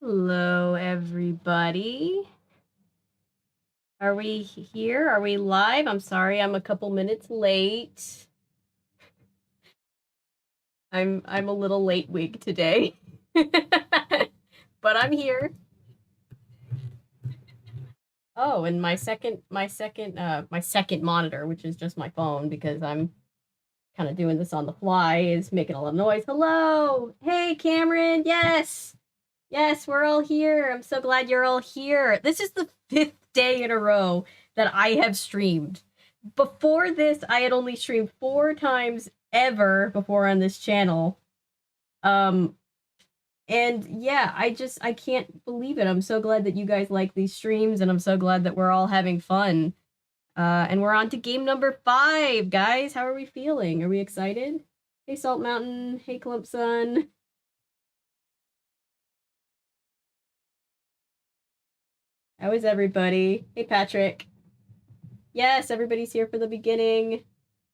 Hello, everybody. Are we here? Are we live? I'm sorry, I'm a couple minutes late. I'm a little late wig today. But I'm here. Oh, and my second monitor, which is just my phone because I'm kind of doing this on the fly, is making a lot of noise. Hello. Hey, Cameron. Yes. Yes, we're all here. I'm so glad you're all here. This is the 5th day in a row that I have streamed. Before this, I had only streamed 4 times ever before on this channel. And yeah, I can't believe it. I'm so glad that you guys like these streams, and I'm so glad that we're all having fun. And we're on to game number 5, guys. How are we feeling? Are we excited? Hey, Salt Mountain. Hey, Clump Sun. How is everybody? Hey, Patrick. Yes, everybody's here for the beginning.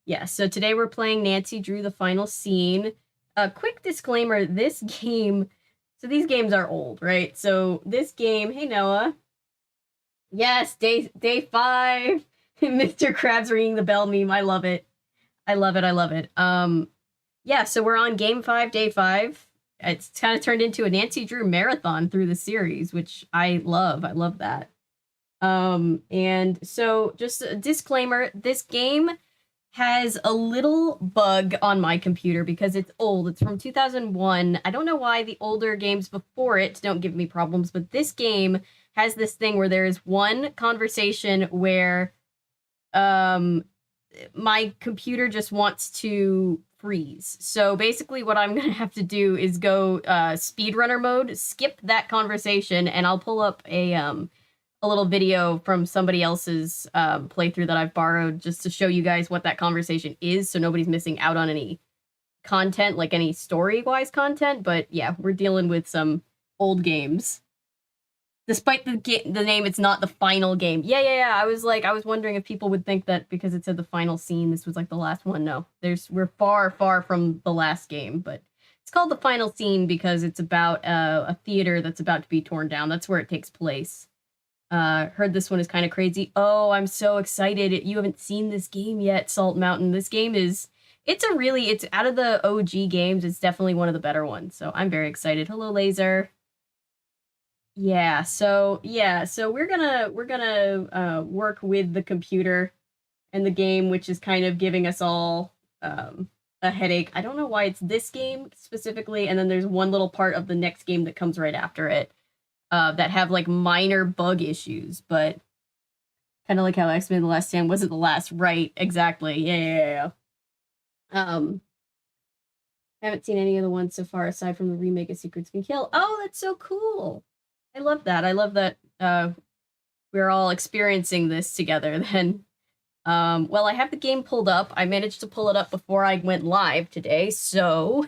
Yes, so today we're playing Nancy Drew the Final Scene. A quick disclaimer, this game, so these games are old, right? So this game, hey Noah. Yes, day 5. Mr. Krabs ringing the bell meme, I love it. I love it. Yeah, so we're on game 5, day 5. It's kind of turned into a Nancy Drew marathon through the series, which I love. I love that. And so just a disclaimer, this game has a little bug on my computer because it's old. It's from 2001. I don't know why the older games before it don't give me problems, but this game has this thing where there is one conversation where my computer just wants to freeze. So basically what I'm going to have to do is go speedrunner mode, skip that conversation, and I'll pull up a little video from somebody else's playthrough that I've borrowed just to show you guys what that conversation is, so nobody's missing out on any content, like any story-wise content. But yeah, we're dealing with some old games. Despite the name, it's not the final game. Yeah. I was wondering if people would think that because it said the final scene, this was like the last one. No, we're far from the last game, but it's called the final scene because it's about a theater that's about to be torn down. That's where it takes place. Heard this one is kind of crazy. Oh, I'm so excited. You haven't seen this game yet, Salt Mountain. This game it's out of the OG games, it's definitely one of the better ones. So I'm very excited. Hello, Laser. Yeah, so we're gonna work with the computer and the game, which is kind of giving us all a headache. I don't know why it's this game specifically, and then there's one little part of the next game that comes right after it. That have like minor bug issues, but kind of like how X-Men: The Last Stand wasn't the last, right? Exactly. Yeah. Haven't seen any of the ones so far aside from the remake of Secrets Can Kill. Oh, that's so cool. I love that. We're all experiencing this together then. Well, I have the game pulled up. I managed to pull it up before I went live today, so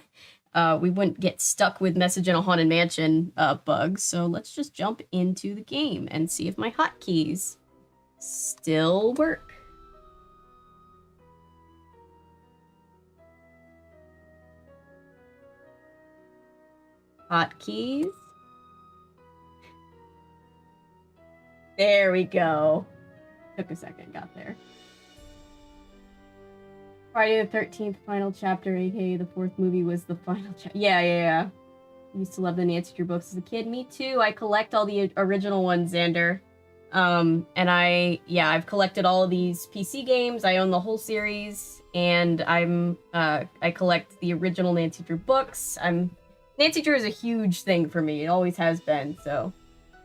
we wouldn't get stuck with Message in a Haunted Mansion bugs. So let's just jump into the game and see if my hotkeys still work. Hotkeys. There we go. Took a second, got there. Friday the 13th final chapter, aka the 4th movie, was the final chapter. Yeah. Used to love the Nancy Drew books as a kid. Me too. I collect all the original ones, Xander. And I've collected all of these PC games. I own the whole series, and I collect the original Nancy Drew books. Nancy Drew is a huge thing for me. It always has been, so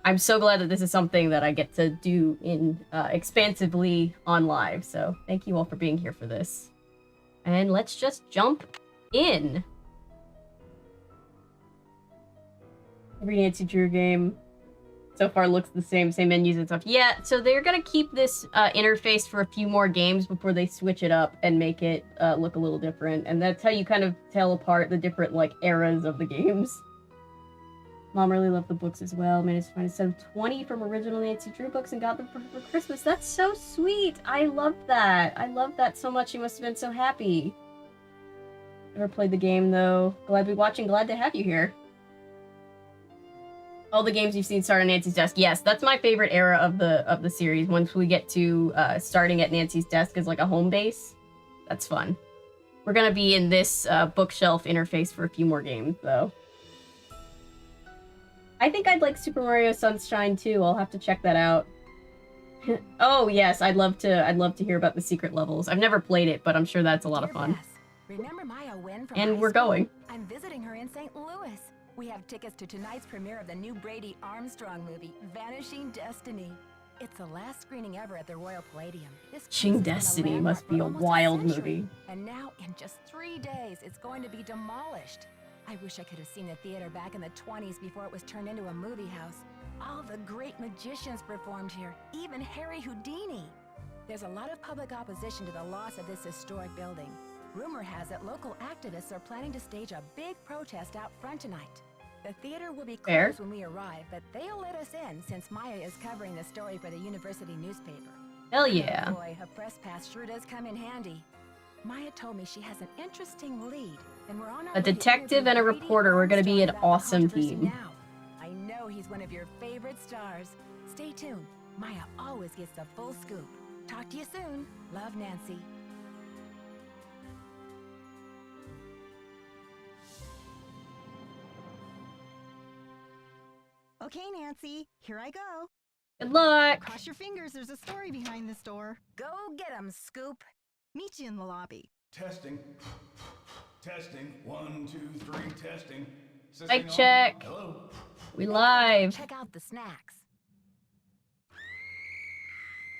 I'm so glad that this is something that I get to do in expansively on live. So thank you all for being here for this. And let's just jump in. Every Nancy Drew game so far looks the same menus and stuff. Yeah, so they're gonna keep this interface for a few more games before they switch it up and make it look a little different. And that's how you kind of tell apart the different like eras of the games. Mom really loved the books as well. Managed to find a set of 20 from original Nancy Drew books and got them for Christmas. That's so sweet. I love that. I love that so much. She must have been so happy. Never played the game though. Glad to be watching. Glad to have you here. All the games you've seen start on Nancy's desk. Yes, that's my favorite era of the series. Once we get to starting at Nancy's desk as like a home base, that's fun. We're gonna be in this bookshelf interface for a few more games, though. I think I'd like Super Mario Sunshine too. I'll have to check that out. Oh yes, I'd love to hear about the secret levels. I've never played it, but I'm sure that's a lot of fun. Bess, remember Maya Wynn from And high we're school? going. I'm visiting her in St. Louis. We have tickets to tonight's premiere of the new Brady Armstrong movie, Vanishing Destiny. It's the last screening ever at the Royal Palladium. This place Vanishing has been a Destiny landmark must be for a almost wild century. movie. And now, in just 3 days, it's going to be demolished. I wish I could have seen the theater back in the 20s before it was turned into a movie house. All the great magicians performed here, even Harry Houdini. There's a lot of public opposition to the loss of this historic building. Rumor has it local activists are planning to stage a big protest out front tonight. The theater will be Fair. closed when we arrive, but they'll let us in since Maya is covering the story for the university newspaper. Hell yeah. Oh boy, a press pass sure does come in handy. Maya told me she has an interesting lead, and we're on our A way to detective interview and a Brady reporter. We're gonna be Armstrong an about the awesome controversy team. now. I know he's one of your favorite stars. Stay tuned. Maya always gets the full scoop. Talk to you soon. Love, Nancy. Okay, Nancy, here I go. Good luck. Cross your fingers, there's a story behind this door. Go get him, Scoop. Meet you in the lobby. Testing. Testing. 1, 2, 3, testing. Mic System on. check. Hello. We live. Check out the snacks.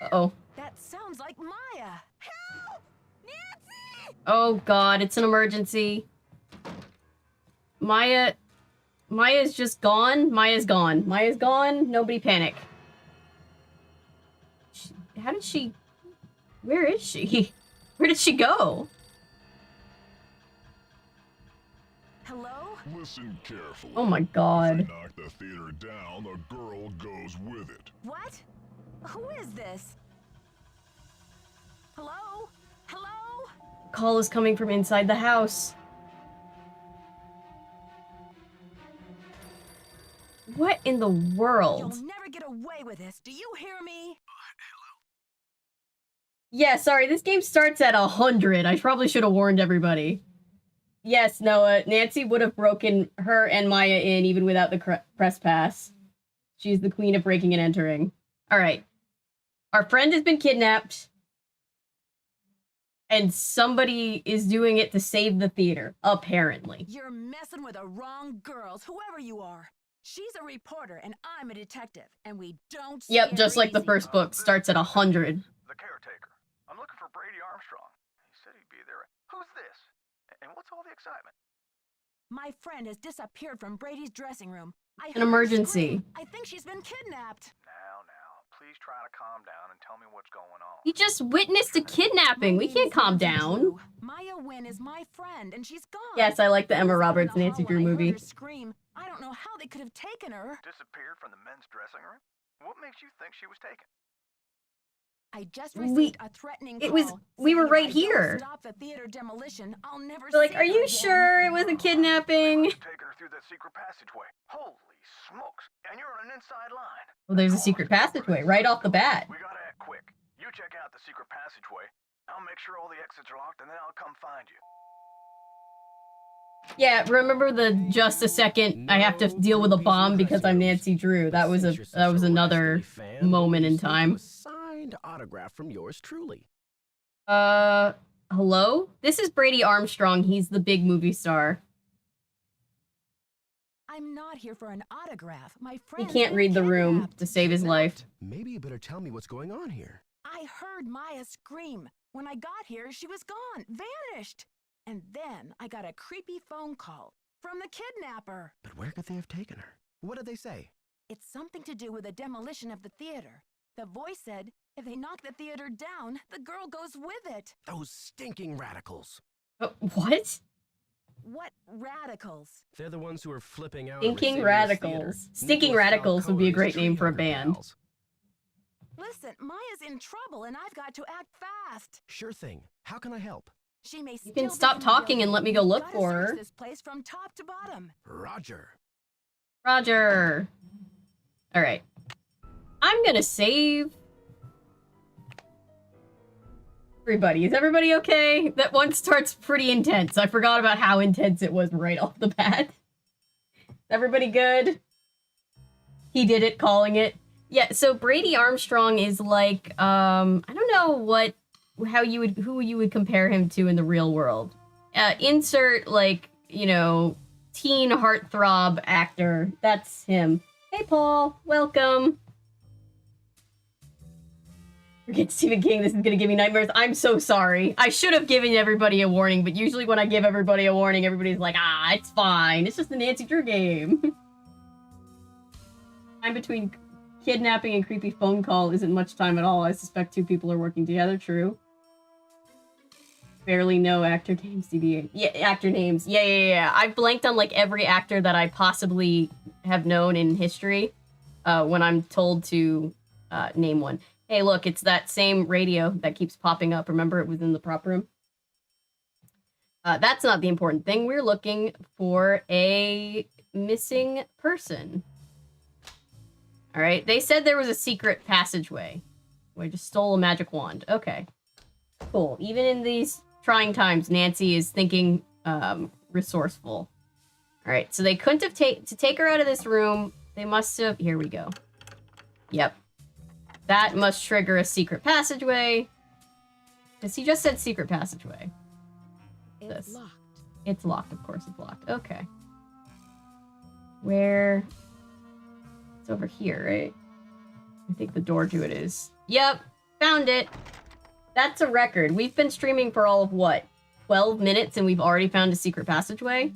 Uh-oh. That sounds like Maya. Help! Nancy! Oh god, it's an emergency. Maya's just gone. Maya's gone. Maya's gone. Nobody panic. How did she... Where is she? Where did she go? Hello? Listen carefully. Oh my If god. they knock the theater down, the girl goes with it. What? Who is this? Hello? Hello? Call is coming from inside the house. What in the world? You'll never get away with this. Do you hear me? Yeah, sorry, this game starts at 100. I probably should have warned everybody. Yes, Noah, Nancy would have broken her and Maya in even without the press pass. She's the queen of breaking and entering. All right. Our friend has been kidnapped. And somebody is doing it to save the theater, apparently. You're messing with the wrong girls, whoever you are. She's a reporter and I'm a detective, and we don't Yep, scare just like the easy. first book starts at 100. The caretaker. I'm looking for Brady Armstrong. He said he'd be there. Who's this? And what's all the excitement? My friend has disappeared from Brady's dressing room. I An heard her emergency. scream. I think she's been kidnapped. Now, please try to calm down and tell me what's going on. We just witnessed a kidnapping. We can't calm down. Maya Wynn is my friend, and she's gone. Yes, I like the Emma I was out in Roberts, the Nancy hall Drew when I heard movie. her scream. I don't know how they could have taken her. Disappeared from the men's dressing room? What makes you think she was taken? I just We- received a threatening it call. was- we were saying if right I don't here. Stop the theater demolition. I'll never We're like, see are her you again." sure it was a kidnapping? Taking her through that secret passageway. Holy smokes. And you're on an inside line. Well, there's a secret passageway right off the bat. We gotta act quick. You check out the secret passageway. I'll make sure all the exits are locked, and then I'll come find you. Yeah, remember the just a second I have to deal with a bomb because I'm Nancy Drew. That was another moment in time. A signed autograph from yours truly. Hello? This is Brady Armstrong. He's the big movie star. I'm not here for an autograph. My He friend. can't read the room to save his life. Maybe you better tell me what's going on here. I heard Maya scream. When I got here, she was gone, vanished. And then I got a creepy phone call from the kidnapper. But where could they have taken her? What did they say? It's something to do with the demolition of the theater. The voice said, if they knock the theater down, the girl goes with it. Those stinking radicals. What? What radicals? They're the ones who are flipping out. Stinking over saving this Radicals. theater. Stinking Nicholas Radicals would be a Falcone great and his name for a tree hugger band. pals. Listen, Maya's in trouble and I've got to act fast. Sure thing. How can I help? She may You can still be stop in the talking and building. let me go We've look gotta for search her. this place from top to bottom. Roger. Roger. Alright. I'm gonna save everybody. Is everybody okay? That one starts pretty intense. I forgot about how intense it was right off the bat. Is everybody good? He did it, calling it. Yeah, so Brady Armstrong is like, I don't know who you would compare him to in the real world. Insert, like, you know, teen heartthrob actor. That's him. Hey, Paul. Welcome. Forget Stephen King. This is gonna give me nightmares. I'm so sorry. I should have given everybody a warning, but usually when I give everybody a warning, everybody's like, ah, it's fine. It's just a Nancy Drew game. Time between kidnapping and creepy phone call isn't much time at all. I suspect two people are working together. True. Barely know actor names, DBA. Yeah, actor names. Yeah. I've blanked on, like, every actor that I possibly have known in history when I'm told to name one. Hey, look, it's that same radio that keeps popping up. Remember, it was in the prop room? That's not the important thing. We're looking for a missing person. All right, they said there was a secret passageway. We just stole a magic wand. Okay, cool. Even in these trying times, Nancy is thinking resourceful. All right, so they couldn't have to take her out of this room. They must have. Here we go. Yep, that must trigger a secret passageway. Because he just said secret passageway. It's locked. It's locked. Of course, it's locked. Okay. Where? It's over here, right? I think the door to it is. Yep, found it. That's a record. We've been streaming for all of what? 12 minutes and we've already found a secret passageway?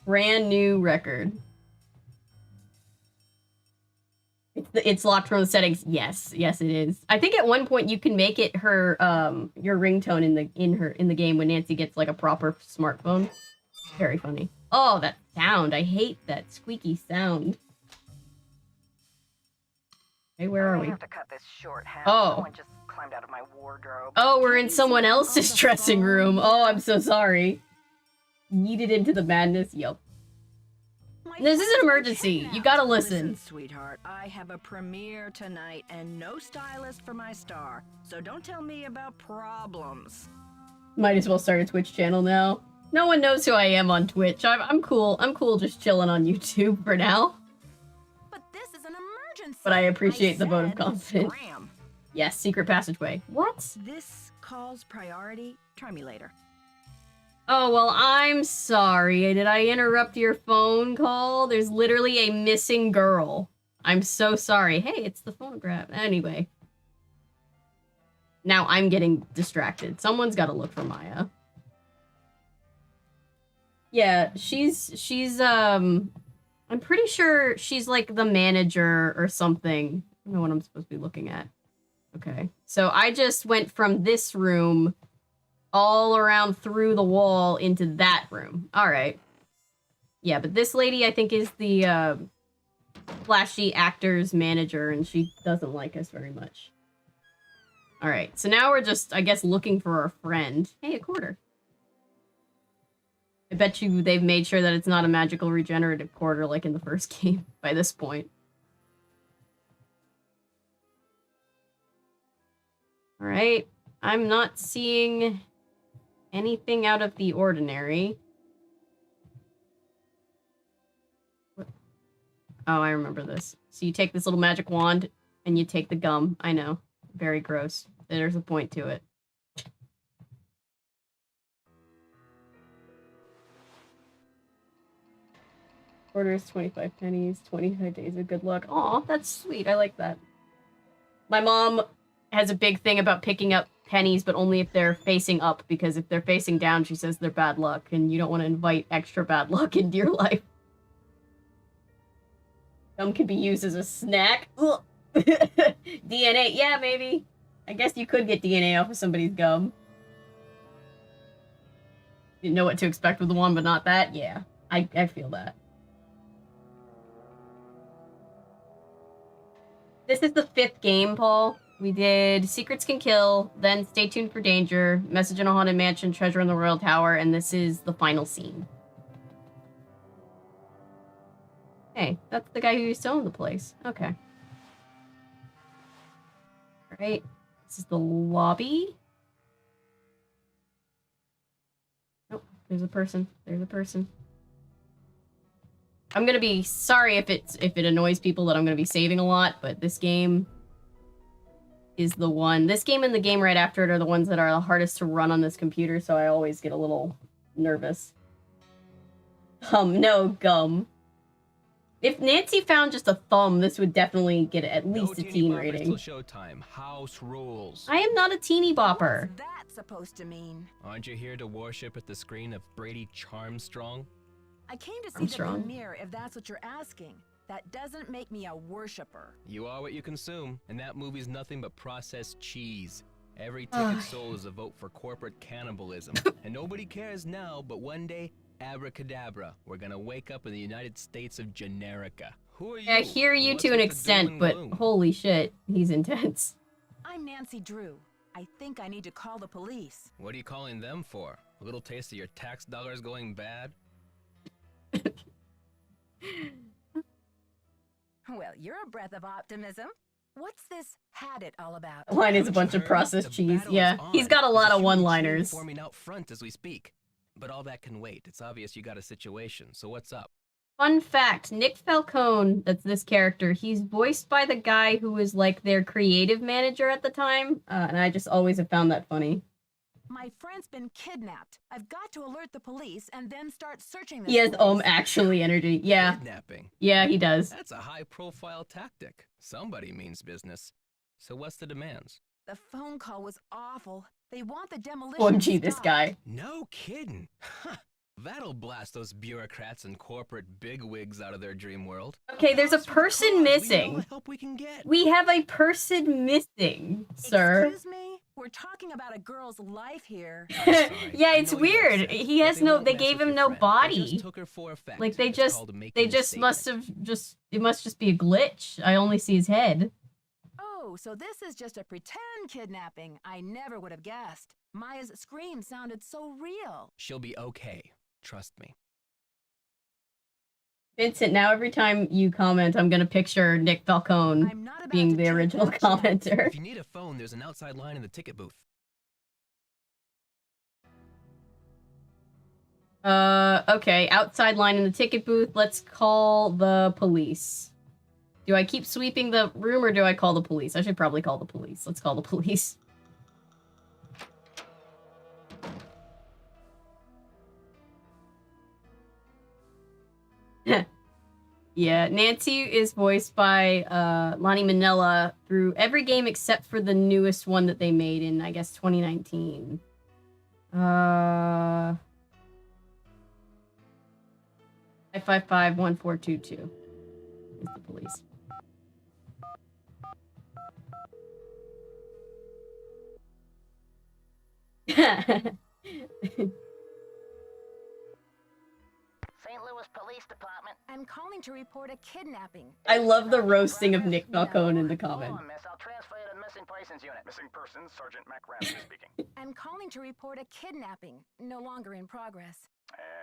Brand new record. It's locked from the settings. Yes, it is. I think at one point you can make it her your ringtone in the game when Nancy gets like a proper smartphone. Very funny. Oh, that sound. I hate that squeaky sound. Hey, where are we? I have to cut this short. Oh. Someone just climbed out of my wardrobe. Oh, we're in someone else's dressing room. Oh, I'm so sorry. Yeeted into the madness. Yup. This is an emergency. You gotta listen. Sweetheart, I have a premiere tonight and no stylist for my star. So don't tell me about problems. Might as well start a Twitch channel now. No one knows who I am on Twitch. I'm cool. I'm cool just chilling on YouTube for now. But this is an emergency. But I appreciate the vote of said confidence. scram. Yes, secret passageway. What? This calls priority. Try me later. Oh, well, I'm sorry. Did I interrupt your phone call? There's literally a missing girl. I'm so sorry. Hey, it's the phonograph. Anyway. Now I'm getting distracted. Someone's got to look for Maya. Yeah, she's I'm pretty sure she's like the manager or something. I don't know what I'm supposed to be looking at. Okay. So I just went from this room all around through the wall into that room. All right. Yeah, but this lady I think is the flashy actor's manager and she doesn't like us very much. All right. So now we're just, I guess, looking for our friend. Hey, a quarter. I bet you they've made sure that it's not a magical regenerative quarter like in the first game by this point. All right. I'm not seeing anything out of the ordinary. What? Oh, I remember this. So you take this little magic wand and you take the gum. I know. Very gross. There's a point to it. Orders 25 pennies, 25 days of good luck. Aw, that's sweet. I like that. My mom has a big thing about picking up pennies, but only if they're facing up, because if they're facing down, she says they're bad luck, and you don't want to invite extra bad luck into your life. Gum can be used as a snack. Ugh. DNA, yeah, maybe. I guess you could get DNA off of somebody's gum. Didn't know what to expect with the one, but not that? Yeah, I feel that. This is the 5th game, Paul. We did Secrets Can Kill, then Stay Tuned for Danger, Message in a Haunted Mansion, Treasure in the Royal Tower, and this is the final scene. Hey, that's the guy who used to own the place. Okay. Alright. This is the lobby. Nope, there's a person. There's a person. I'm gonna be sorry if it annoys people that I'm gonna be saving a lot, but this game is the one. This game and the game right after it are the ones that are the hardest to run on this computer, so I always get a little nervous. No gum. If Nancy found just a thumb, this would definitely get at least a teen rating. Showtime. House rules. I am not a teeny bopper. What's that supposed to mean? Aren't you here to worship at the screen of Brady Charmstrong? I came to see Armstrong. the premiere if that's what you're asking. That doesn't make me a worshiper. You are what you consume, and that movie's nothing but processed cheese. Every ticket sold is a vote for corporate cannibalism. And nobody cares now, but one day, abracadabra, we're gonna wake up in the United States of Generica. Who are you? I hear you What's to an with the doom extent, and but gloom? holy shit, he's intense. I'm Nancy Drew. I think I need to call the police. What are you calling them for? A little taste of your tax dollars going bad? Well, you're a breath of optimism. What's this had it all about? The line is a Haven't bunch you of heard? processed The cheese. battle Yeah, is on. he's got a lot There's of huge one-liners. scene forming out front as we speak. But all that can wait. It's obvious you got a situation. So what's up? Fun fact, Nick Falcone, that's this character, he's voiced by the guy who was like their creative manager at the time, and I just always have found that funny. My friend's been kidnapped. I've got to alert the police and then start searching this He has place. actually energy. Yeah, Kidnapping. yeah, he does. That's a high-profile tactic. Somebody means business. So what's the demands? The phone call was awful. They want the demolition OMG, this stopped. guy. No kidding. That'll blast those bureaucrats and corporate bigwigs out of their dream world. Okay, there's a What's with the person cause? We need all missing. the help we can get. We have a person missing, sir. Excuse me? We're talking about a girl's life here. I'm sorry. Yeah, I it's know you're weird. upset, He but has they no. won't They mess gave with him your no friend. They body. just took her for effect. Like they It's just, called making they a just must statement. have just. It must just be a glitch. I only see his head. Oh, so this is just a pretend kidnapping. I never would have guessed. Maya's scream sounded so real. She'll be okay. Trust me. Vincent, now every time you comment, I'm gonna picture Nick Falcone I'm not about being to the take original that chance. commenter. If you need a phone, there's an outside line in the ticket booth. Okay, outside line in the ticket booth. Let's call the police. Do I keep sweeping the room or do I call the police? I should probably call the police. Let's call the police. Yeah, Nancy is voiced by Lonnie Manella through every game except for the newest one that they made in, I guess, 2019. 555-1422 is the police. St. Louis Police Department. I'm calling to report a kidnapping. I love the roasting of Nick Falcone in the Hold comment. on, miss. I'll transfer you to the Missing Persons Unit. Missing persons, Sergeant Mac Ramsey speaking. I'm calling to report a kidnapping, no longer in progress.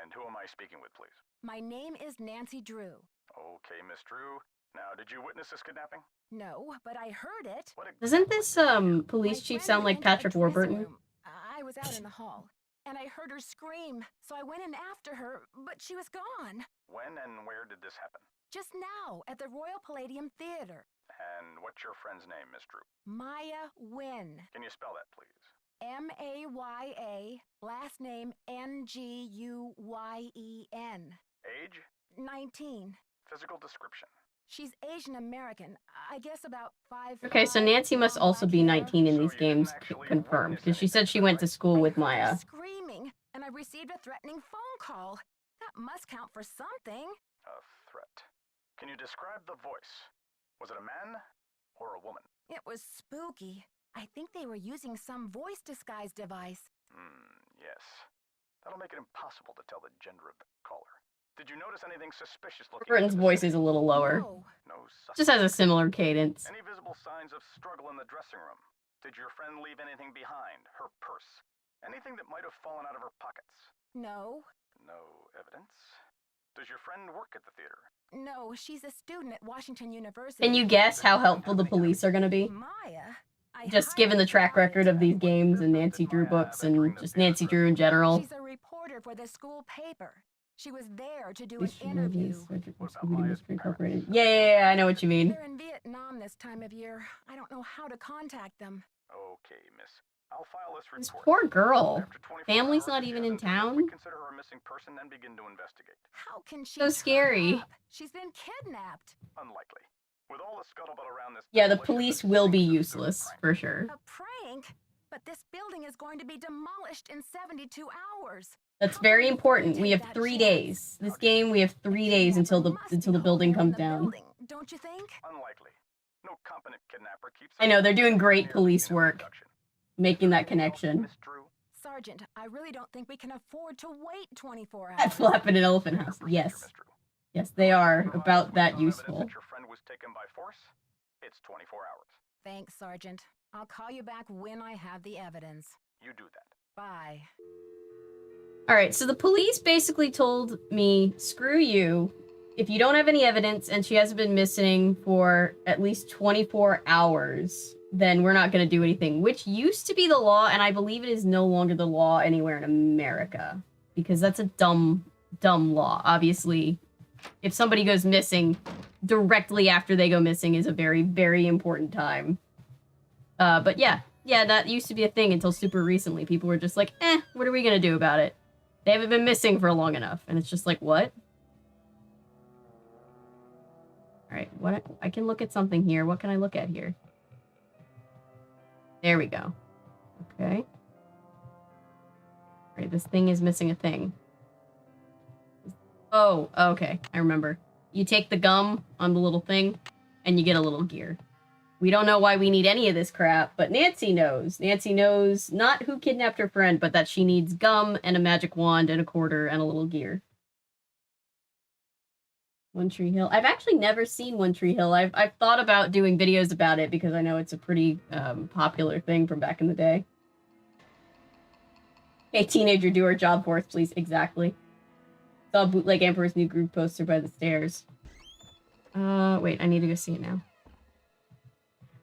And who am I speaking with, please? My name is Nancy Drew. Okay, Miss Drew. Now, did you witness this kidnapping? No, but I heard it. What Doesn't exactly this My police chief friend sound like went into the Patrick dressing Warburton? room. I was out in the hall, and I heard her scream, so I went in after her, but she was gone. When and where did this happen? Just now, at the Royal Palladium Theater. And what's your friend's name, Miss Drew? Maya Wynn. Can you spell that, please? M-A-Y-A, last name N-G-U-Y-E-N. Age? 19. Physical description. She's Asian American. I guess about 5'5". Okay, so Nancy must long also black be hair. 19 in So these you didn't games, actually confirmed, witness because she said she anything, went to right? school with I heard her Maya. screaming, and I received a threatening phone call. That must count for something. A threat. Can you describe the voice? Was it a man or a woman? It was spooky. I think they were using some voice disguise device. Yes. That'll make it impossible to tell the gender of the caller. Did you notice anything suspicious looking? Burton's voice is a little lower. No. No Just has a suspect. similar cadence. Any visible signs of struggle in the dressing room? Did your friend leave anything behind? Her purse? Anything that might have fallen out of her pockets? No. No evidence. Does your friend work at the theater? No, she's a student at Washington University. Can you guess how helpful the police are going to be? Maya? Just given the track record of these games and Nancy Drew books and just Nancy Drew in general. She's a reporter for the school paper. She was there to do an Police interview. movies, What about Scooby-Doo Maya's Mystery parents? Incorporated. Yeah, I know what you mean. They're in Vietnam this time of year. I don't know how to contact them. Okay, miss. I'll file this This report. poor girl. After 24 Family's hours, not if she even in hasn't turned up, town. we consider her a missing person and begin to investigate. How can she So turn scary. up? She's been kidnapped. Unlikely. With all the scuttlebutt around this Yeah, the demolition police business, will be it's a useless, prank. for sure. A prank? But this building is going to be demolished in 72 hours. That's How very can we important. take We have that 3 chance? days. This game, we have 3 days until the building comes down. Building, don't you think? Unlikely. No competent kidnapper keeps. I know, they're doing great near the police scene of work. abduction. Making that Anything else, connection. Miss Drew? Sergeant, I really don't think we can afford to wait 24 hours. That's flapping an elephant house. Procedure, Yes. Miss Drew. Yes, they are Provided about with that no evidence useful. that your friend was taken by force, it's 24 hours. Thanks, Sergeant. I'll call you back when I have the evidence. You do that. Bye. Alright, so the police basically told me, screw you. If you don't have any evidence and she hasn't been missing for at least 24 hours, then we're not going to do anything. Which used to be the law, and I believe it is no longer the law anywhere in America. Because that's a dumb, dumb law. Obviously, if somebody goes missing, directly after they go missing is a very, very important time. But yeah, that used to be a thing until super recently. People were just like, what are we going to do about it? They haven't been missing for long enough. And it's just like, what? Alright, what? I can look at something here. What can I look at here? There we go. Okay. Alright, this thing is missing a thing. Oh, okay. I remember. You take the gum on the little thing, and you get a little gear. We don't know why we need any of this crap, but Nancy knows. Nancy knows not who kidnapped her friend, but that she needs gum and a magic wand and a quarter and a little gear. One Tree Hill. I've actually never seen One Tree Hill. I've thought about doing videos about it because I know it's a pretty popular thing from back in the day. Hey, teenager, do our job for us, please. Exactly. Saw Bootleg Emperor's New Groove poster by the stairs. Wait, I need to go see it now.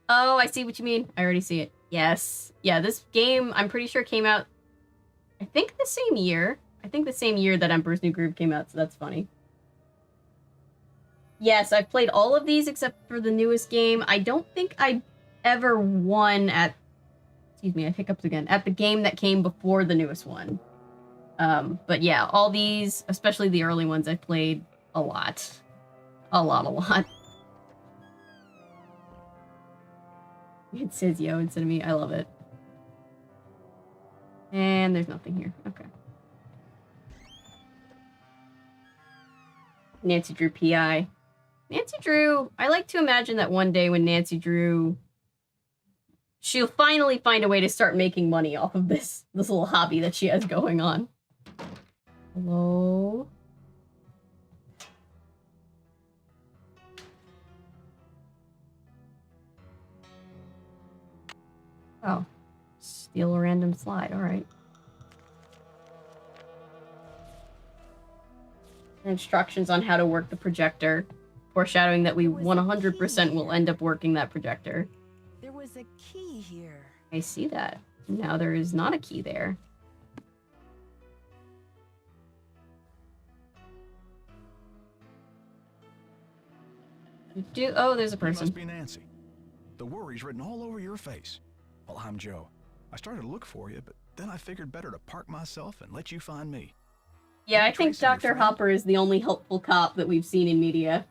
Oh, I see what you mean. I already see it. Yes. Yeah, this game, I'm pretty sure came out, I think the same year. I think the same year that Emperor's New Groove came out, so that's funny. Yes, I've played all of these except for the newest game. I don't think I ever won at, excuse me, I hiccups again, at the game that came before the newest one. But yeah, all these, especially the early ones, I played a lot. A lot. It says yo instead of me. I love it. And there's nothing here. Okay. Nancy Drew PI. Nancy Drew, I like to imagine that one day when Nancy Drew, she'll finally find a way to start making money off of this little hobby that she has going on. Hello? Oh. Steal a random slide, alright. Instructions on how to work the projector. Foreshadowing that we 100% will end up working that projector. There was a key here. I see that. Now there is not a key there. Oh, there's a You person. must be Nancy. The worry's written all over your face. Well, I'm Joe. I started to look for you, but then I figured better to park myself and let you find me. Yeah, I Any think trace of your Dr. friend? Hopper is the only helpful cop that we've seen in media.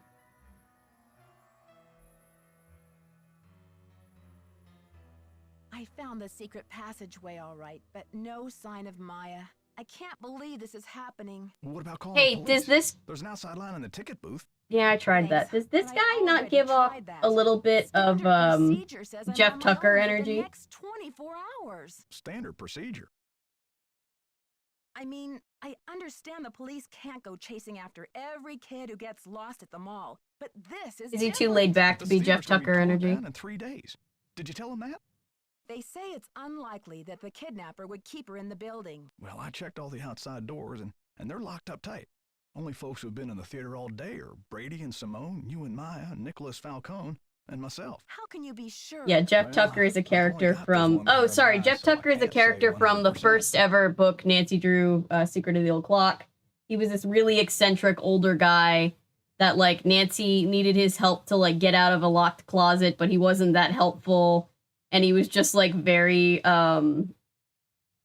I found the secret passageway all right, but no sign of Maya. I can't believe this is happening. What about calling Hey, the police? does this... There's an outside line in the ticket booth. Yeah, I tried that. Thanks, Does this but I guy not already give off tried that. a little bit of, Standard procedure says I'm Jeff on my Tucker own for the energy? next 24 hours. Standard procedure. I mean, I understand the police can't go chasing after every kid who gets lost at the mall, but this is Is he too different. laid back to The be theater's Jeff gonna be Tucker pulled energy? down in 3 days. Did you tell him that? They say it's unlikely that the kidnapper would keep her in the building. Well, I checked all the outside doors, and they're locked up tight. Only folks who've been in the theater all day are Brady and Simone, you and Maya, Nicholas Falcone, and myself. How can you be sure? Yeah, Jeff Well, Tucker is a I've character only got this from. one pair Oh, of sorry, eyes, Jeff so I Tucker is a can't say character from the 100%. first ever book Nancy drew, Secret of the Old Clock. He was this really eccentric older guy that like Nancy needed his help to like get out of a locked closet, but he wasn't that helpful, and he was just like very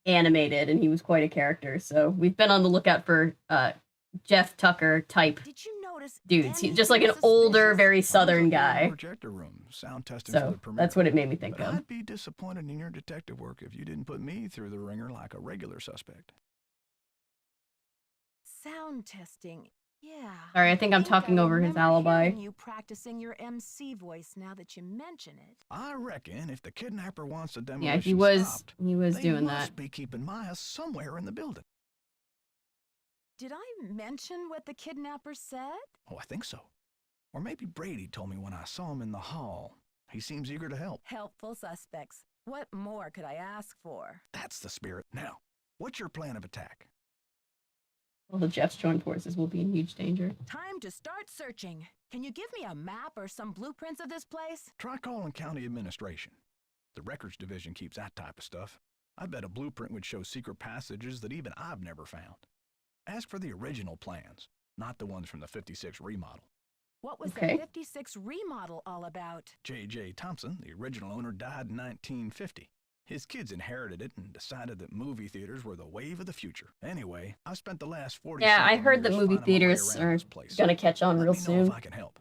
animated, and he was quite a character. So we've been on the lookout for Jeff Tucker type Did you notice dudes. He's just anything like an older, suspicious? very I was southern up here in the guy. projector room, sound testing for So the premiere. that's what it made me think But of. I'd be disappointed in your detective work if you didn't put me through the ringer like a regular suspect. Sound testing. Yeah. Sorry, I think I'm talking over his remember alibi. hearing you practicing your MC voice now that you mention it. I reckon if the kidnapper wants the Yeah, demolition he was stopped, they doing must that. be keeping Maya somewhere in the building. Did I mention what the kidnapper said? Oh, I think so. Or maybe Brady told me when I saw him in the hall. He seems eager to help. Helpful suspects. What more could I ask for? That's the spirit. Now, what's your plan of attack? Well, the Jeff's joint forces will be in huge danger. Time to start searching. Can you give me a map or some blueprints of this place? Try calling county administration. The records division keeps that type of stuff. I bet a blueprint would show secret passages that even I've never found. Ask for the original plans, not the ones from the 56 remodel. What was Okay. the 56 remodel all about? J.J. Thompson, the original owner, died in 1950. His kids inherited it and decided that movie theaters were the wave of the future. Anyway, I spent the last 40 Yeah, I something heard that years movie finding my way theaters around are this place. gonna catch on Let real me know soon. if I can help.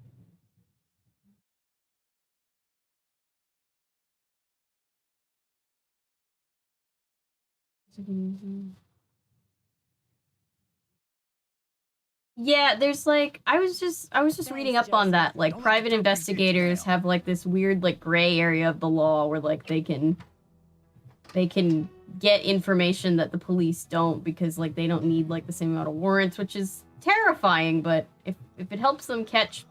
Yeah, there's like I was just reading Thanks, up on that. Joseph. Like Don't let the private turkeys get you investigators down. have like this weird like gray area of the law where like they can get information that the police don't because like they don't need like the same amount of warrants, which is terrifying, but if it helps them catch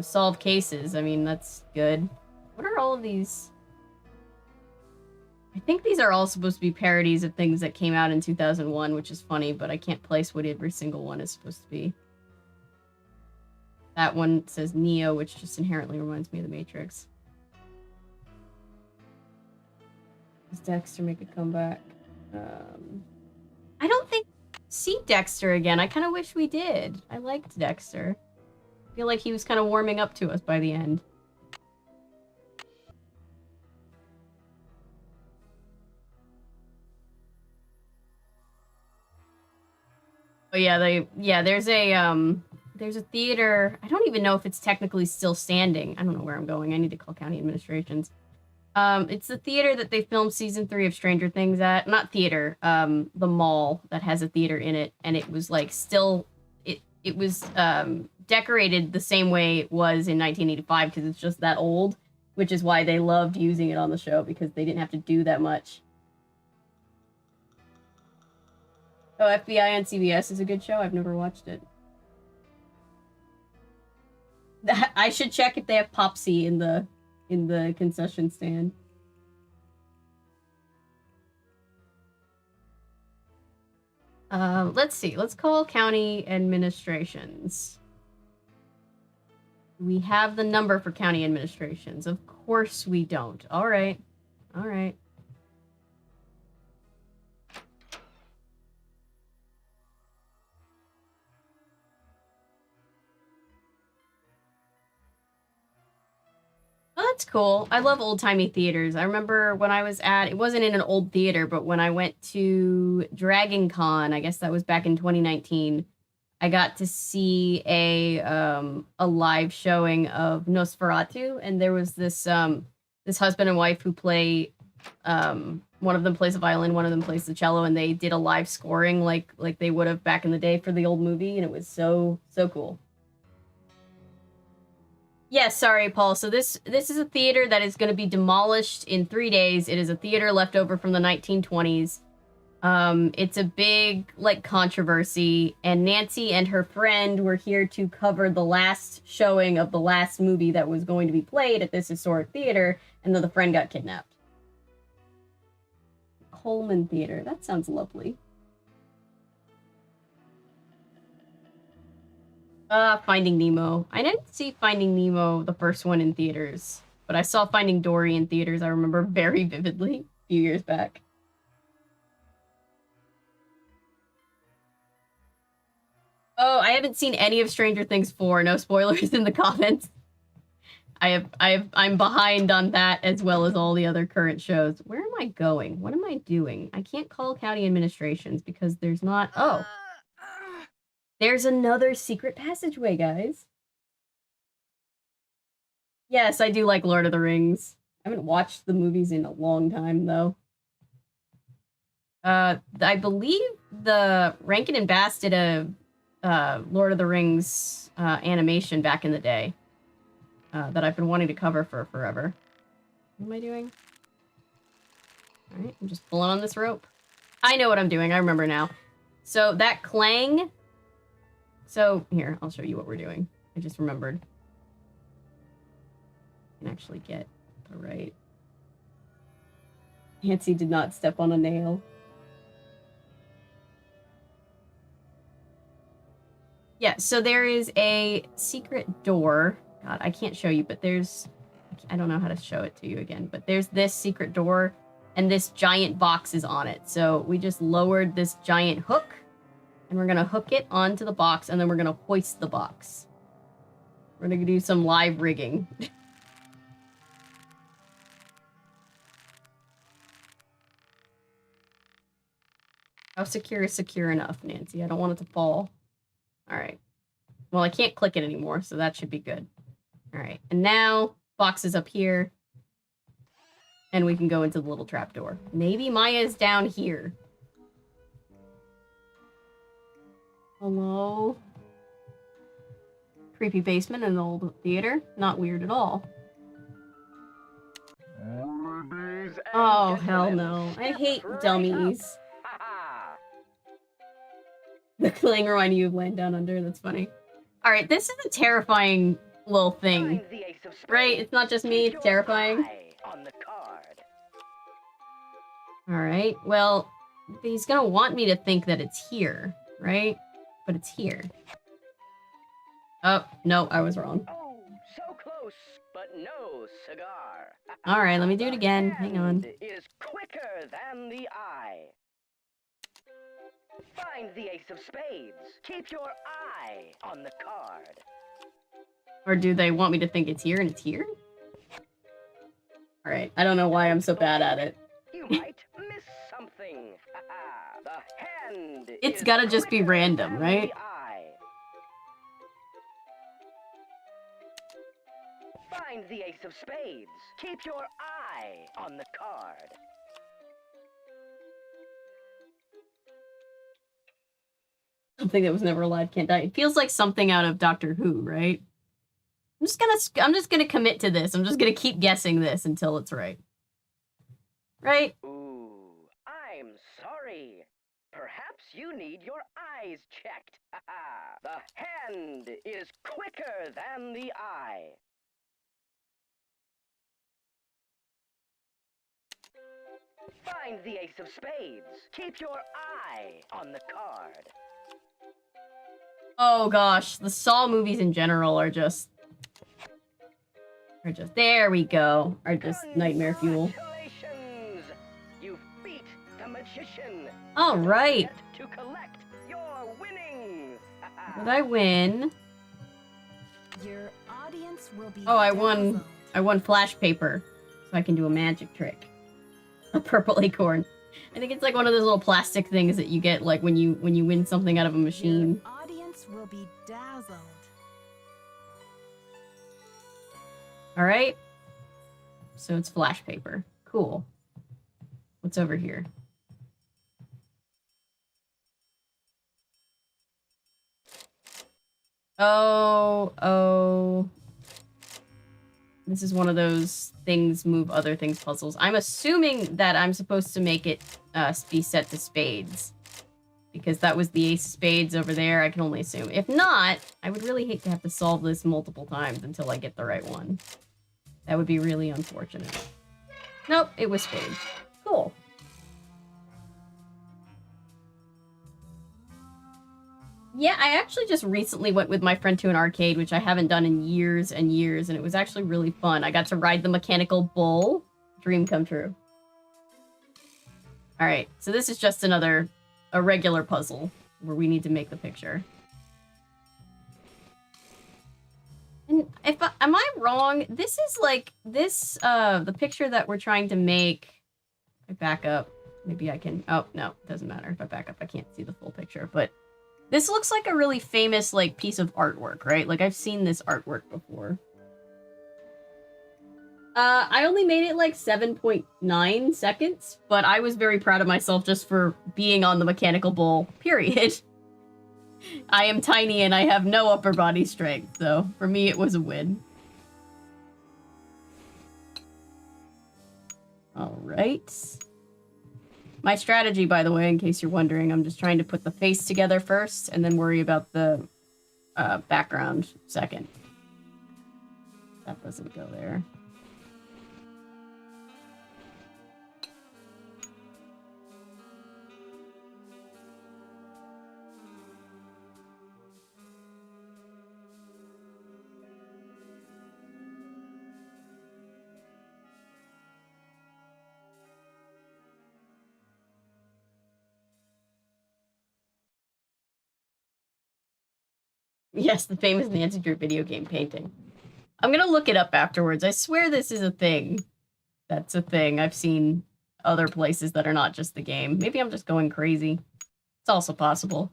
solve cases, I mean that's good. What are all of these? I think these are all supposed to be parodies of things that came out in 2001, which is funny, but I can't place what every single one is supposed to be. That one says Neo, which just inherently reminds me of The Matrix. Does Dexter make a comeback? I don't think see Dexter again. I kind of wish we did. I liked Dexter. I feel like he was kind of warming up to us by the end. Oh yeah, there's a theater. I don't even know if it's technically still standing. I don't know where I'm going. I need to call county administrations. It's the theater that they filmed season 3 of Stranger Things at. Not theater, the mall that has a theater in it, and it was like still it was decorated the same way it was in 1985 because it's just that old, which is why they loved using it on the show because they didn't have to do that much. Oh, FBI on CBS is a good show. I've never watched it. I should check if they have Popsy in the concession stand. Let's see. Let's call county administrations. We have the number for county administrations. Of course we don't. All right. All right. Oh, that's cool. I love old-timey theaters. I remember when I was it wasn't in an old theater, but when I went to Dragon Con, I guess that was back in 2019, I got to see a live showing of Nosferatu, and there was this husband and wife who play one of them plays a violin, one of them plays the cello, and they did a live scoring like they would have back in the day for the old movie, and it was so cool. Yes, sorry, Paul. So this is a theater that is going to be demolished in 3 days. It is a theater left over from the 1920s. It's a big, controversy, and Nancy and her friend were here to cover the last showing of the last movie that was going to be played at this historic theater, and then the friend got kidnapped. Coleman Theater. That sounds lovely. Finding Nemo. I didn't see Finding Nemo, the first one, in theaters, but I saw Finding Dory in theaters, I remember very vividly, a few years back. Oh, I haven't seen any of Stranger Things 4. No spoilers in the comments. I'm behind on that as well as all the other current shows. Where am I going? What am I doing? I can't call county administrations because there's not... Oh. There's another secret passageway, guys. Yes, I do like Lord of the Rings. I haven't watched the movies in a long time, though. I believe the Rankin and Bass did a Lord of the Rings animation back in the day that I've been wanting to cover for forever. What am I doing? Alright, I'm just pulling on this rope. I know what I'm doing. I remember now. So that clang... So, here, I'll show you what we're doing. I just remembered. I can actually get the right... Nancy did not step on a nail. Yeah, so there is a secret door. God, I can't show you, but there's... I don't know how to show it to you again, but there's this secret door, and this giant box is on it. So we just lowered this giant hook, and we're going to hook it onto the box, and then we're going to hoist the box. We're going to do some live rigging. How secure is secure enough, Nancy? I don't want it to fall. Alright. Well, I can't click it anymore, so that should be good. Alright, and now, box is up here. And we can go into the little trapdoor. Maybe Maya's down here. Hello? Creepy basement in the old theater. Not weird at all. Oh, hell no. I hate dummies. The clang reminding you of laying down under. That's funny. Alright, this is a terrifying little thing. Right? It's not just me, it's terrifying. Alright, well, he's gonna want me to think that it's here, right? But it's here. Oh, no, I was wrong. Oh, so close, but no cigar. Alright, let me do it again. Hang on. Is quicker than the eye. Find the ace of spades. Keep your eye on the card. Or do they want me to think it's here and it's here? Alright, I don't know why I'm so bad at it. You might miss something. The hand. It's gotta just be random, right? Find the ace of spades. Keep your eye on the card. Something that was never alive can't die. It feels like something out of Doctor Who, right? I'm just gonna commit to this. I'm just gonna keep guessing this until it's right. Right? Ooh, I'm sorry. Perhaps you need your eyes checked. The hand is quicker than the eye. Find the ace of spades. Keep your eye on the card. Oh gosh, the Saw movies in general are just there we go. Are just nightmare fuel. Congratulations! You beat the magician. All right. To collect your winnings. Did I win? Your audience will be Oh, I won. dazzled. I won flash paper, so I can do a magic trick. A purple acorn. I think it's like one of those little plastic things that you get like when you win something out of a machine. Your audience will be dazzled. All right. So it's flash paper. Cool. What's over here? Oh. This is one of those things move other things puzzles. I'm assuming that I'm supposed to make it be set to spades. Because that was the ace of spades over there. I can only assume. If not, I would really hate to have to solve this multiple times until I get the right one. That would be really unfortunate. Nope, it was spades. Cool. Yeah, I actually just recently went with my friend to an arcade, which I haven't done in years and years, and it was actually really fun. I got to ride the mechanical bull. Dream come true. Alright, so this is just a regular puzzle where we need to make the picture. And am I wrong? This is like, the picture that we're trying to make... If I back up, maybe I can... Oh, no, it doesn't matter. If I back up, I can't see the full picture, but... This looks like a really famous, like, piece of artwork, right? Like, I've seen this artwork before. I only made it, like, 7.9 seconds, but I was very proud of myself just for being on the mechanical bull, period. I am tiny and I have no upper body strength, so for me it was a win. Alright. My strategy, by the way, in case you're wondering, I'm just trying to put the face together first and then worry about the background second. That doesn't go there. Yes, the famous Nancy Drew video game painting. I'm gonna look it up afterwards. I swear this is a thing. That's a thing. I've seen other places that are not just the game. Maybe I'm just going crazy. It's also possible.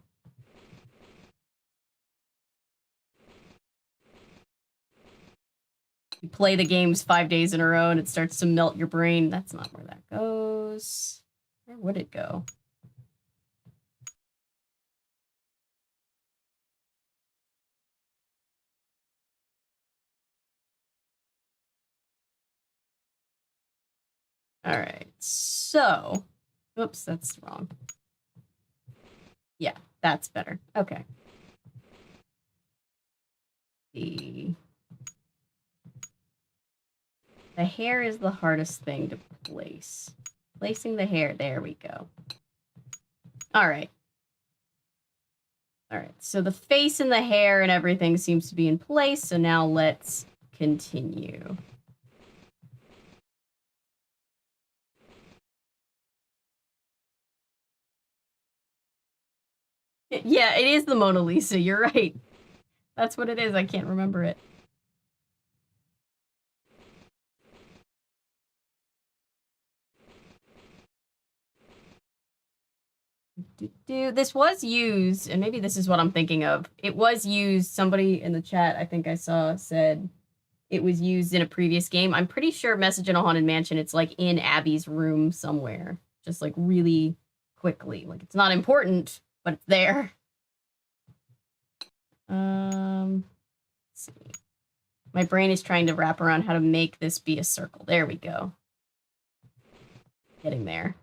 You play the games 5 days in a row and it starts to melt your brain. That's not where that goes. Where would it go? All right, so, oops, that's wrong. Yeah, that's better. Okay. The hair is the hardest thing to place. Placing the hair, there we go. All right. All right, so the face and the hair and everything seems to be in place, so now let's continue. Yeah, it is the Mona Lisa. You're right. That's what it is. I can't remember it. This was used, and maybe this is what I'm thinking of. It was used, somebody in the chat I think I saw said it was used in a previous game. I'm pretty sure Message in a Haunted Mansion, it's like in Abby's room somewhere. Just like really quickly. Like it's not important, but it's there. Let's see. My brain is trying to wrap around how to make this be a circle. There we go. Getting there.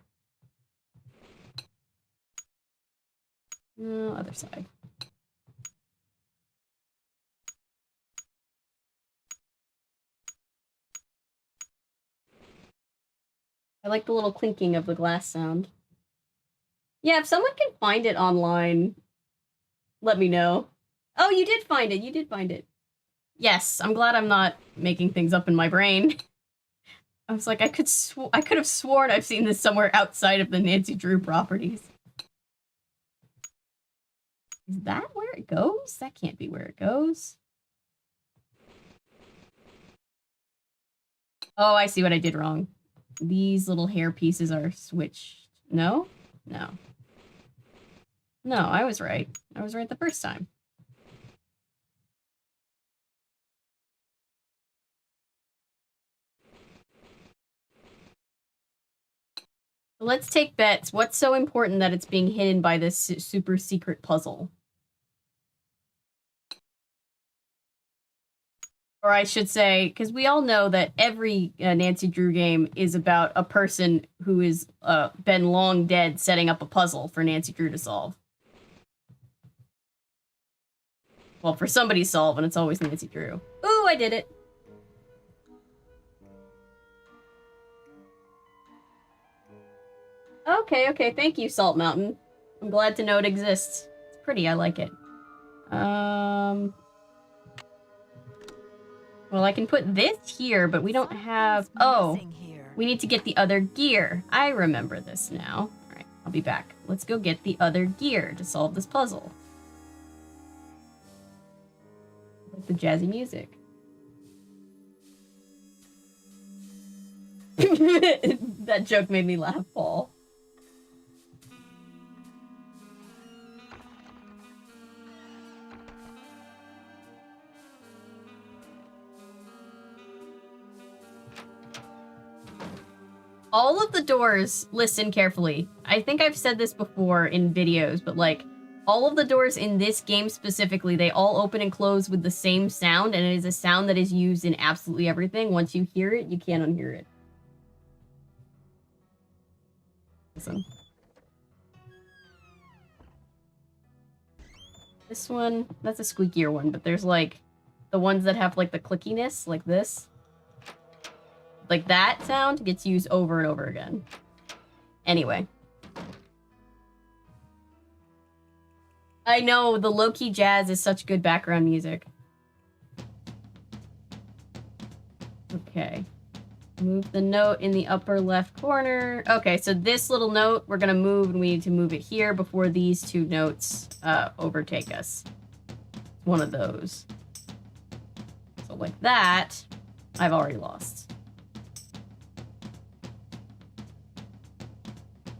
No, other side. I like the little clinking of the glass sound. Yeah, if someone can find it online, let me know. Oh, you did find it. You did find it. Yes, I'm glad I'm not making things up in my brain. I was like, I could have sworn I've seen this somewhere outside of the Nancy Drew properties. Is that where it goes? That can't be where it goes. Oh, I see what I did wrong. These little hair pieces are switched. No? No. No, I was right. I was right the first time. Let's take bets. What's so important that it's being hidden by this super secret puzzle? Or I should say, because we all know that every Nancy Drew game is about a person who is been long dead setting up a puzzle for Nancy Drew to solve. Well, for somebody to solve, and it's always Nancy Drew. Ooh, I did it. Okay, thank you, Salt Mountain. I'm glad to know it exists. It's pretty, I like it. Well, I can put this here, but we don't have... Oh, we need to get the other gear. I remember this now. All right, I'll be back. Let's go get the other gear to solve this puzzle. Like the jazzy music. That joke made me laugh, Paul. All of the doors, listen carefully. I think I've said this before in videos, but like, all of the doors in this game specifically, they all open and close with the same sound, and it is a sound that is used in absolutely everything. Once you hear it, you can't unhear it. Listen. This one, that's a squeakier one, but there's like the ones that have like the clickiness, like this. Like that sound gets used over and over again. Anyway. I know, the low-key jazz is such good background music. Okay. Move the note in the upper left corner. Okay, so this little note, we're gonna move, and we need to move it here before these two notes overtake us. One of those. So like that, I've already lost.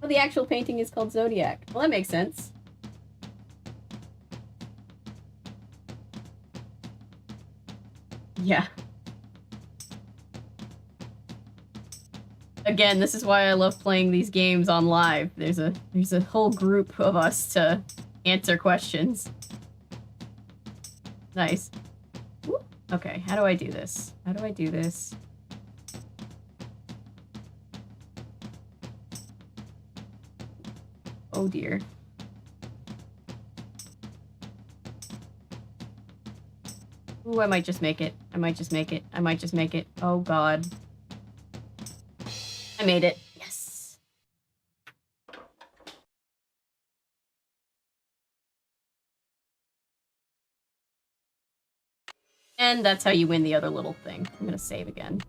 Oh, the actual painting is called Zodiac. Well, that makes sense. Yeah. Again, this is why I love playing these games on live. There's a whole group of us to answer questions. Nice. Woo. Okay, how do I do this? How do I do this? Oh dear. Ooh, I might just make it. I might just make it. I might just make it. Oh god. I made it. Yes. And that's how you win the other little thing. I'm gonna save again.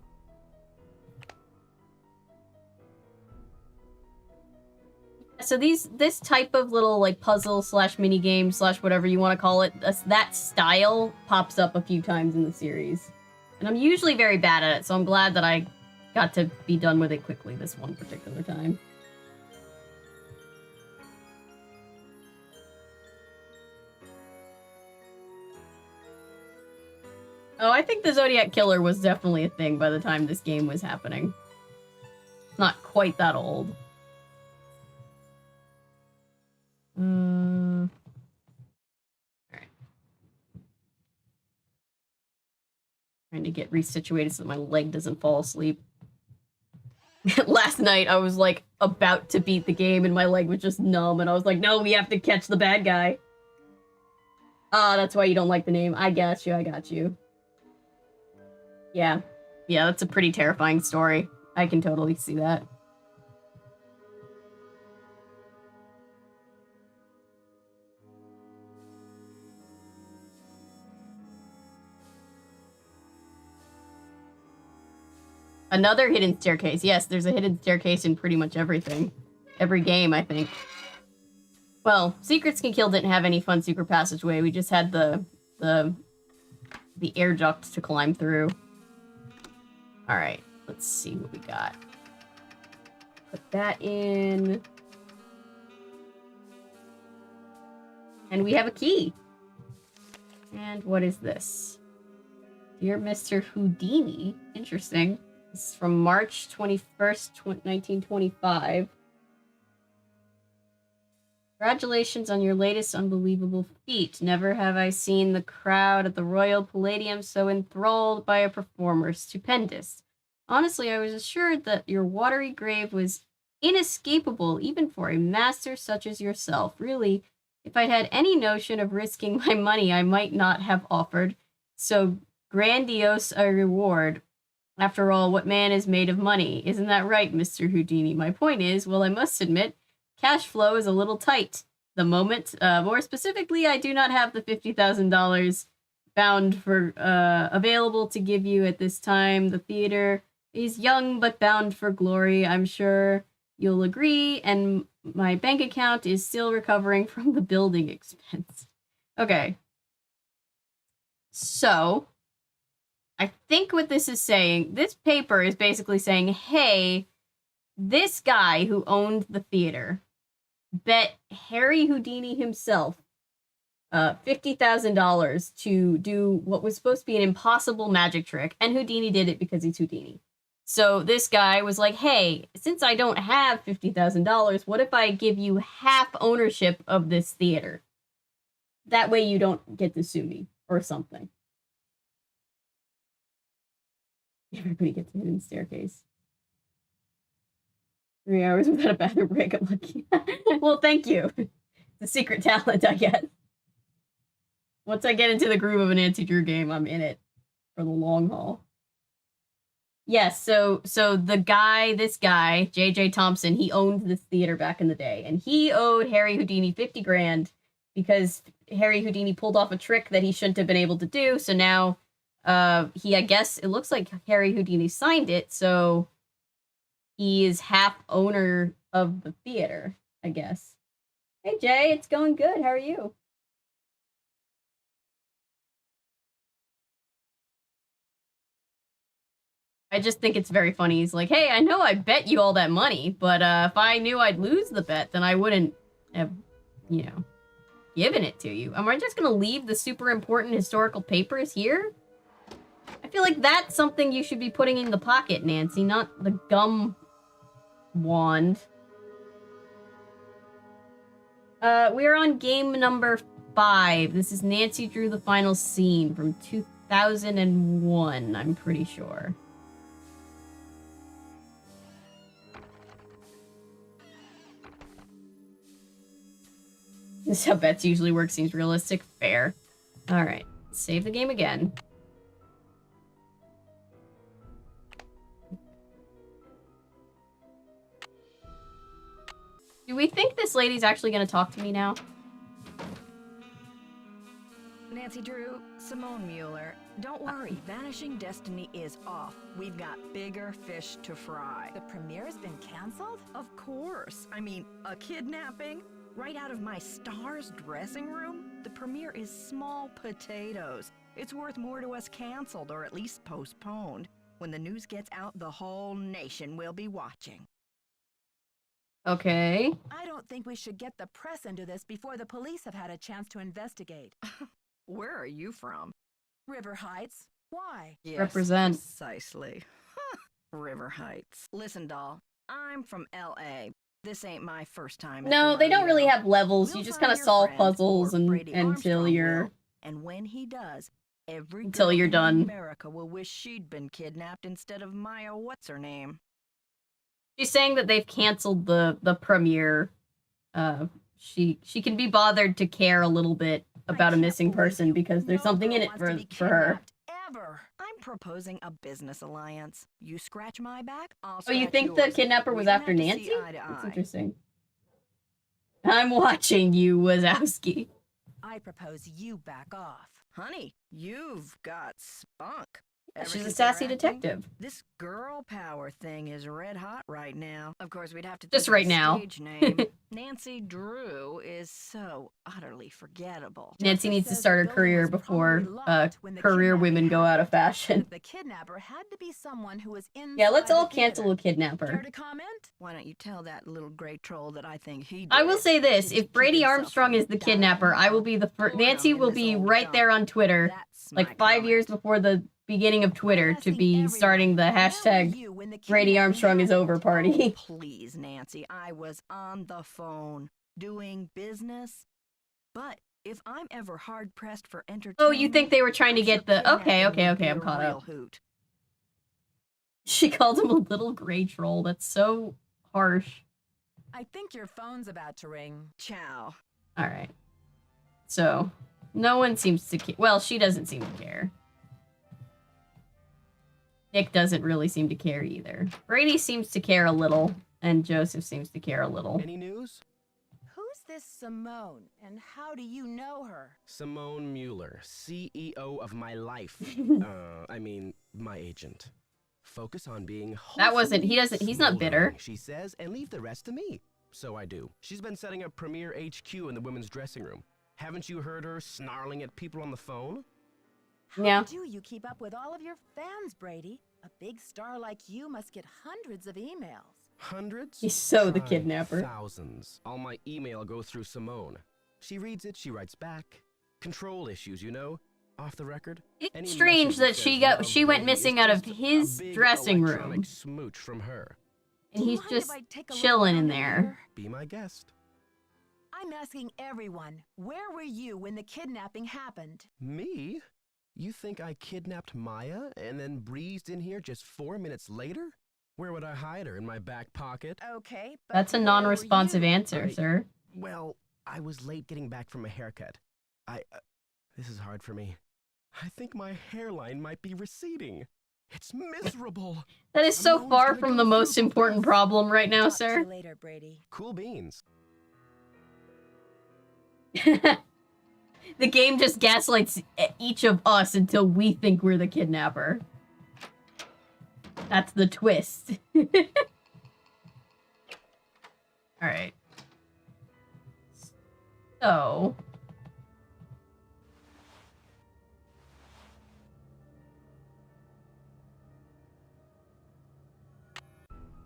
So this type of little like puzzle slash mini game slash whatever you want to call it, that style pops up a few times in the series. And I'm usually very bad at it, so I'm glad that I got to be done with it quickly this one particular time. Oh, I think the Zodiac Killer was definitely a thing by the time this game was happening. Not quite that old. Alright. Trying to get resituated so that my leg doesn't fall asleep. Last night, I was, like, about to beat the game, and my leg was just numb, and I was like, no, we have to catch the bad guy. Ah, that's why you don't like the name. I got you, I got you. Yeah. Yeah, that's a pretty terrifying story. I can totally see that. Another hidden staircase. Yes, there's a hidden staircase in pretty much everything. Every game, I think. Well, Secrets Can Kill didn't have any fun secret passageway. We just had the air duct to climb through. Alright, let's see what we got. Put that in. And we have a key. And what is this? Dear Mr. Houdini. Interesting. This is from March 21st, 1925. Congratulations on your latest unbelievable feat. Never have I seen the crowd at the Royal Palladium so enthralled by a performer. Stupendous. Honestly, I was assured that your watery grave was inescapable, even for a master such as yourself. Really, if I'd had any notion of risking my money, I might not have offered so grandiose a reward. After all, what man is made of money? Isn't that right, Mr. Houdini? My point is, well, I must admit, cash flow is a little tight. the moment. More specifically, I do not have the $50,000 bound for available to give you at this time. The theater is young but bound for glory. I'm sure you'll agree, and my bank account is still recovering from the building expense. Okay. So, I think what this is saying, this paper is basically saying, hey, this guy who owned the theater bet Harry Houdini himself $50,000 to do what was supposed to be an impossible magic trick, and Houdini did it because he's Houdini. So this guy was like, hey, since I don't have $50,000, what if I give you half ownership of this theater? That way you don't get to sue me or something. Everybody gets a hidden staircase. 3 hours without a bathroom break, I'm lucky. Well, thank you. It's a secret talent, I guess. Once I get into the groove of a Nancy Drew game, I'm in it for the long haul. Yes, so this guy, J.J. Thompson, he owned this theater back in the day, and he owed Harry Houdini 50 grand because Harry Houdini pulled off a trick that he shouldn't have been able to do, so now I guess, it looks like Harry Houdini signed it, so he is half owner of the theater, I guess. Hey Jay, it's going good, how are you? I just think it's very funny. He's like, hey, I know I bet you all that money, but if I knew I'd lose the bet, then I wouldn't have, given it to you. Am I just gonna leave the super important historical papers here? I feel like that's something you should be putting in the pocket, Nancy, not the gum wand. We're on game number 5. This is Nancy Drew the Final Scene from 2001, I'm pretty sure. This is how bets usually work. Seems realistic. Fair. Alright. Save the game again. Do we think this lady's actually going to talk to me now? Nancy Drew, Simone Mueller. Don't worry, Vanishing Destiny is off. We've got bigger fish to fry. The premiere's been canceled? Of course. I mean, a kidnapping? Right out of my star's dressing room? The premiere is small potatoes. It's worth more to us canceled, or at least postponed. When the news gets out, the whole nation will be watching. Okay. I don't think we should get the press into this before the police have had a chance to investigate. Where are you from? River Heights? Why? Yes, Represent. Precisely. River Heights. Listen, doll, I'm from L.A. This ain't my first time. No, they don't really have levels. You just kind of solve puzzles until you're... And when he does, every until you're done. America will wish she'd been kidnapped instead of Maya what's-her-name. She's saying that they've canceled the premiere. She can be bothered to care a little bit about a missing person because there's something in it for her. Ever. I'm proposing a business alliance. You scratch my back, I'll Oh, you scratch think the yours. kidnapper We was don't after have to Nancy? see eye to That's eye. interesting. I'm watching you, Wazowski. I propose you back off. Honey, you've got spunk. Ever She's a consider sassy acting? detective. This girl power thing is red hot right now. Of course, we'd have to Just think of right a now. Stage name. Nancy Drew is so utterly forgettable. Nancy needs to says start the her building career was before probably locked when the career kidnapper women go out of fashion. The kidnapper had to be someone who was in. Yeah, let's all cancel a Care kidnapper. to comment? Why don't you tell that little gray troll that I think he did I will say this, to if keep Brady himself Armstrong from is the dying kidnapper, I will of be the first. boredom Nancy in will this be old right dump. there on Twitter, That's like my 5 years comment. before the beginning of Twitter, to Asking be everyone, starting the where were hashtag you when the Brady kidnapping Armstrong is happened? over party. Please, Nancy, I was on the phone doing business. But if I'm ever hard pressed for entertainment, Oh, you think they were trying to I'm get sure the... Okay, kidnapping okay, would be okay, I'm a caught real up. hoot. She called him a little gray troll. That's so harsh. I think your phone's about to ring. Ciao. Alright. So, no one seems to care. Well, she doesn't seem to care. Nick doesn't really seem to care either. Brady seems to care a little, and Joseph seems to care a little. Any news? Who's this Simone, and how do you know her? Simone Mueller, CEO of my life. I mean, my agent. Focus on being That wasn't- he doesn't- he's not bitter. smoldering, she says, and leave the rest to me. So I do. She's been setting up Premier HQ in the women's dressing room. Haven't you heard her snarling at people on the phone? How Yeah. do you keep up with all of your fans, Brady? A big star like you must get hundreds of emails. Hundreds? He's so the Try kidnapper. Thousands. All my email go through Simone. She reads it, she writes back. Control issues, you know? Off the record. Any It's strange message that says she love, went baby, missing is out of just a his big dressing electronic room. smooch from her. And Do you he's mind just if I take a look chilling in around there. here? Be my guest. I'm asking everyone, where were you when the kidnapping happened? Me? You think I kidnapped Maya and then breezed in here just 4 minutes later? Where would I hide her? In my back pocket? Okay, but That's a where were non-responsive you? answer, sir. Well, I was late getting back from a haircut. This is hard for me. I think my hairline might be receding. It's miserable. That is so Simone's far gonna from go the through most the important roof. problem right now, Talk to you sir. later, Brady. Cool beans. The game just gaslights each of us until we think we're the kidnapper. That's the twist. Alright. So...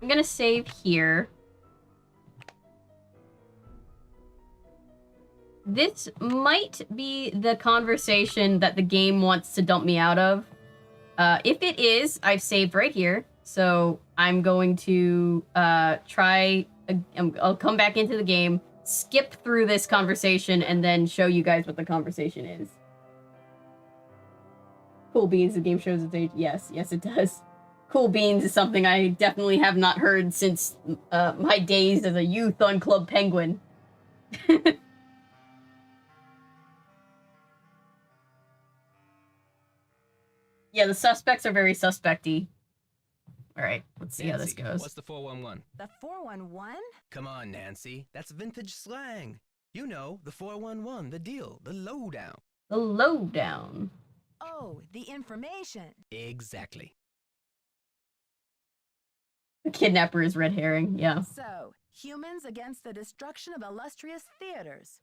I'm gonna save here. This might be the conversation that the game wants to dump me out of. If it is, I've saved right here. So I'm going to try... I'll come back into the game, skip through this conversation, and then show you guys what the conversation is. Cool beans, the game shows its age. Yes, yes it does. Cool beans is something I definitely have not heard since my days as a youth on Club Penguin. Yeah, the suspects are very suspecty. Alright, let's see how this Nancy, goes. What's the 411? The 411? Come on, Nancy. That's vintage slang. You know, the 411, the deal, the lowdown. The lowdown. Oh, the information. Exactly. The kidnapper is red herring, yeah. So, humans against the destruction of illustrious theaters.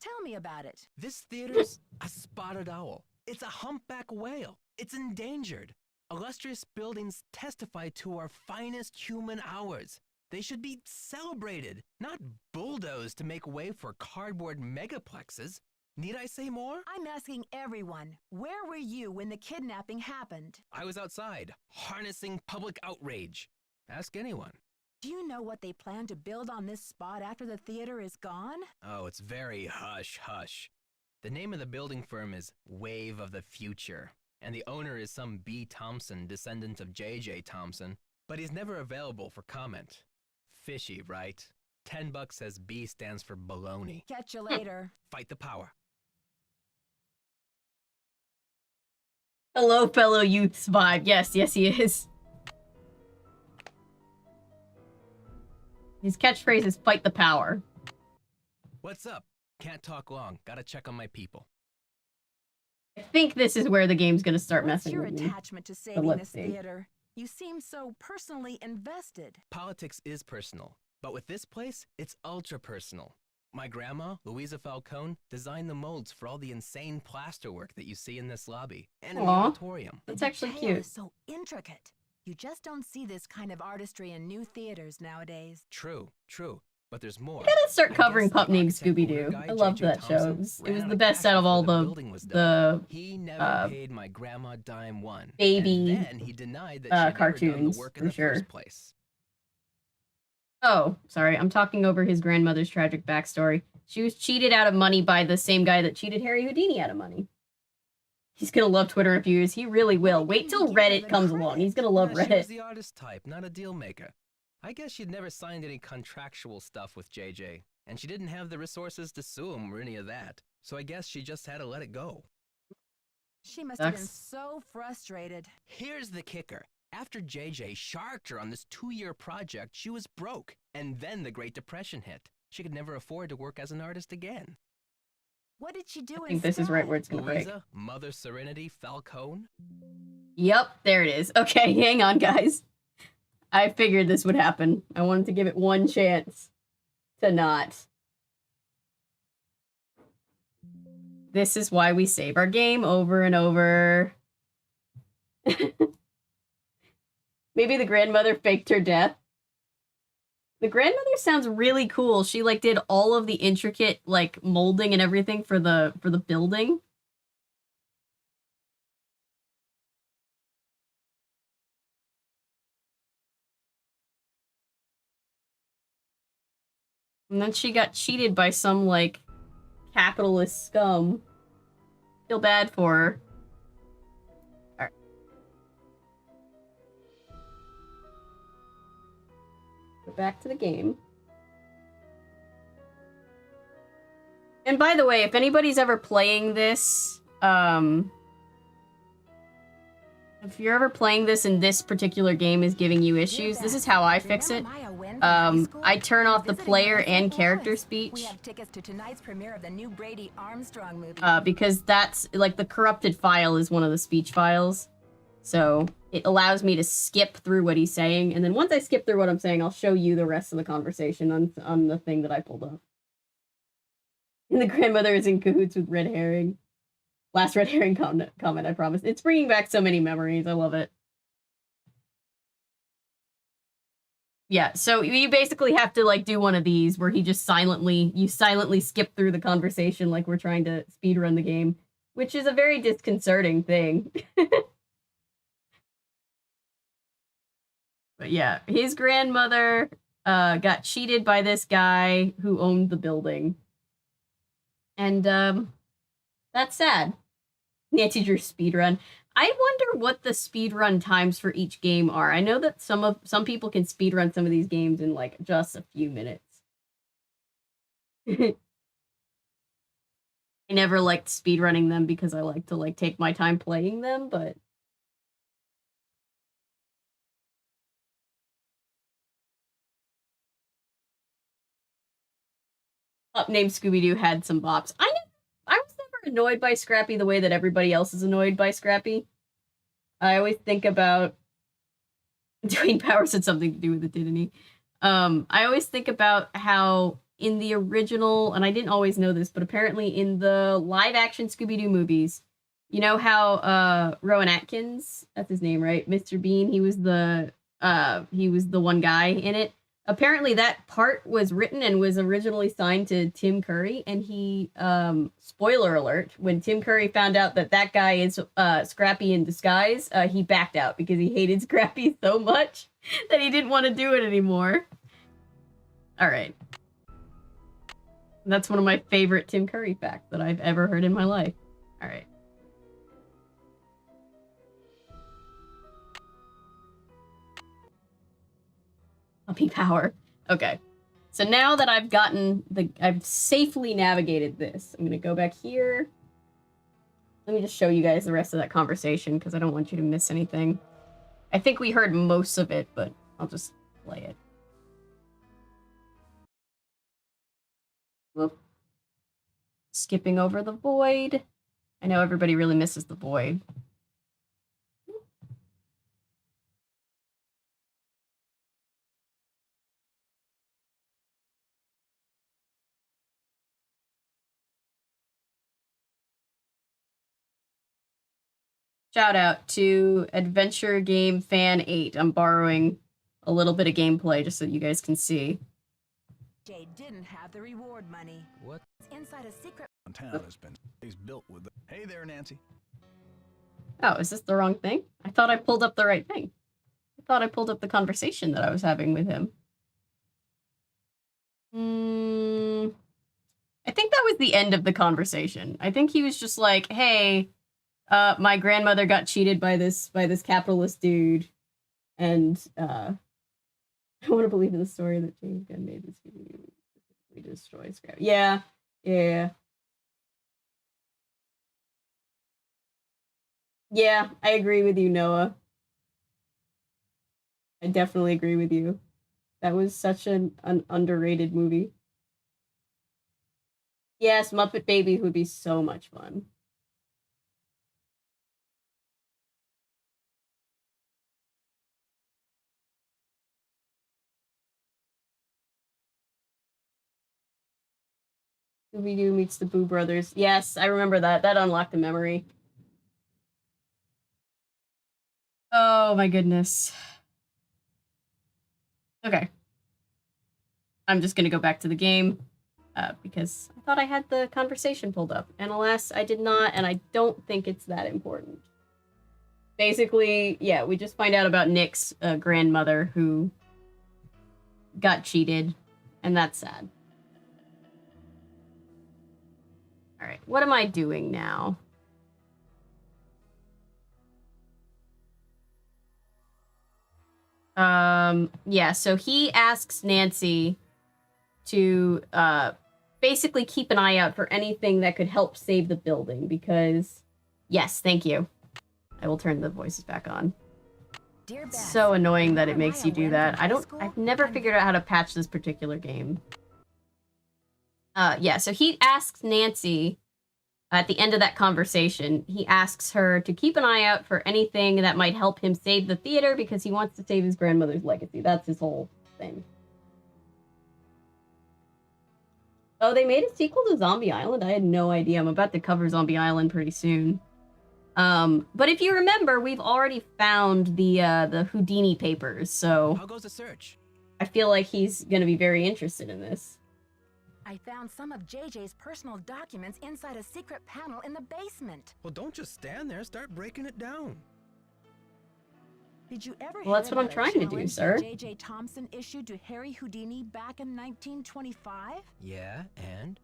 Tell me about it. This theater's a spotted owl. It's a humpback whale. It's endangered. Illustrious buildings testify to our finest human hours. They should be celebrated, not bulldozed to make way for cardboard megaplexes. Need I say more? I'm asking everyone, where were you when the kidnapping happened? I was outside, harnessing public outrage. Ask anyone. Do you know what they plan to build on this spot after the theater is gone? Oh, it's very hush-hush. The name of the building firm is Wave of the Future, and the owner is some B. Thompson, descendant of J.J. Thompson, but he's never available for comment. Fishy, right? $10 says B stands for baloney. Catch you later. Fight the power. Hello, fellow youths vibe. Yes, yes he is. His catchphrase is fight the power. What's up? Can't talk long. Gotta check on my people. I think this is where the game's gonna start What's messing your with me. attachment to saving let's this see. theater? You seem so personally invested. Politics is personal, but with this place, it's ultra personal. My grandma, Louisa Falcone, designed the molds for all the insane plasterwork that you see in this lobby and in the Aw. auditorium. That's The actually detail cute. is so intricate. You just don't see this kind of artistry in new theaters nowadays. True, true. But there's more. I gotta start I covering guess Pup the Named architect Scooby-Doo. owner guy, I loved J.J. that show. Thompson, It was ran the out best cash out of before all the building was done. He never uh, paid my grandma dime one. baby, And then he denied that she'd never done cartoons, the work in for the sure. first place. Oh, sorry. I'm talking over his grandmother's tragic backstory. She was cheated out of money by the same guy that cheated Harry Houdini out of money. He's gonna love Twitter reviews. He really will. Wait till Reddit comes along. He's gonna love Yeah, she was Reddit. the artist type, not a deal maker. I guess she'd never signed any contractual stuff with JJ, and she didn't have the resources to sue him or any of that. So I guess she just had to let it go. She must have been Sucks. so frustrated. Here's the kicker. After JJ sharked her on this 2-year project, she was broke, and then the Great Depression hit. She could never afford to work as an artist again. What did she do I think this is right where it's gonna break. Louisa, Mother Serenity Falcone? Yep, there it is. Okay, hang on, guys. I figured this would happen. I wanted to give it one chance to not. This is why we save our game over and over. Maybe the grandmother faked her death. The grandmother sounds really cool. She like did all of the intricate like molding and everything for the building. And then she got cheated by some like capitalist scum. Feel bad for her. Alright. Go back to the game. And by the way, if anybody's ever playing this, if you're ever playing this and this particular game is giving you issues, this is how I fix it. I turn off the player and character speech. We have tickets to tonight's premiere of the new Brady Armstrong movie. Because that's, like, the corrupted file is one of the speech files. So, it allows me to skip through what he's saying, and then once I skip through what I'm saying, I'll show you the rest of the conversation on the thing that I pulled up. And the grandmother is in cahoots with Red Herring. Last Red Herring comment, I promise. It's bringing back so many memories. I love it. Yeah, so you basically have to, like, do one of these where he just silently skip through the conversation like we're trying to speedrun the game, which is a very disconcerting thing. But yeah, his grandmother got cheated by this guy who owned the building. And, that's sad. Nancy Drew speedrun. I wonder what the speedrun times for each game are. I know that some people can speedrun some of these games in like just a few minutes. I never liked speedrunning them because I like to like take my time playing them, but Up Named Scooby-Doo had some bops. I was never annoyed by Scrappy the way that everybody else is annoyed by Scrappy. I always think about Dwayne Powers had something to do with it, didn't he? I always think about how in the original, and I didn't always know this, but apparently in the live-action Scooby-Doo movies, you know how Rowan Atkins, that's his name, right? Mr. Bean, he was the one guy in it. Apparently that part was written and was originally signed to Tim Curry, and he, spoiler alert, when Tim Curry found out that that guy is Scrappy in disguise, he backed out because he hated Scrappy so much that he didn't want to do it anymore. Alright. That's one of my favorite Tim Curry facts that I've ever heard in my life. Alright. Puppy power. Okay. So now that I've safely navigated this, I'm gonna go back here. Let me just show you guys the rest of that conversation because I don't want you to miss anything. I think we heard most of it, but I'll just play it. Whoop. Skipping over the void. I know everybody really misses the void. Shout out to Adventure Game Fan 8. I'm borrowing a little bit of gameplay just so you guys can see. Jay didn't have the reward money. What? It's inside a secret. Town has been built with the... Hey there, Nancy. Oh, is this the wrong thing? I thought I pulled up the right thing. I thought I pulled up the conversation that I was having with him. I think that was the end of the conversation. I think he was just like, hey, my grandmother got cheated by this capitalist dude, and I want to believe in the story that James Gunn made this video to destroy Scrap. Yeah. Yeah, I agree with you, Noah. I definitely agree with you. That was such an underrated movie. Yes, Muppet Babies would be so much fun. Scooby-Doo meets the Boo Brothers. Yes, I remember that. That unlocked the memory. Oh my goodness. Okay. I'm just gonna go back to the game because I thought I had the conversation pulled up. And alas, I did not, and I don't think it's that important. Basically, yeah, we just find out about Nick's grandmother who got cheated, and that's sad. Alright, what am I doing now? Yeah, so he asks Nancy to basically keep an eye out for anything that could help save the building because, yes, thank you. I will turn the voices back on. Dear Beth, It's so annoying that it am makes I you do away that. from high school? I've never I'm- figured out how to patch this particular game. Yeah, so he asks Nancy at the end of that conversation, he asks her to keep an eye out for anything that might help him save the theater because he wants to save his grandmother's legacy. That's his whole thing. Oh, they made a sequel to Zombie Island? I had no idea. I'm about to cover Zombie Island pretty soon. But if you remember, we've already found the Houdini papers, so How goes the search? I feel like he's gonna be very interested in this. I found some of JJ's personal documents inside a secret panel in the basement. Well, don't just stand there. Start breaking it down. Did you ever Well, that's hear what I'm about a trying to do, challenge sir. that JJ Thompson issued to Harry Houdini back in 1925? Yeah, and?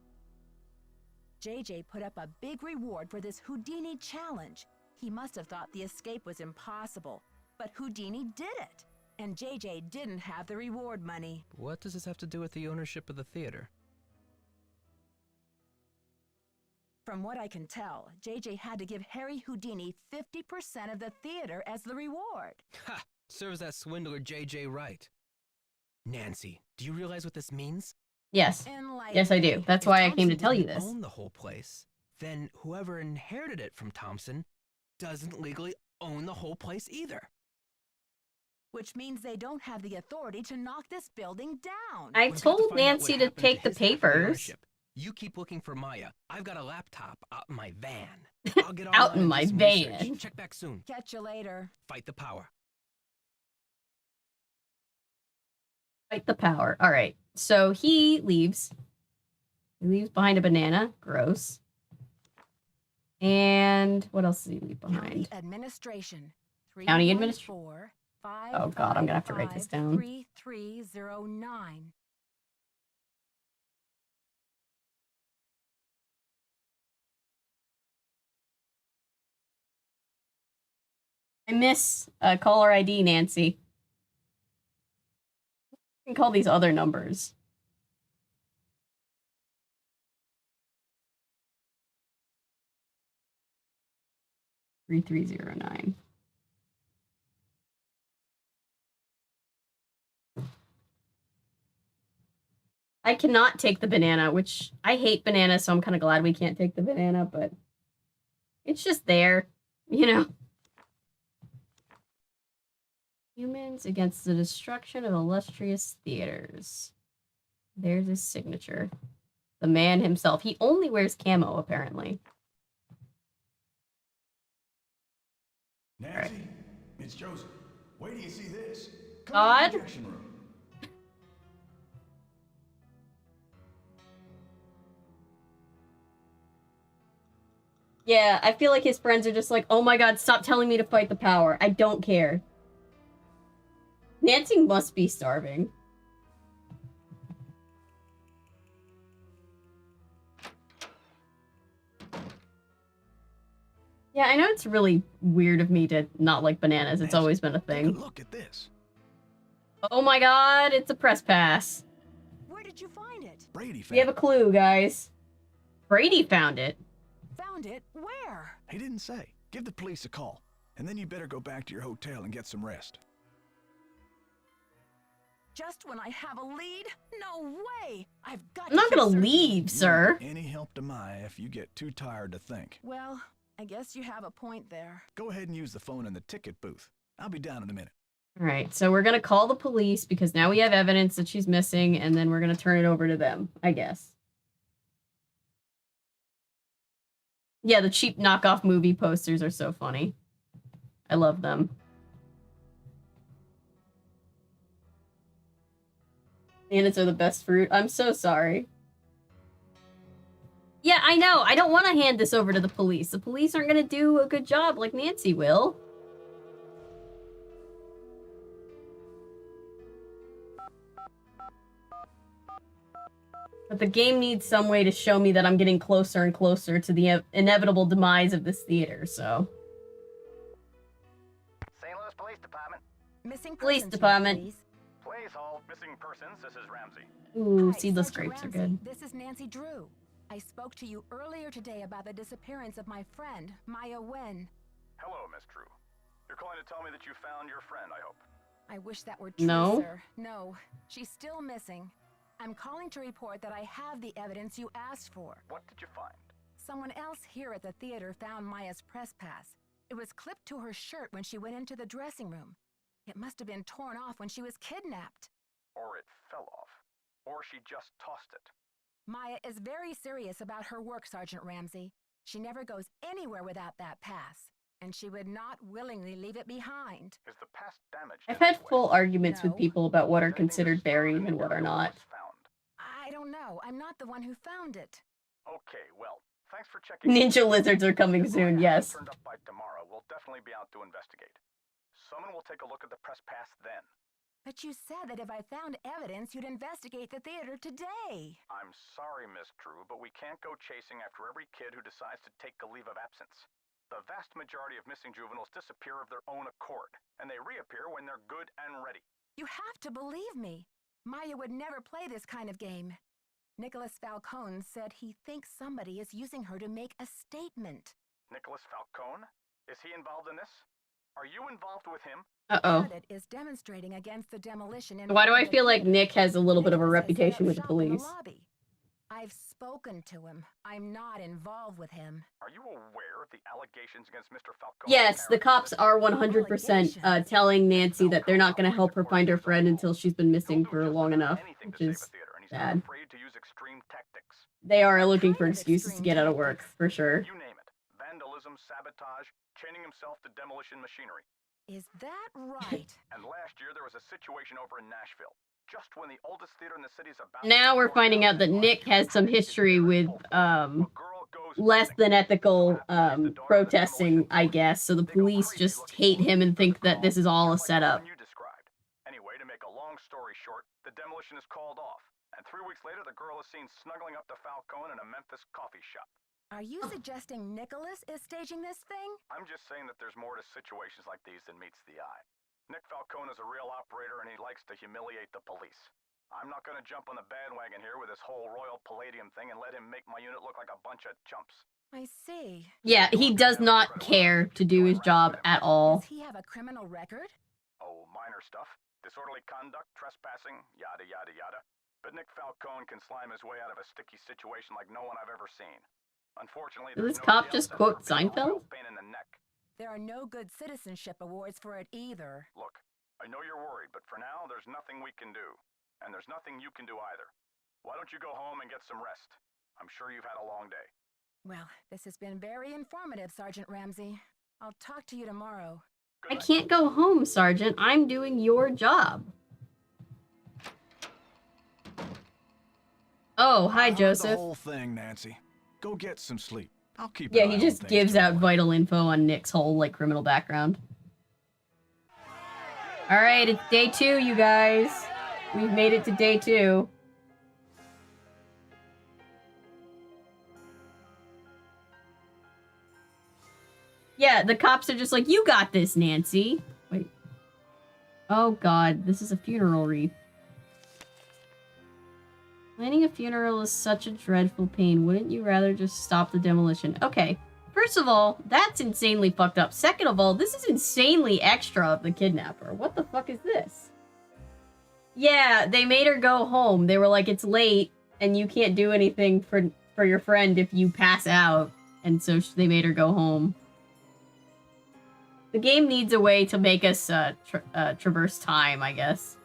JJ put up a big reward for this Houdini challenge. He must have thought the escape was impossible, but Houdini did it. And JJ didn't have the reward money. What does this have to do with the ownership of the theater? From what I can tell, JJ had to give Harry Houdini 50% of the theater as the reward. Ha! Serves that swindler JJ right. Nancy, do you realize what this means? Yes. Enlighten Yes, I do. me. That's If why I came to Thompson tell you didn't this. own the whole place, then whoever inherited it from Thompson doesn't legally own the whole place either. Which means they don't have the authority to knock this building down. I We've got to told find out Nancy what to happened take the his half of papers ownership. You keep looking for Maya. I've got a laptop out in my van. I'll get Out online in and my do some research. van. Check back soon. Catch you later. Fight the power. Fight the power. All right. So he leaves. He leaves behind a banana. Gross. And what else does he leave County behind? administration. County 314 Oh, God, I'm gonna have to write this down. 3309. I miss caller ID, Nancy. You can call these other numbers. Three 3309. I cannot take the banana, which I hate bananas, so I'm kind of glad we can't take the banana, but it's just there, you know. Humans against the destruction of illustrious theaters. There's his signature. The man himself. He only wears camo, apparently. Nancy, it's Joseph. Wait till you see this. Come God? to the projection room. Yeah, I feel like his friends are just like, oh my god, stop telling me to fight the power. I don't care. Nancy must be starving. Yeah, I know it's really weird of me to not like bananas. It's always been a Take a thing. look at this. Oh my god, it's a press pass. Where did you find it? Brady found We have a clue, guys. Brady found it. Found it? Where? He didn't say. Give the police a call, and then you better go back to your hotel and get some rest. Just when I have a lead? No way! I've got I'm not to gonna keep searching. leave, sir. Any help to Maya if you get too tired to think. Well, I guess you have a point there. Go ahead and use the phone in the ticket booth. I'll be down in a minute. All right, so we're gonna call the police because now we have evidence that she's missing, and then we're gonna turn it over to them, I guess. Yeah, the cheap knockoff movie posters are so funny. I love them. Bananas are the best fruit. I'm so sorry. Yeah, I know. I don't want to hand this over to the police. The police aren't going to do a good job like Nancy will. But the game needs some way to show me that I'm getting closer and closer to the inevitable demise of this theater, so... St. Louis Police Department. Missing Police persons, department. please. Please hold missing persons. This is Ramsey. Ooh, Hi, seedless Sergeant grapes are Ramsey. good. This is Nancy Drew. I spoke to you earlier today about the disappearance of my friend, Maya Wen. Hello, Miss Drew. You're calling to tell me that you found your friend, I hope. I wish that were true, No. sir. No, she's still missing. I'm calling to report that I have the evidence you asked for. What did you find? Someone else here at the theater found Maya's press pass. It was clipped to her shirt when she went into the dressing room. It must have been torn off when she was kidnapped. Or it fell off. Or she just tossed it. Maya is very serious about her work, Sergeant Ramsey. She never goes anywhere without that pass, and she would not willingly leave it behind. Is the pass damaged? I've in had any way? full arguments with No. people about what are Is anything considered disturbing buried in and the what are area not. what's found? I don't know. I'm not the one who found it. Okay, well, thanks for checking. Ninja lizards are coming If soon, Maya yes. hasn't turned up by tomorrow, we'll definitely be out to investigate. Someone will take a look at the press pass then. But you said that if I found evidence, you'd investigate the theater today. I'm sorry, Miss Drew, but we can't go chasing after every kid who decides to take a leave of absence. The vast majority of missing juveniles disappear of their own accord, and they reappear when they're good and ready. You have to believe me. Maya would never play this kind of game. Nicholas Falcone said he thinks somebody is using her to make a statement. Nicholas Falcone? Is he involved in this? Are you involved with him? Uh-oh. Audit is demonstrating against the demolition. Why do I inside the feel like theater. Nick has a little bit of a Nicholas has set reputation up with the shop in police? lobby. I've spoken to him. I'm not involved with him. Are you aware of the allegations against Mr. Falcone? Yes, the cops are 100% telling Nancy that they're not going to help her find her friend until she's been missing for long enough, which is sad. Afraid to use extreme tactics. They are looking for Kind of excuses to get out of work, extreme for sure. You name it. Vandalism, sabotage, chaining himself to demolition machinery. Is that right? And last year there was a situation over in Nashville. Just when the oldest theater in the city is about Now we're finding out that Nick has some history with less than ethical protesting, I guess. So the police just hate him and think that this is all a setup. You described. Anyway, to make a long story short, the demolition is called off. And 3 weeks later, the girl is seen snuggling up to Falcone in a Memphis coffee shop. Are you suggesting Nicholas is staging this thing? I'm just saying that there's more to situations like these than meets the eye. Nick Falcone is a real operator and he likes to humiliate the police. I'm not going to jump on the bandwagon here with this whole Royal Palladium thing and let him make my unit look like a bunch of chumps. I see. Yeah, he does not care to do his job at all. Does he have a criminal record? Oh, minor stuff. Disorderly conduct, trespassing, yada yada yada. But Nick Falcone can slime his way out of a sticky situation like no one I've ever seen. Unfortunately, Did there's this no cop jail just cell quote for being a real Seinfeld? pain in the neck. There are no good citizenship awards for it either. Look, I know you're worried, but for now, there's nothing we can do. And there's nothing you can do either. Why don't you go home and get some rest? I'm sure you've had a long day. Well, this has been very informative, Sergeant Ramsey. I'll talk to you tomorrow. I can't go home, Sergeant. I'm doing your job. Oh, hi, I heard Joseph. The whole thing, Nancy. Go get some sleep. I'll keep. Yeah, an he eye just on things gives out tomorrow. vital info on Nick's whole, like, criminal background. Alright, it's day 2, you guys. We've made it to day 2. Yeah, the cops are just like, you got this, Nancy. Wait. Oh, God. This is a funeral wreath. Planning a funeral is such a dreadful pain. Wouldn't you rather just stop the demolition? Okay. First of all, that's insanely fucked up. Second of all, this is insanely extra of the kidnapper. What the fuck is this? Yeah, they made her go home. They were like, it's late, and you can't do anything for your friend if you pass out. And so they made her go home. The game needs a way to make us traverse time, I guess.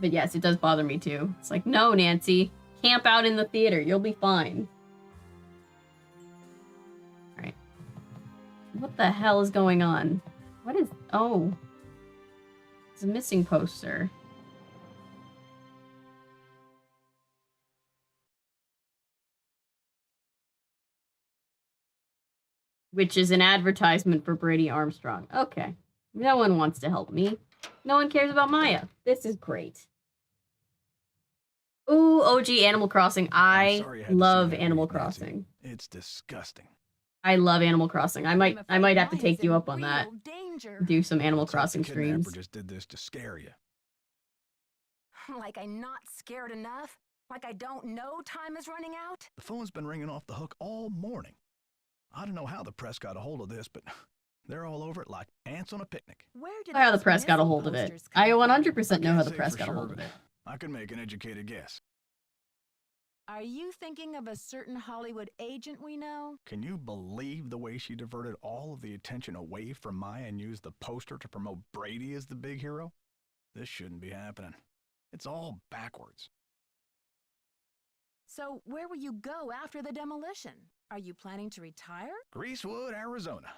But yes, it does bother me too. It's like, no, Nancy. Camp out in the theater. You'll be fine. Alright. What the hell is going on? What is... Oh. It's a missing poster. Which is an advertisement for Brady Armstrong. Okay. No one wants to help me. No one cares about Maya. This is great. Ooh, OG Animal Crossing. I love Animal Crossing. It's disgusting. I love Animal Crossing. I might have to take you up on that. Do some Animal Crossing The kidnapper streams. just did this to scare you. Like I'm not scared enough? Like I don't know time is running out? The phone's been ringing off the hook all morning. I don't know how the press got a hold of this, but they're all over it like ants on a picnic. Where did How the those press got a missing hold of it. posters I come from? 100% know how Can't the say press for got a sure, hold of but it. I can make an educated guess. Are you thinking of a certain Hollywood agent we know? Can you believe the way she diverted all of the attention away from Maya and used the poster to promote Brady as the big hero? This shouldn't be happening. It's all backwards. So where will you go after the demolition? Are you planning to retire? Greasewood, Arizona.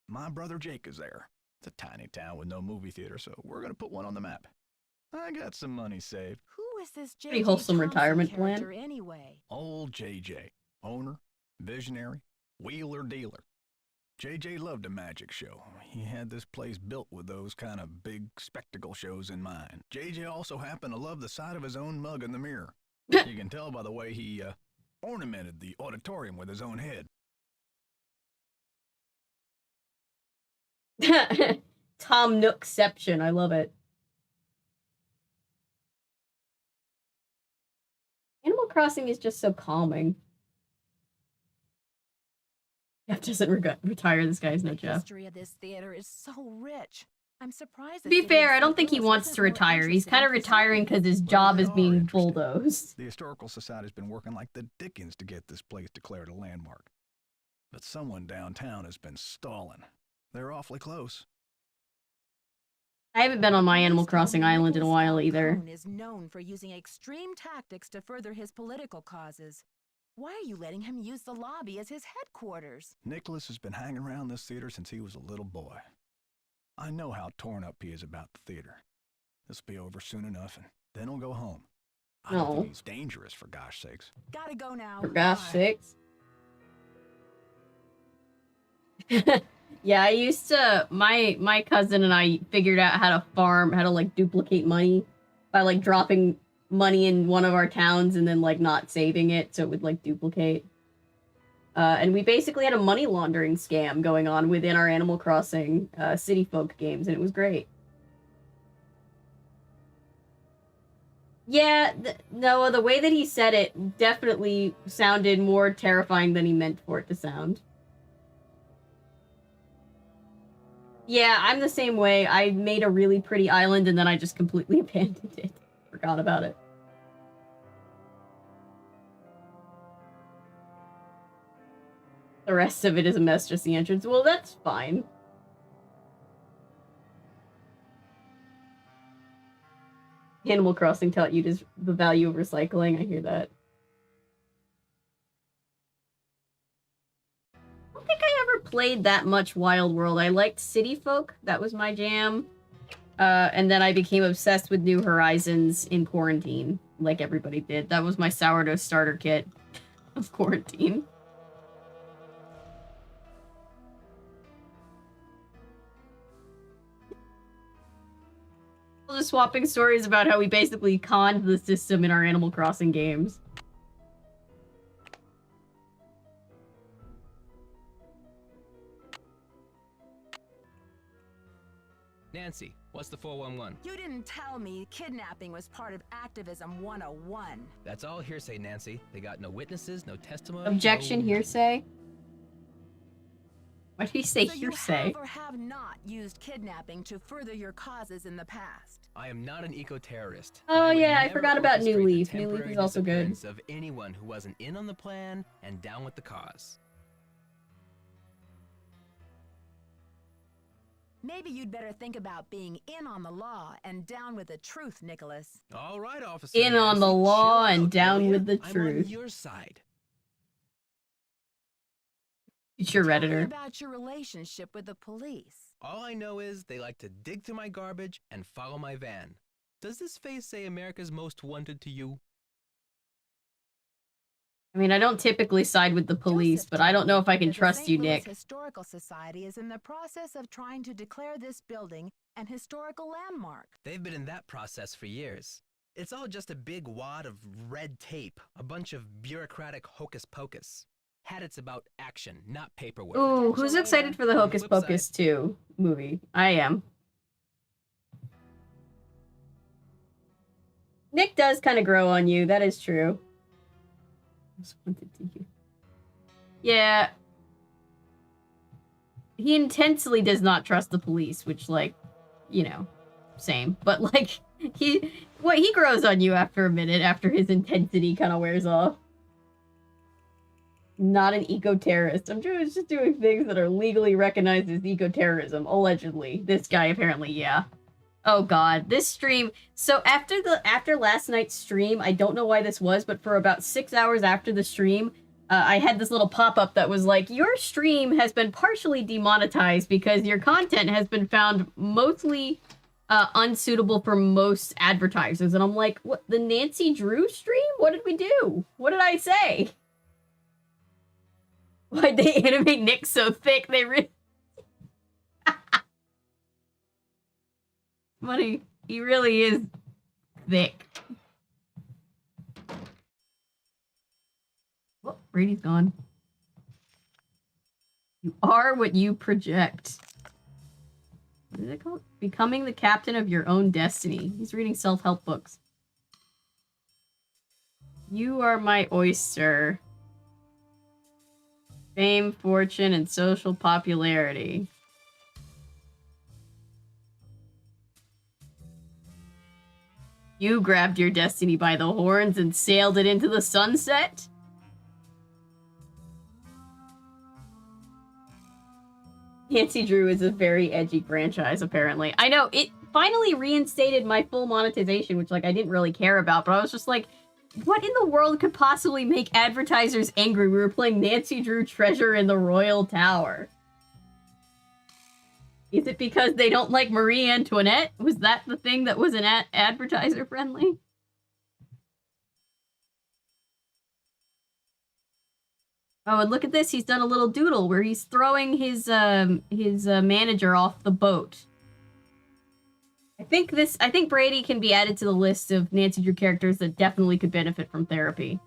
My brother Jake is there. It's a tiny town with no movie theater, so we're gonna put one on the map. I got some money saved. Who is this Pretty J.J. wholesome Thompson retirement plan. character anyway? Old JJ, owner, visionary, wheeler dealer. JJ loved a magic show. He had this place built with those kind of big spectacle shows in mind. JJ also happened to love the sight of his own mug in the mirror. You can tell by the way he ornamented the auditorium with his own head. Tom Nookception. I love it. Animal Crossing is just so calming. Jeff doesn't retire. This guy's no The Jeff. history of this theater is so rich. I'm surprised. To be fair, I don't think he wants to retire. He's kind of retiring because his job is being bulldozed. The Historical Society's been working like the dickens to get this place declared a landmark. But someone downtown has been stalling. They're awfully close. I haven't been on my Animal Crossing island in a while either. Cohn is known for using extreme tactics to further his political causes. Why are you letting him use the lobby as his headquarters? Nicholas has been hanging around this theater since he was a little boy. I know how torn up he is about the theater. This'll be over soon enough, and then he'll go home. I don't think he's dangerous, for gosh sakes. Gotta go now. For gosh Bye. sakes. Yeah, I used to, my cousin and I figured out how to farm, how to like duplicate money by like dropping money in one of our towns and then like not saving it so it would like duplicate. And we basically had a money laundering scam going on within our Animal Crossing City Folk games, and it was great. Yeah, Noah, the way that he said it definitely sounded more terrifying than he meant for it to sound. Yeah, I'm the same way. I made a really pretty island and then I just completely abandoned it. Forgot about it. The rest of it is a mess, just the entrance. Well, that's fine. Animal Crossing taught you the value of recycling. I hear that. I don't think I ever played that much Wild World. I liked City Folk. That was my jam. And then I became obsessed with New Horizons in quarantine, like everybody did. That was my sourdough starter kit of quarantine. Just swapping stories about how we basically conned the system in our Animal Crossing games. Nancy, what's the 411? You didn't tell me kidnapping was part of Activism 101. That's all hearsay, Nancy. They got no witnesses, no testimony. Objection, no... hearsay. Why do you say So you hearsay? have or have not used kidnapping to further your causes in the past. I am not an eco-terrorist. Oh, I would yeah, I never forgot about New orchestrate the Leaf. New Leaf temporary is also good. disappearance of anyone who wasn't in on the plan and down with the cause. Maybe you'd better think about being in on the law and down with the truth, Nicholas. All right, officer. In on the Nancy, law chill and out, down will ya? with the I'm truth. on your side. It's your Tell me Redditor. about your relationship with the police. All I know is they like to dig through my garbage and follow my van. Does this face say America's Most Wanted to you? I mean, I don't typically side with the police, Joseph but I don't know if I told me can that the trust St. you, Louis Nick. Historical Society is in the process of trying to declare this building an historical landmark. They've been in that process for years. It's all just a big wad of red tape, a bunch of bureaucratic hocus pocus. Had it's about action, not paperwork. Ooh, Catch who's you excited later. for the On the Hocus flip side- Pocus 2 movie? I am. Nick does kind of grow on you. That is true. Most wanted to you. Yeah. He intensely does not trust the police, which, like, you know, same. But, like, he grows on you after a minute, after his intensity kind of wears off. Not an eco-terrorist. I'm just doing things that are legally recognized as eco-terrorism, allegedly. This guy apparently, yeah. Oh god, this stream. So after last night's stream, I don't know why this was, but for about 6 hours after the stream, I had this little pop-up that was like, your stream has been partially demonetized because your content has been found mostly unsuitable for most advertisers. And I'm like, what, the Nancy Drew stream? What did we do? What did I say? Why'd they animate Nick so thick? They Funny. He really is thick. Oh, Brady's gone. You are what you project. What is it called? Becoming the captain of your own destiny. He's reading self-help books. You are my oyster. Fame, fortune, and social popularity. You grabbed your destiny by the horns and sailed it into the sunset? Nancy Drew is a very edgy franchise, apparently. I know, it finally reinstated my full monetization, which, like, I didn't really care about, but I was just like, what in the world could possibly make advertisers angry? We were playing Nancy Drew Treasure in the Royal Tower. Is it because they don't like Marie Antoinette? Was that the thing that was an advertiser friendly? Oh, and look at this. He's done a little doodle where he's throwing his manager off the boat. I think Brady can be added to the list of Nancy Drew characters that definitely could benefit from therapy.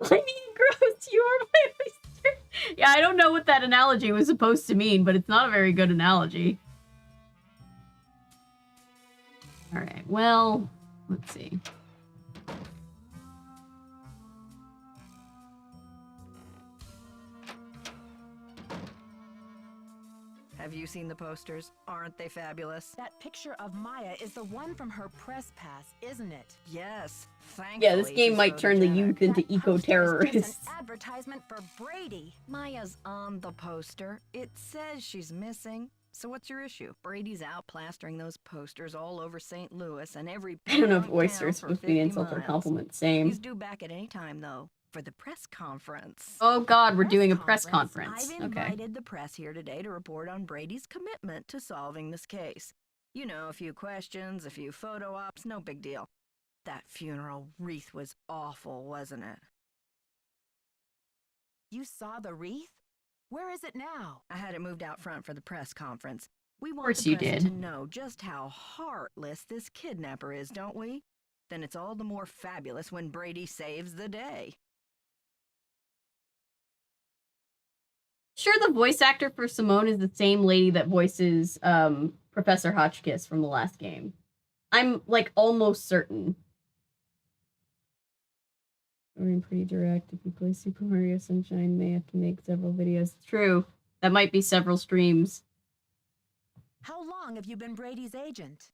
I mean, gross, you are my oyster. Yeah, I don't know what that analogy was supposed to mean, but it's not a very good analogy. Alright, well, let's see. Have you seen the posters? Aren't they fabulous? That picture of Maya is the one from her press pass, isn't it? Yes, thankfully. Yeah, this game she's might turn the photogenic. youth into That poster is eco-terrorists. just an advertisement for Brady. Maya's on the poster. It says she's missing. So what's your issue? Brady's out plastering those posters all over St. Louis and every I don't know if town oyster is for supposed to be an 50 insult or a miles. compliment. Same. He's due back at any time, though, for the press conference. Oh god, we're Press doing a press conference. I've Okay. invited the press here today to report on Brady's commitment to solving this case. You know, a few questions, a few photo ops, no big deal. That funeral wreath was awful, wasn't it? You saw the wreath? Where is it now? I had it moved out front for the press conference. We want course the you press did. to know just how heartless this kidnapper is, don't we? Then it's all the more fabulous when Brady saves the day. Sure, the voice actor for Simone is the same lady that voices Professor Hotchkiss from the last game. I'm, like, almost certain. story and pretty direct. If you play Super Mario Sunshine, may have to make several videos. True. That might be several streams. How long have you been Brady's agent?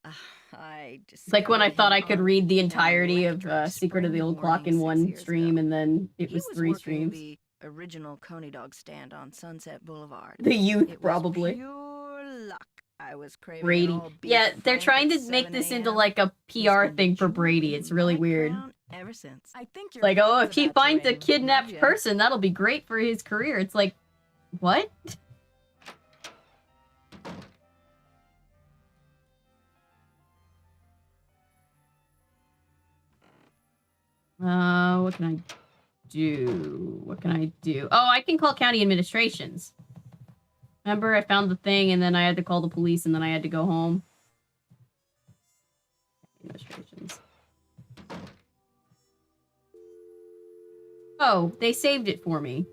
It's like when I thought I could read the entirety of Secret of the Old Clock in one stream, and then it was 3 streams. The original Coney Dog stand on Sunset Boulevard. The youth, It was probably. pure luck. I was craving an Brady. all beef Yeah, they're frank trying to at make 7 this into a.m. like a PR thing for Brady. It's really weird. Ever since. I think It's like, oh, if he finds a kidnapped person, that'll be great for his career. It's like, what? What can I do? What can I do? Oh, I can call county administrations. Remember, I found the thing, and then I had to call the police, and then I had to go home. Administrations. Oh, they saved it for me.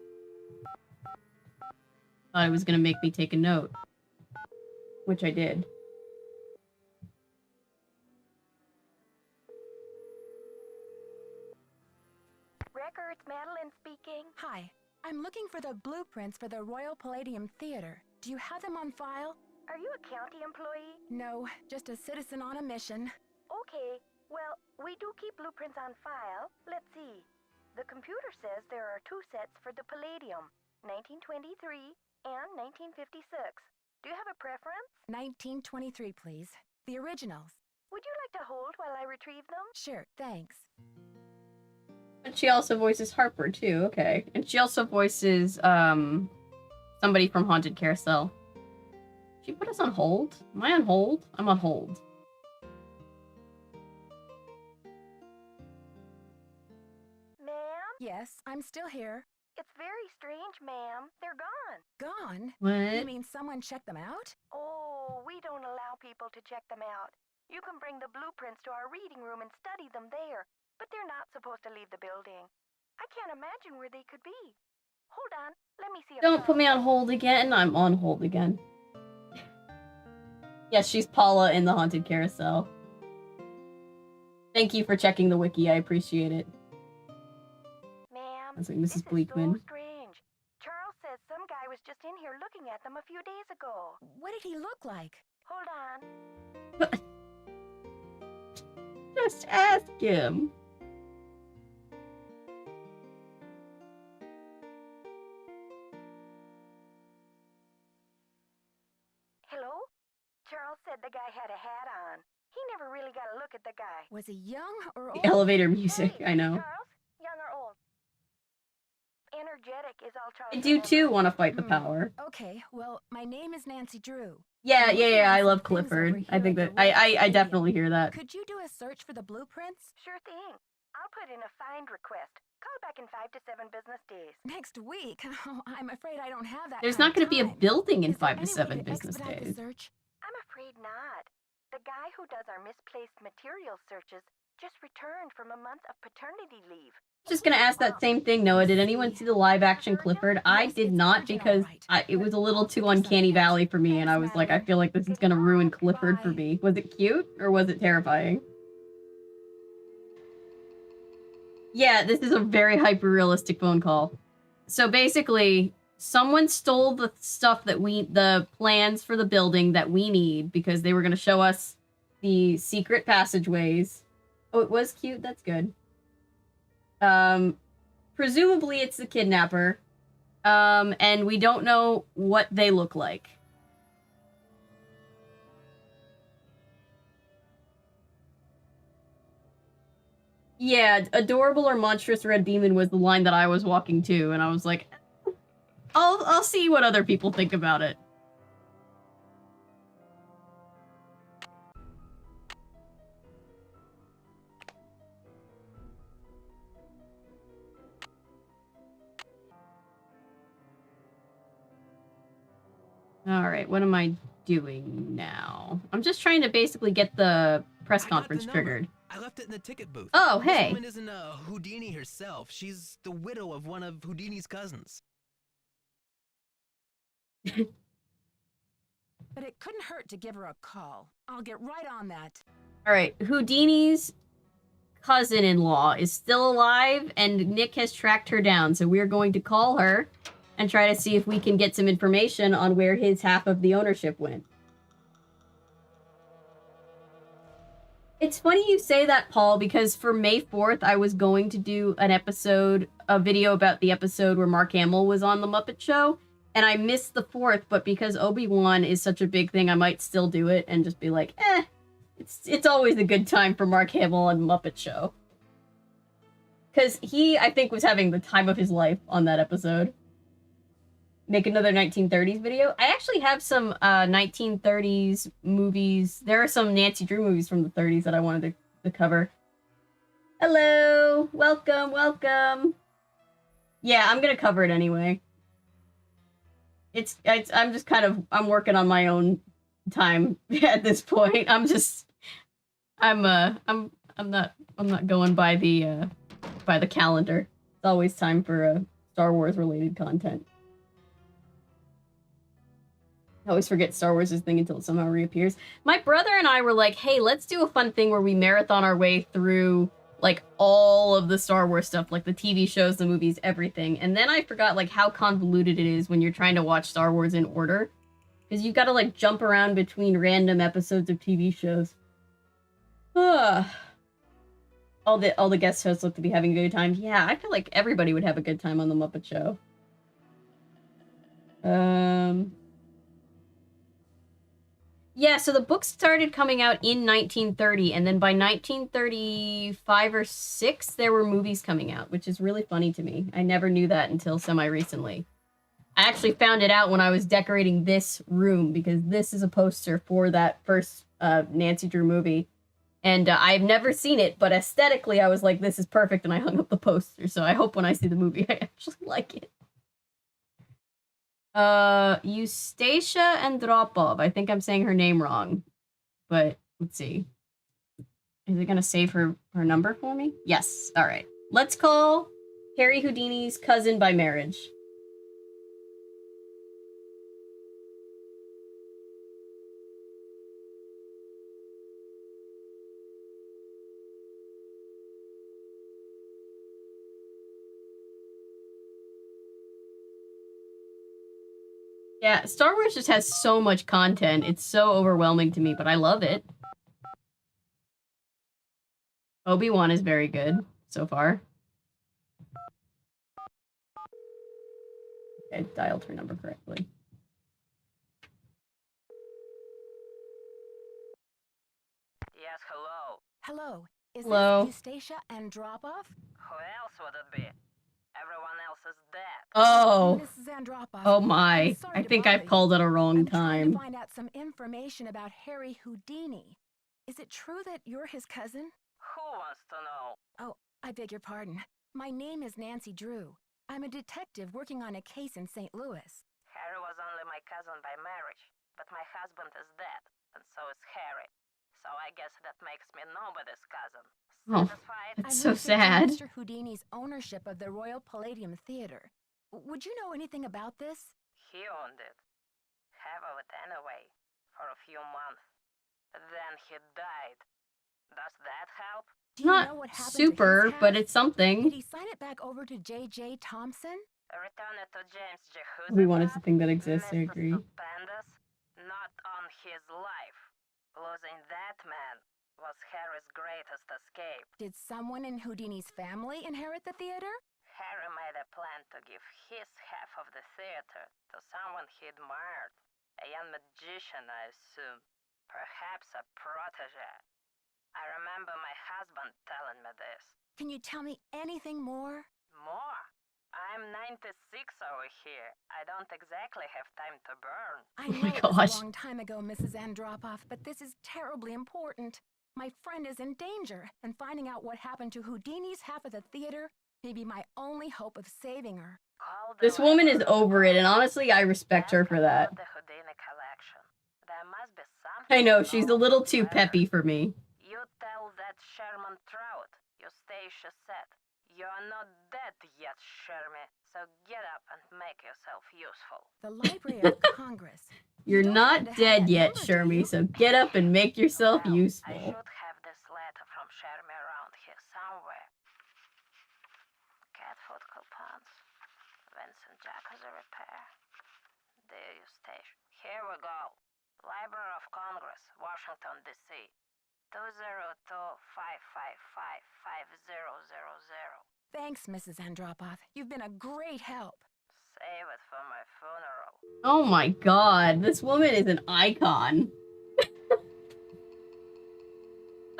Thought it was gonna make me take a note. Which I did. Records, Madeline speaking. Hi. I'm looking for the blueprints for the Royal Palladium Theater. Do you have them on file? Are you a county employee? No, just a citizen on a mission. Okay. Well, we do keep blueprints on file. Let's see. The computer says there are 2 sets for the Palladium, 1923 and 1956. Do you have a preference? 1923, please. The originals. Would you like to hold while I retrieve them? Sure, thanks. But she also voices Harper, too. Okay. And she also voices, somebody from Haunted Carousel. She put us on hold? Am I on hold? I'm on hold. Ma'am? Yes, I'm still here. It's very strange, ma'am. They're gone. Gone? What? You mean someone checked them out? Oh, we don't allow people to check them out. You can bring the blueprints to our reading room and study them there, but they're not supposed to leave the building. I can't imagine where they could be. Hold on, let me see if Don't put me on hold again. I'm on hold again. Yes, she's Paula in the Haunted Carousel. Thank you for checking the wiki. I appreciate it. Ma'am, That's like this Mrs. is Bleakman. so strange. Charles says some guy was just in here looking at them a few days ago. What did he look like? Hold on. Just ask him. Hello? Charles said the guy had a hat on. He never really got a look at the guy. Was he young or old? The elevator music, Hey, I know. Charles, young or old? Energetic is all Charles I do remembers. too want to fight the power. Okay, well, my name is Nancy Drew. Yeah, I'm yeah, looking yeah. at I some love things Clifford. over I here think at that the Royal I Palladium. definitely hear that. Could you do a search for the blueprints? Sure thing. I'll put in a find request. Call back in 5 to 7 business days. Next week? Oh, I'm afraid I don't have that. There's kind not going to be a time. building in Is there 5 to any way 7 to business expedite the days. search? I'm afraid not. The guy who does our misplaced material searches just returned from a month of paternity leave. Just gonna ask that same thing, Noah. Did anyone see the live action Clifford? I Yes, did it's not original, because right. it was a little I'll too figure uncanny something out. valley for me, and I Thanks, was like, I Madeline. feel like this is gonna ruin Clifford for Bye. me. Was it cute or was it terrifying? Yeah, this is a very hyper-realistic phone call. So basically, someone stole the stuff that the plans for the building that we need because they were gonna show us the secret passageways. Oh, it was cute. That's good. Presumably it's the kidnapper. And we don't know what they look like. Yeah, adorable or monstrous red demon was the line that I was walking to, and I was like, I'll see what other people think about it. Alright, what am I doing now? I'm just trying to basically get the press conference triggered. I left it in the ticket booth. Oh, This hey. woman isn't Houdini herself. She's the widow of one of Houdini's cousins. But it couldn't hurt to give her a call. I'll get right on that. Alright, Houdini's cousin-in-law is still alive, and Nick has tracked her down. So we're going to call her and try to see if we can get some information on where his half of the ownership went. It's funny you say that, Paul, because for May 4th, I was going to do a video about the episode where Mark Hamill was on The Muppet Show, and I missed the 4th, but because Obi-Wan is such a big thing, I might still do it and just be like, it's always a good time for Mark Hamill on Muppet Show. Because he, I think, was having the time of his life on that episode. Make another 1930s video. I actually have some 1930s movies. There are some Nancy Drew movies from the 30s that I wanted to cover. Hello! Welcome, welcome! Yeah, I'm gonna cover it anyway. I'm just kind of, I'm working on my own time at this point. I'm not going by the calendar. It's always time for Star Wars related content. I always forget Star Wars' thing until it somehow reappears. My brother and I were like, hey, let's do a fun thing where we marathon our way through, like, all of the Star Wars stuff, like the TV shows, the movies, everything. And then I forgot, like, how convoluted it is when you're trying to watch Star Wars in order. Because you've got to, like, jump around between random episodes of TV shows. All the guest hosts look to be having a good time. Yeah, I feel like everybody would have a good time on The Muppet Show. Yeah, so the book started coming out in 1930, and then by 1935 or 6, there were movies coming out, which is really funny to me. I never knew that until semi-recently. I actually found it out when I was decorating this room, because this is a poster for that first Nancy Drew movie. And I've never seen it, but aesthetically I was like, this is perfect, and I hung up the poster, so I hope when I see the movie I actually like it. Eustacia Andropov. I think I'm saying her name wrong, but let's see. Is it gonna save her number for me? Yes. All right. Let's call Harry Houdini's cousin by marriage. Yeah, Star Wars just has so much content. It's so overwhelming to me, but I love it. Obi-Wan is very good so far. Okay, I dialed her number correctly. Yes, hello. Hello. Is Hello. this Eustacia Andropov? Who else would it be? Everyone else is dead. Oh. Mrs. Andropov. Oh my. I'm sorry I to think bother I've you. called at a wrong I'm trying time. to find out some information about Harry Houdini. Is it true that you're his cousin? Who wants to know? Oh, I beg your pardon. My name is Nancy Drew. I'm a detective working on a case in St. Louis. Harry was only my cousin by marriage, but my husband is dead, and so is Harry. So I guess that makes me nobody's cousin. Oh, Satisfied? that's I'm so researching sad. Mr. Houdini's ownership of the Royal Palladium Theater. Would you know anything about this? He owned it. Half of it anyway, for a few months. Then he died. Does that help? Do you know Not what happened super, to his but half? it's something. Did he sign it back over to J.J. Thompson? Return it to James J. Everyone is Houseman, the thing that exists, I Mr. agree. Stupendous, not on his life. Losing that man was Harry's greatest escape. Did someone in Houdini's family inherit the theater? Harry made a plan to give his half of the theater to someone he admired. A young magician, I assume. Perhaps a protege. I remember my husband telling me this. Can you tell me anything more? More? I'm 96 over here. I don't exactly have time to burn. I Oh know my it was gosh. a long time ago, Mrs. Andropov, but this is terribly important. My friend is in danger, and finding out what happened to Houdini's half of the theater may be my only hope of saving her. Call the This woman is library. over it, and honestly, I respect her for that. About the Houdini collection. There must be something. I know, to she's a know little about too where. peppy for me. You tell that Sherman Trout, Eustacia said. You're not dead yet, Shermy, so get up and make yourself useful. The Library of Congress. You're don't not happen to have dead that yet, number, do Shermy, you? so get up and make yourself Well, I useful. should have this letter from Shermy around here Vincent Jack has a repair. Dear Eustacia, here we go. Library of Congress, Washington, D.C. 202-555-5000. Thanks, Mrs. Andropov. You've been a great help. Save it for my funeral. Oh my god, this woman is an icon.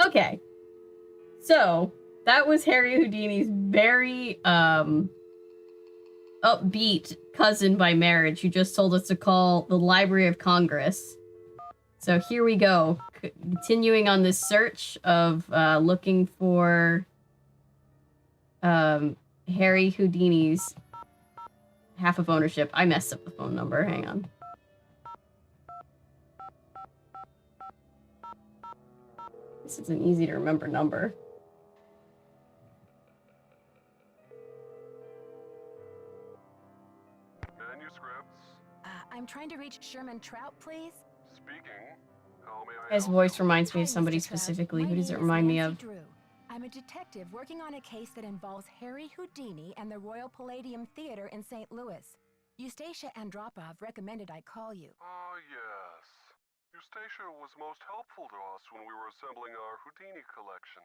Okay. So, that was Harry Houdini's very, upbeat cousin by marriage who just told us to call the Library of Congress. So here we go. Continuing on this search of, looking for, Harry Houdini's half of ownership. I messed up the phone number. Hang on. This is an easy to remember number. Manuscripts. I'm trying to reach Sherman Trout, please. Speaking. How may I His help voice you? reminds me Hi, of somebody Mr. Trout. specifically. My Who does it name is remind me Nancy of? Drew. I'm a detective working on a case that involves Harry Houdini and the Royal Palladium Theater in St. Louis. Eustacia Andropov recommended I call you. Ah, yes. Eustacia was most helpful to us when we were assembling our Houdini collection.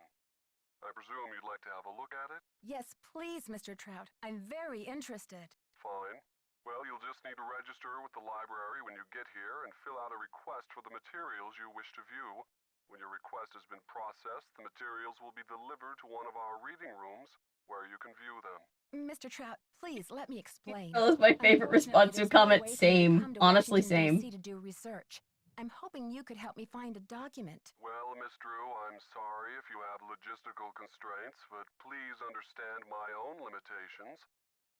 I presume you'd like to have a look at it? Yes, please, Mr. Trout. I'm very interested. Fine. Well, you'll just need to register with the library when you get here and fill out a request for the materials you wish to view. When your request has been processed, the materials will be delivered to one of our reading rooms where you can view them. Mr. Trout, please let me explain. That was my favorite response to a comment. Same. Honestly, same. To do research. I'm hoping you could help me find a document. Well, Miss Drew, I'm sorry if you have logistical constraints, but please understand my own limitations.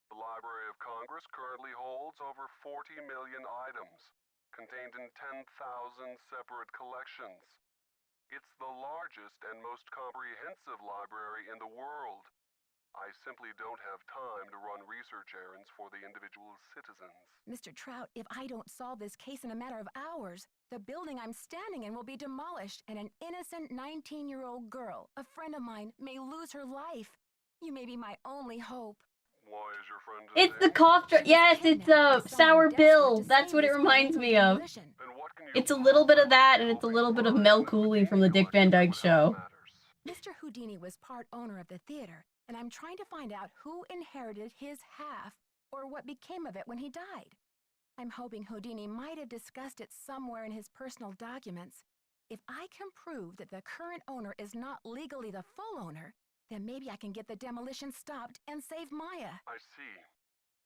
The Library of Congress currently holds over 40 million items, contained in 10,000 separate collections. It's the largest and most comprehensive library in the world. I simply don't have time to run research errands for the individual citizens. Mr. Trout, if I don't solve this case in a matter of hours, the building I'm standing in will be demolished and an innocent 19-year-old girl, a friend of mine, may lose her life. You may be my only hope. Why is your friend It's the cough drop. Yes, it's Sour Bill. That's what it reminds me of. It's a little bit of that, and it's a little bit of Mel Cooley from the Dick Van Dyke Show. Mr. Houdini was part owner of the theater, and I'm trying to find out who inherited his half or what became of it when he died. I'm hoping Houdini might have discussed it somewhere in his personal documents. If I can prove that the current owner is not legally the full owner, then maybe I can get the demolition stopped and save Maya. I see.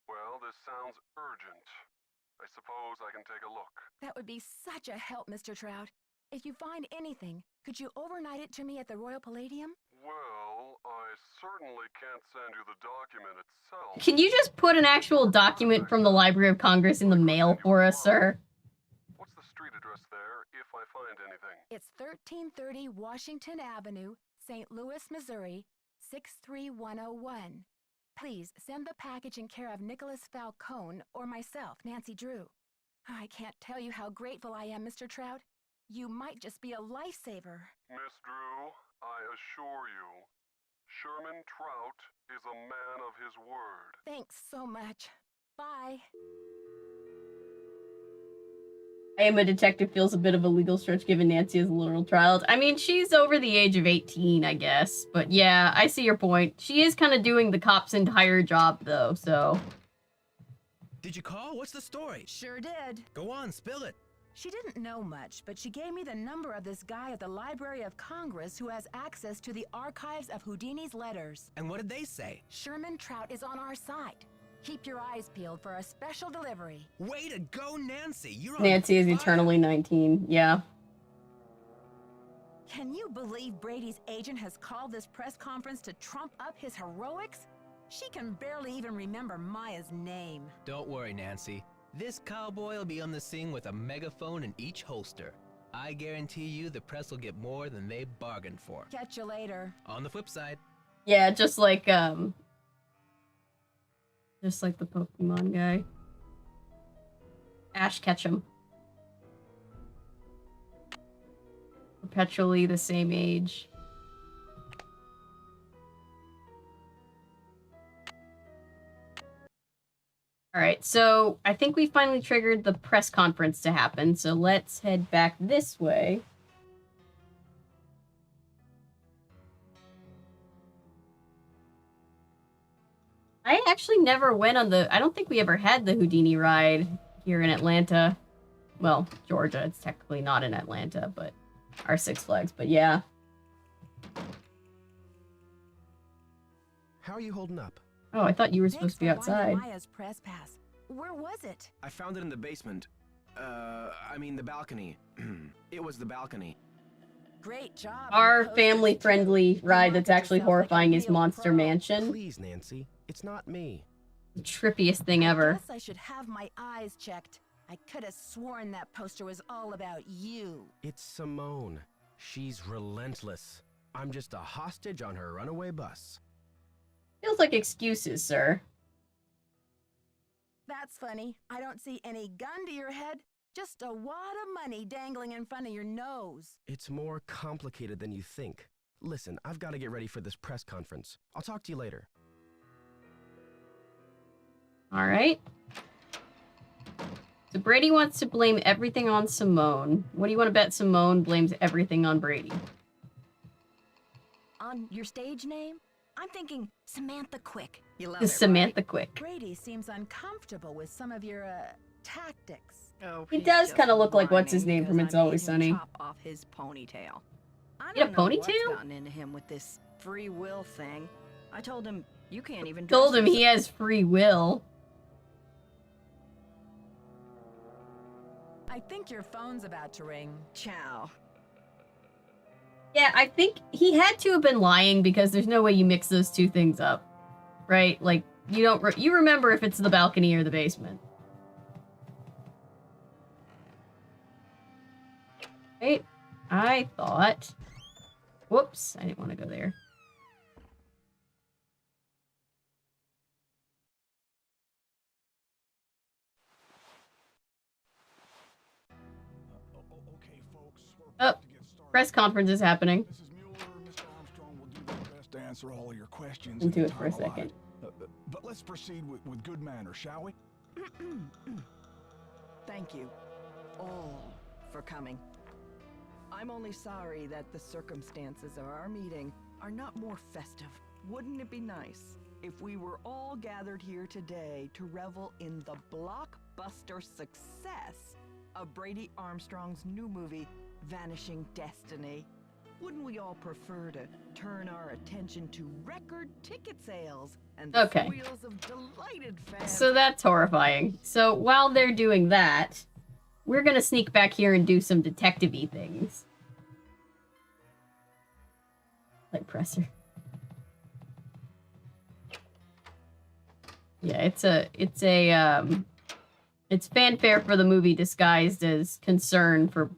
Well, this sounds urgent. I suppose I can take a look. That would be such a help, Mr. Trout. If you find anything, could you overnight it to me at the Royal Palladium? Well, I certainly can't send you the document itself. Can you just put an actual document from the Library of Congress in the mail for us, sir? What's the street address there, if I find anything? It's 1330 Washington Avenue, St. Louis, Missouri, 63101. Please send the package in care of Nicholas Falcone or myself, Nancy Drew. I can't tell you how grateful I am, Mr. Trout. You might just be a lifesaver. Miss Drew, I assure you, Sherman Trout is a man of his word. Thanks so much. Bye. I am a detective feels a bit of a legal stretch given Nancy is a literal child. I mean, she's over the age of 18, I guess. But yeah, I see your point. She is kind of doing the cop's entire job, though, so... Did you call? What's the story? Sure did. Go on, spill it. She didn't know much, but she gave me the number of this guy at the Library of Congress who has access to the archives of Houdini's letters. And what did they say? Sherman Trout is on our side. Keep your eyes peeled for a special delivery. Way to go, Nancy! You're on Nancy is fire. eternally 19, yeah. Can you believe Brady's agent has called this press conference to trump up his heroics? She can barely even remember Maya's name. Don't worry, Nancy. This cowboy will be on the scene with a megaphone in each holster. I guarantee you the press will get more than they bargained for. Catch you later. On the flip side. Yeah, just like the Pokemon guy. Ash Ketchum. Perpetually the same age. All right, so I think we finally triggered the press conference to happen, so let's head back this way. I actually never went on I don't think we ever had the Houdini ride here in Atlanta. Well, Georgia, it's technically not in Atlanta, but our Six Flags, but yeah. How are you holding up? Oh, I thought you were supposed to be Thanks for outside. finding Maya's press pass. Where was it? I found it in the basement. I mean the balcony. It was the balcony. Great job. Our family-friendly ride that's actually horrifying is Monster Mansion. Please, Nancy. It's not me. The trippiest thing ever. Guess I should have my eyes checked. I could have sworn that poster was all about you. It's Simone. She's relentless. I'm just a hostage on her runaway bus. Feels like excuses, sir. That's funny. I don't see any gun to your head. Just a wad of money dangling in front of your nose. It's more complicated than you think. Listen, I've got to get ready for this press conference. I'll talk to you later. All right. So Brady wants to blame everything on Simone. What do you want to bet Simone blames everything on Brady? On your stage name? I'm thinking Samantha Quick. You love Is it, Samantha right? Quick. Brady seems uncomfortable with some of your, tactics. Oh, He he's does just kinda look like what's his whining name from because It's I made Always him Sunny. Chop off his ponytail. I He had a don't know what's ponytail? gotten into him with this free will thing. I told him you can't even. Told dress him he has free will. I think your phone's about to ring. Ciao. Yeah, I think he had to have been lying because there's no way you mix those two things up. Right? Like, you don't you remember if it's the balcony or the basement. Right? I thought... Whoops, I didn't want to go there. Okay, folks. We're Oh, about to get started. press conference is happening. Mrs. Mueller, Mr. Armstrong will do their best to answer all of your questions. Into in it the for a time allotted. second. But let's proceed with good manners, shall we? Thank you, all, for coming. I'm only sorry that the circumstances of our meeting are not more festive. Wouldn't it be nice if we were all gathered here today to revel in the blockbuster success of Brady Armstrong's new movie, Vanishing Destiny? Wouldn't we all prefer to turn our attention to record ticket sales and the Okay. squeals of delighted fans? So that's horrifying. So while they're doing that, we're gonna sneak back here and do some detective-y things. Like presser. Yeah, it's fanfare for the movie disguised as concern for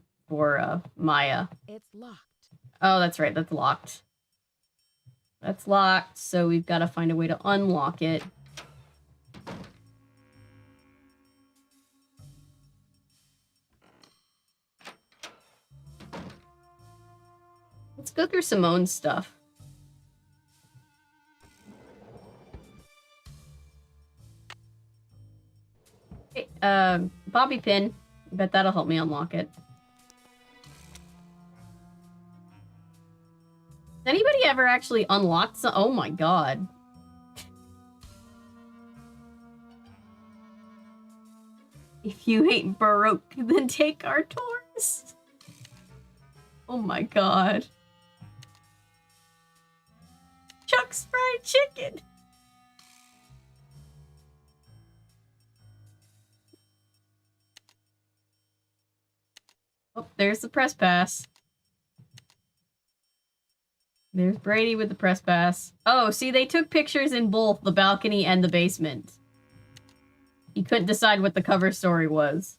Maya. It's locked. Oh, that's right, that's locked. That's locked, so we've got to find a way to unlock it. Let's go through Simone's stuff. Okay, bobby pin. Bet that'll help me unlock it. Has anybody ever actually unlocked some? Oh my god. If you ain't Baroque, then take our tours. Oh my god. Chuck's Fried Chicken. Oh, there's the press pass. There's Brady with the press pass. Oh, see, they took pictures in both the balcony and the basement. He couldn't decide what the cover story was.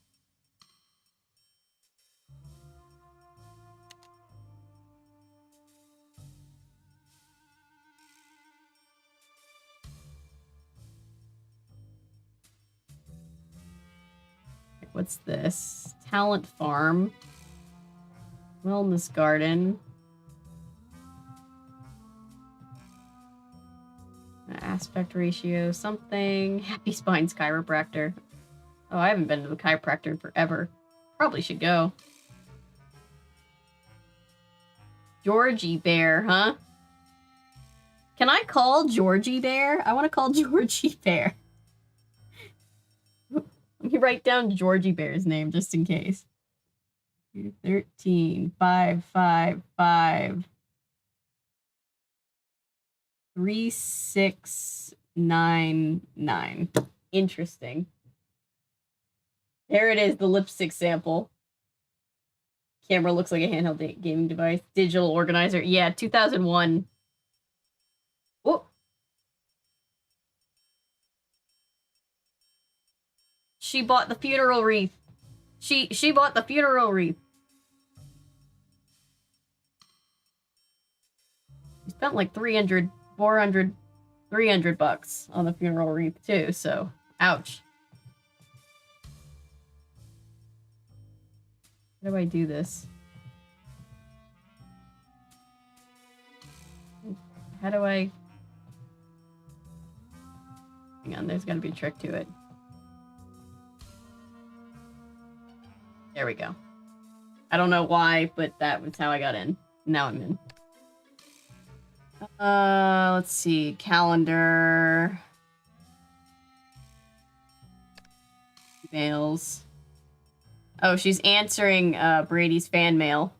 What's this? Talent Farm. Wellness Garden. Aspect ratio, something. Happy Spine's chiropractor. Oh, I haven't been to the chiropractor in forever. Probably should go. Georgie Bear, huh? Can I call Georgie Bear? I want to call Georgie Bear. Let me write down Georgie Bear's name just in case. 13 5 5 5 3699. Interesting. There it is, the lipstick sample. Camera looks like a handheld gaming device. Digital organizer. Yeah, 2001. Oh. She bought the funeral wreath. She bought the funeral wreath. She spent like 300, 400, 300 bucks on the funeral wreath too, so ouch. How do I do this? How do I... Hang on, there's gotta be a trick to it. There we go. I don't know why, but that was how I got in. Now I'm in. Let's see. Calendar. Emails. Oh, she's answering Brady's fan mail.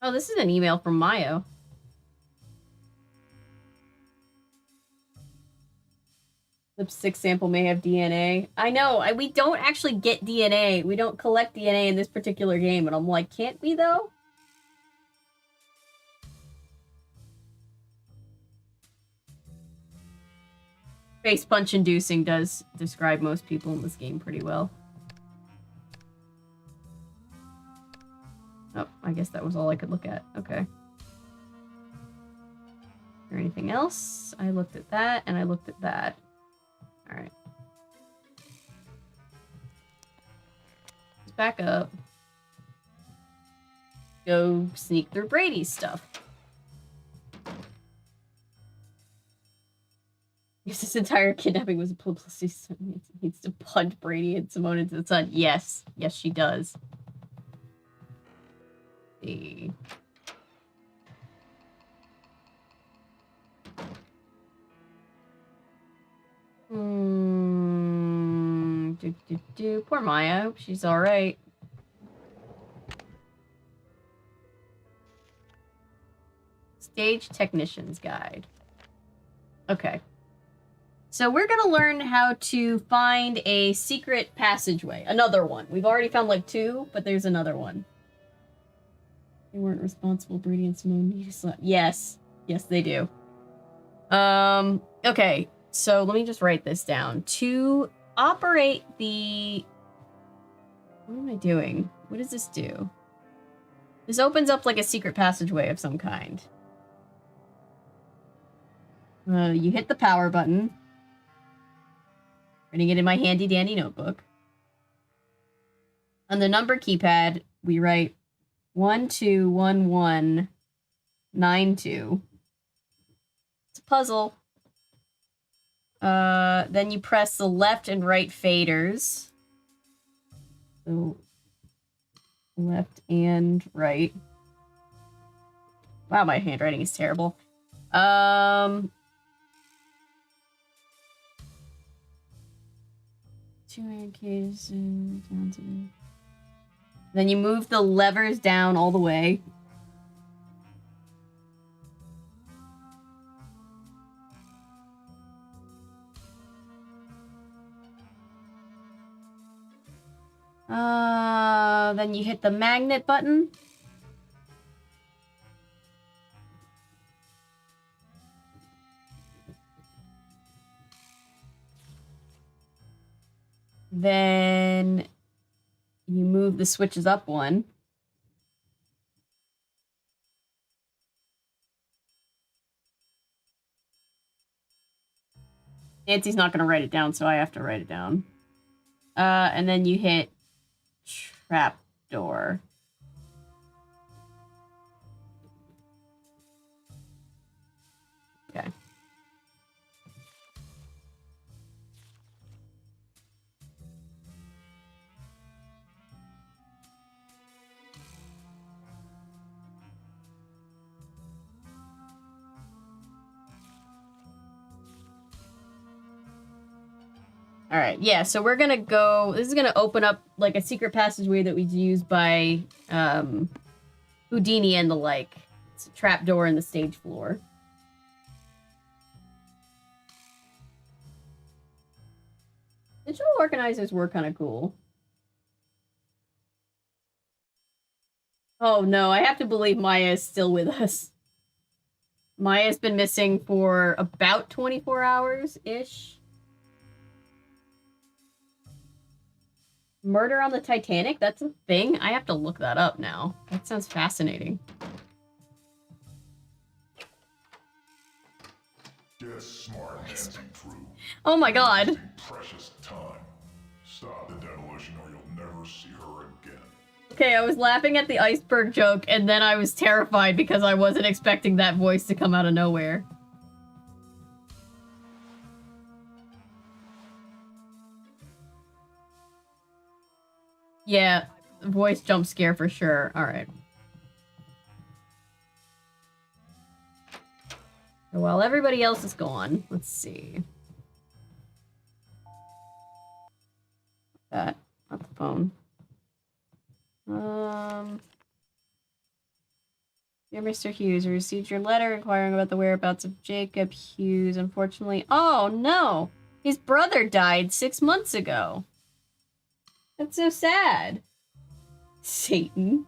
Oh, this is an email from Mayo. Lipstick sample may have DNA. I know, we don't actually get DNA. We don't collect DNA in this particular game, and I'm like, can't we though? Face punch inducing does describe most people in this game pretty well. Oh, I guess that was all I could look at. Okay. Is there anything else? I looked at that, and I looked at that. Alright. Let's back up. Go sneak through Brady's stuff. If this entire kidnapping was a publicity stunt, it needs to punt Brady and Simone into the sun. Yes. Yes, she does. See. Poor Maya. Hope she's alright. Stage Technician's Guide. Okay. So we're gonna learn how to find a secret passageway. Another one. We've already found like 2, but there's another one. They weren't responsible, Brady and Simone. Yes. Yes, they do. Okay. So let me just write this down. To operate the... What am I doing? What does this do? This opens up like a secret passageway of some kind. You hit the power button. Writing it in my handy dandy notebook. On the number keypad, we write 121192. It's a puzzle. Then you press the left and right faders. So, left and right. Wow, my handwriting is terrible. Two iron cages down to the... Then you move the levers down all the way. Then you hit the magnet button. Then you move the switches up one. Nancy's not going to write it down, so I have to write it down. And then you hit trap door. All right, yeah, so we're gonna go, this is gonna open up like a secret passageway that was used by Houdini and the like. It's a trapdoor in the stage floor. Digital organizers were kind of cool. Oh no, I have to believe Maya is still with us. Maya's been missing for about 24 hours-ish. Murder on the Titanic? That's a thing? I have to look that up now. That sounds fascinating. Get smart, Nancy Drew. Oh my god. Precious time. Stop the demolition or you'll never see her again. Okay, I was laughing at the iceberg joke, and then I was terrified because I wasn't expecting that voice to come out of nowhere. Yeah, voice jump scare for sure. Alright. So while everybody else is gone, let's see. That, not the phone. Dear Mr. Hughes, we received your letter inquiring about the whereabouts of Jacob Hughes. Unfortunately, oh no! His brother died 6 months ago. That's so sad. Satan.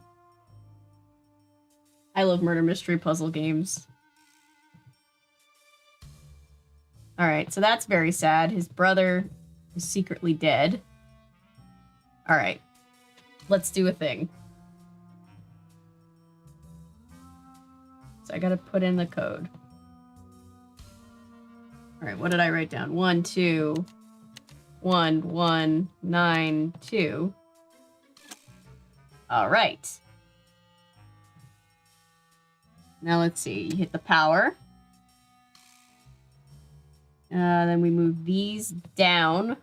I love murder mystery puzzle games. Alright, so that's very sad. His brother is secretly dead. Alright. Let's do a thing. So I gotta put in the code. Alright, what did I write down? 1, 2... 1, 1, 9, 2. All right. Now let's see. You hit the power. Then we move these down.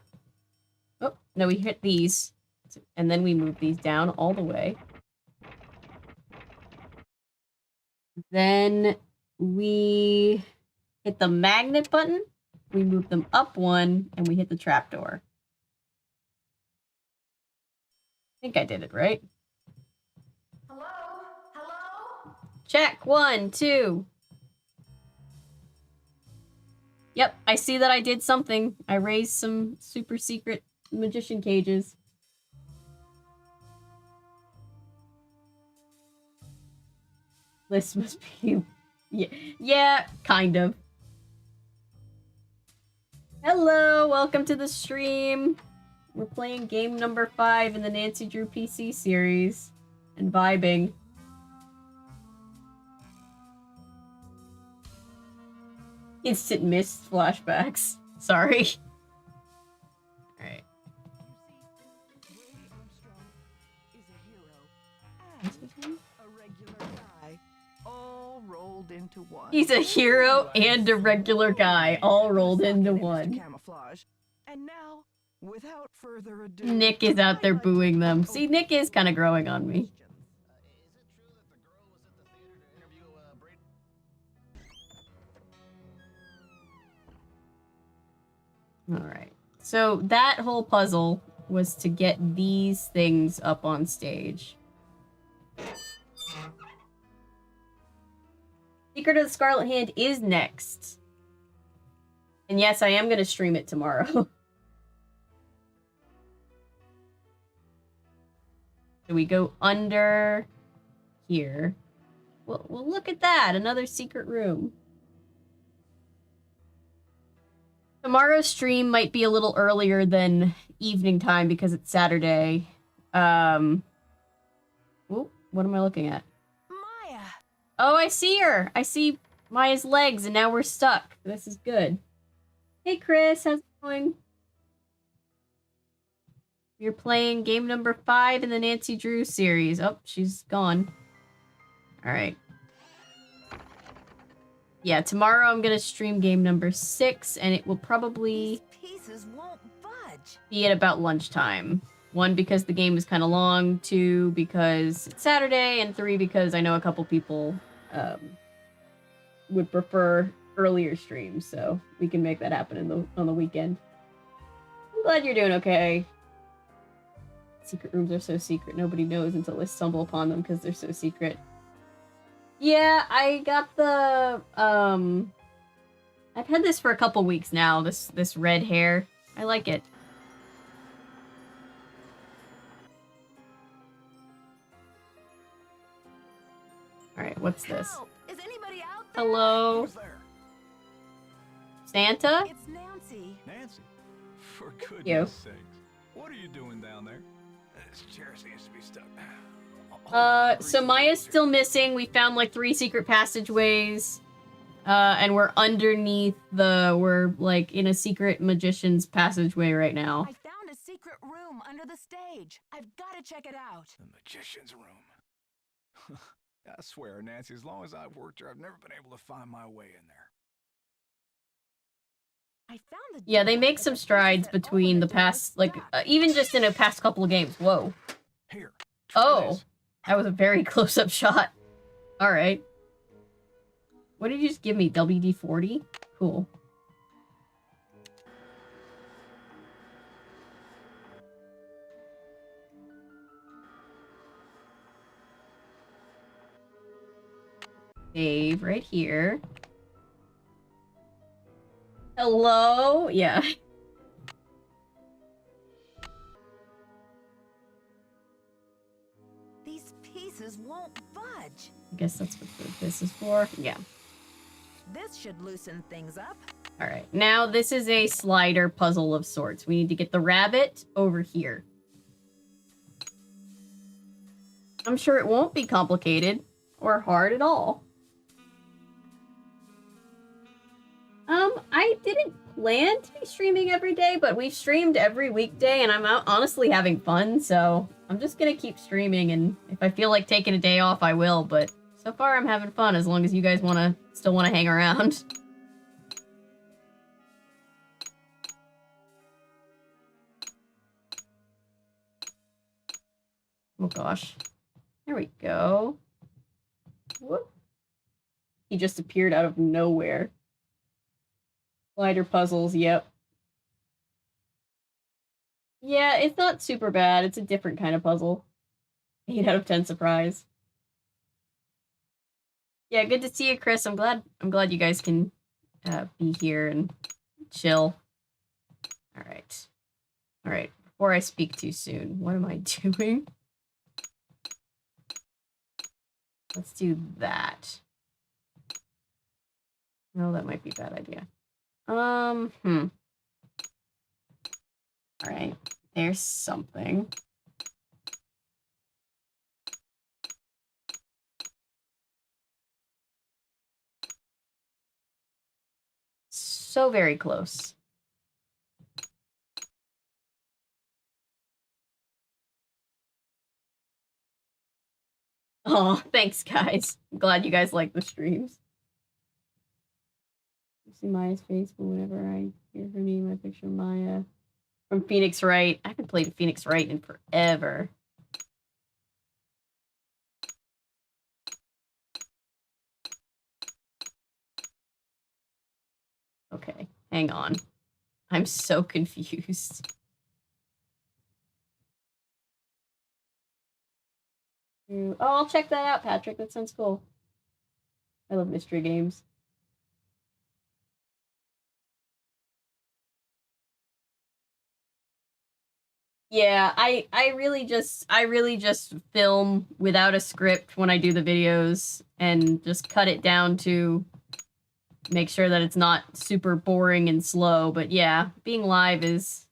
Oh, no, we hit these. And then we move these down all the way. Then we hit the magnet button. We move them up one, and we hit the trapdoor. I think I did it right. Hello? Hello? Check. 1, 2. Yep, I see that I did something. I raised some super secret magician cages. This must be... Yeah, kind of. Hello, welcome to the stream. We're playing game number 5 in the Nancy Drew PC series and vibing. Instant missed flashbacks. Sorry. Alright. Into one. He's a hero and a regular guy, all rolled into one. Camouflage. And now, without further ado, Nick is out there booing them. See, Nick is kind of growing on me. Alright. So that whole puzzle was to get these things up on stage. Secret of the Scarlet Hand is next. And yes, I am going to stream it tomorrow. So we go under here. Well, look at that. Another secret room. Tomorrow's stream might be a little earlier than evening time because it's Saturday. Ooh, what am I looking at? Oh, I see her. I see Maya's legs, and now we're stuck. This is good. Hey, Chris. How's it going? You're playing game number 5 in the Nancy Drew series. Oh, she's gone. All right. Yeah, tomorrow I'm going to stream game number 6, and it will probably Pieces won't budge. be at about lunchtime. 1, because the game is kind of long. 2, because it's Saturday. And 3, because I know a couple people would prefer earlier streams. So we can make that happen on the weekend. glad you're doing okay. Secret rooms are so secret. Nobody knows until they stumble upon them because they're so secret. Yeah, I got the, I've had this for a couple weeks now, this red hair. I like it. Alright, what's this? Help! Is anybody out there? Hello? Who's there? Santa? It's Nancy. Nancy? For You. goodness sakes. What are you doing down there? This chair seems to be stuck. So Maya's still missing. We found like 3 secret passageways. And we're underneath we're like in a secret magician's passageway right now. I found a secret room under the stage. I've got to check it out. The magician's room. I swear, Nancy, as long as I've worked here, I've never been able to find my way in there. I found the Yeah, they door, make but some the pieces strides that open between the door is past, like, stuck. even just in a past couple of games. Whoa. Here. try Oh, this. that was a very close-up shot. Alright. What did you just give me? WD-40? Cool. Save right here. Hello? Yeah. These pieces won't budge. I guess that's what this is for. Yeah. This should loosen things up. Alright, now this is a slider puzzle of sorts. We need to get the rabbit over here. I'm sure it won't be complicated or hard at all. I didn't plan to be streaming every day, but we've streamed every weekday and I'm honestly having fun, so I'm just gonna keep streaming, and if I feel like taking a day off, I will, but so far I'm having fun as long as you guys still wanna hang around. Oh gosh. There we go. Whoop. He just appeared out of nowhere. Slider puzzles, yep. Yeah, it's not super bad. It's a different kind of puzzle. 8 out of 10 surprise. Yeah, good to see you, Chris. I'm glad you guys can be here and chill. Alright. Alright, before I speak too soon, what am I doing? Let's do that. No, that might be a bad idea. Alright, there's something. So very close. Oh, thanks, guys. I'm glad you guys like the streams. You see Maya's face, but whenever I hear her name, I picture Maya from Phoenix Wright. I haven't played Phoenix Wright in forever. Okay, hang on. I'm so confused. Oh, I'll check that out, Patrick. That sounds cool. I love mystery games. Yeah, I really just film without a script when I do the videos and just cut it down to make sure that it's not super boring and slow. But yeah, being live is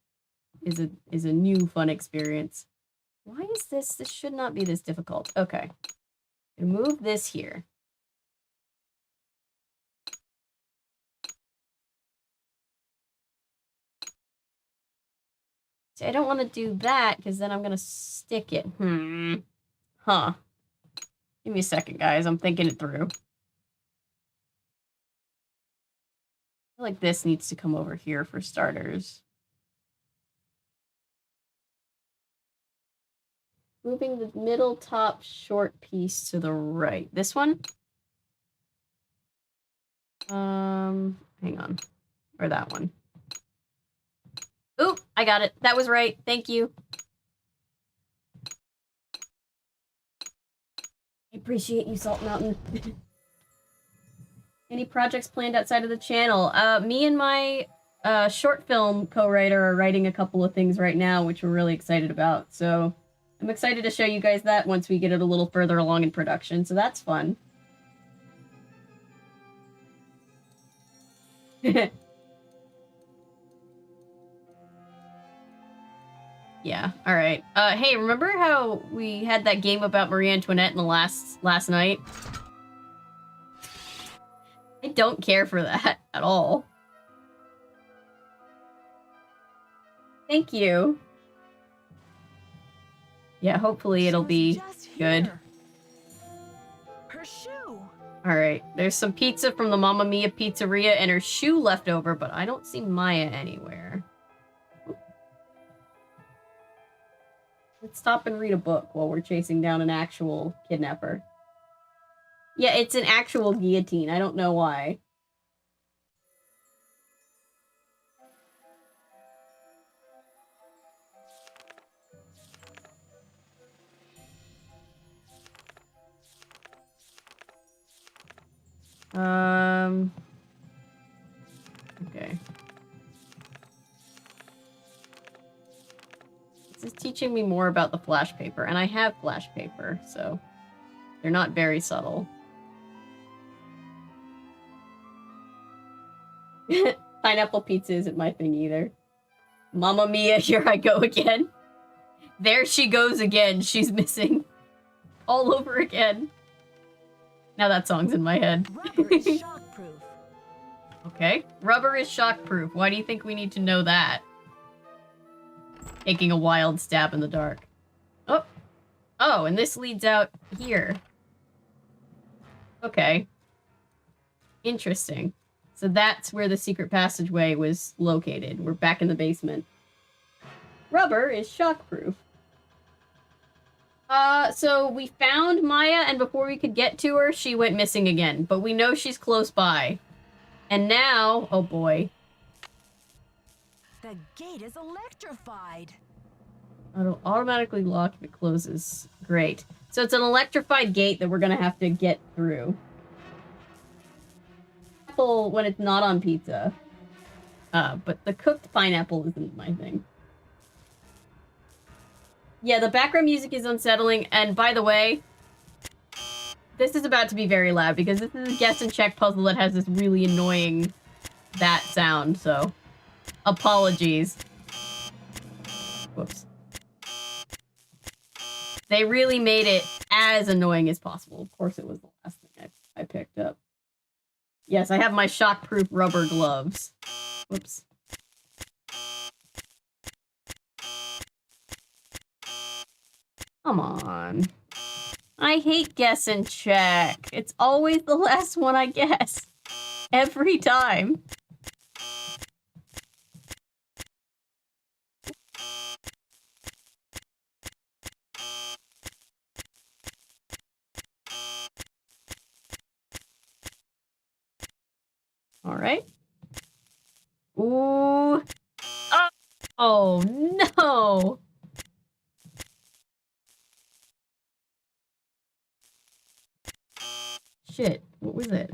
a new fun experience. Why is this? This should not be this difficult. Okay. Move this here. See, I don't want to do that because then I'm going to stick it. Huh. Give me a second, guys. I'm thinking it through. I feel like this needs to come over here for starters. Moving the middle top short piece to the right. This one? Hang on. Or that one. Oop! I got it. That was right. Thank you. I appreciate you, Salt Mountain. Any projects planned outside of the channel? Me and my short film co-writer are writing a couple of things right now, which we're really excited about. So I'm excited to show you guys that once we get it a little further along in production. So that's fun. Yeah, alright. Hey, remember how we had that game about Marie Antoinette in the last night? I don't care for that at all. Thank you. Yeah, hopefully it'll be good. Her shoe. Alright, there's some pizza from the Mamma Mia pizzeria and her shoe left over, but I don't see Maya anywhere. Let's stop and read a book while we're chasing down an actual kidnapper. Yeah, it's an actual guillotine. I don't know why. Okay. This is teaching me more about the flash paper, and I have flash paper, so they're not very subtle. Pineapple pizza isn't my thing either. Mamma Mia, here I go again. There she goes again. She's missing. All over again. Now that song's in my head. Rubber is shockproof. Okay. Rubber is shockproof. Why do you think we need to know that? Taking a wild stab in the dark. Oh. Oh, and this leads out here. Okay. Interesting. So that's where the secret passageway was located. We're back in the basement. Rubber is shockproof. So we found Maya, and before we could get to her, she went missing again. But we know she's close by. And now, oh boy. The gate is electrified. It'll automatically lock if it closes. Great. So it's an electrified gate that we're gonna have to get through. Apple when it's not on pizza. But the cooked pineapple isn't my thing. Yeah, the background music is unsettling, and by the way, this is about to be very loud because this is a guess and check puzzle that has this really annoying that sound, so apologies. Whoops. They really made it as annoying as possible. Of course it was the last thing I picked up. Yes, I have my shockproof rubber gloves. Whoops. Come on. I hate guess and check. It's always the last one I guess. Every time. All right. Ooh. Oh no. Shit, what was it?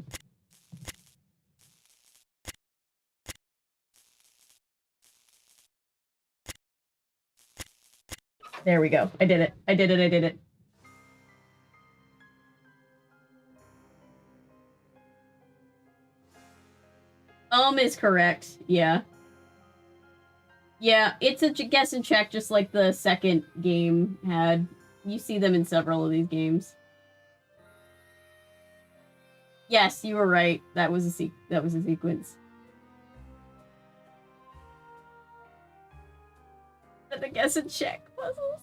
There we go. I did it. I did it. I did it. Is correct. Yeah. Yeah, it's a guess and check just like the second game had. You see them in several of these games. Yes, you were right. That was a sequence. But the guess and check puzzles.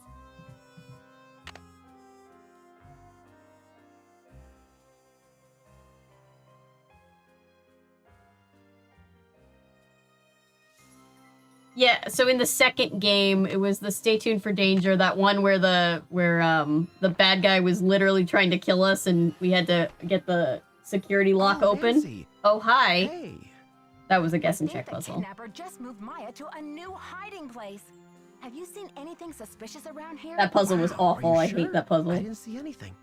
Yeah, so in the second game, it was the Stay Tuned for Danger, that one where the bad guy was literally trying to kill us and we had to get the security lock open. Nancy. Oh, hi. Hey. That was a guess and I think check the puzzle. kidnapper just moved Maya to a new hiding place. Have you seen anything suspicious around here? That puzzle was awful. Are I you hate sure? that puzzle. I didn't see anything.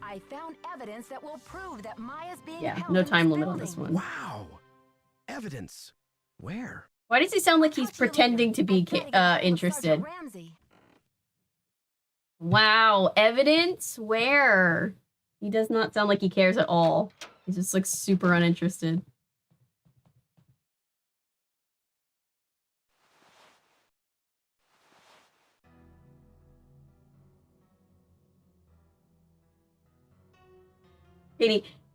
I found evidence that will prove that Maya's being Yeah, held no in this time limit on building. this one. Wow. Evidence. Where? Why does he sound like he's Touch you pretending later. to be I gotta get a hold of interested? Sergeant Ramsey. Wow, evidence? Where? He does not sound like he cares at all. He just looks super uninterested.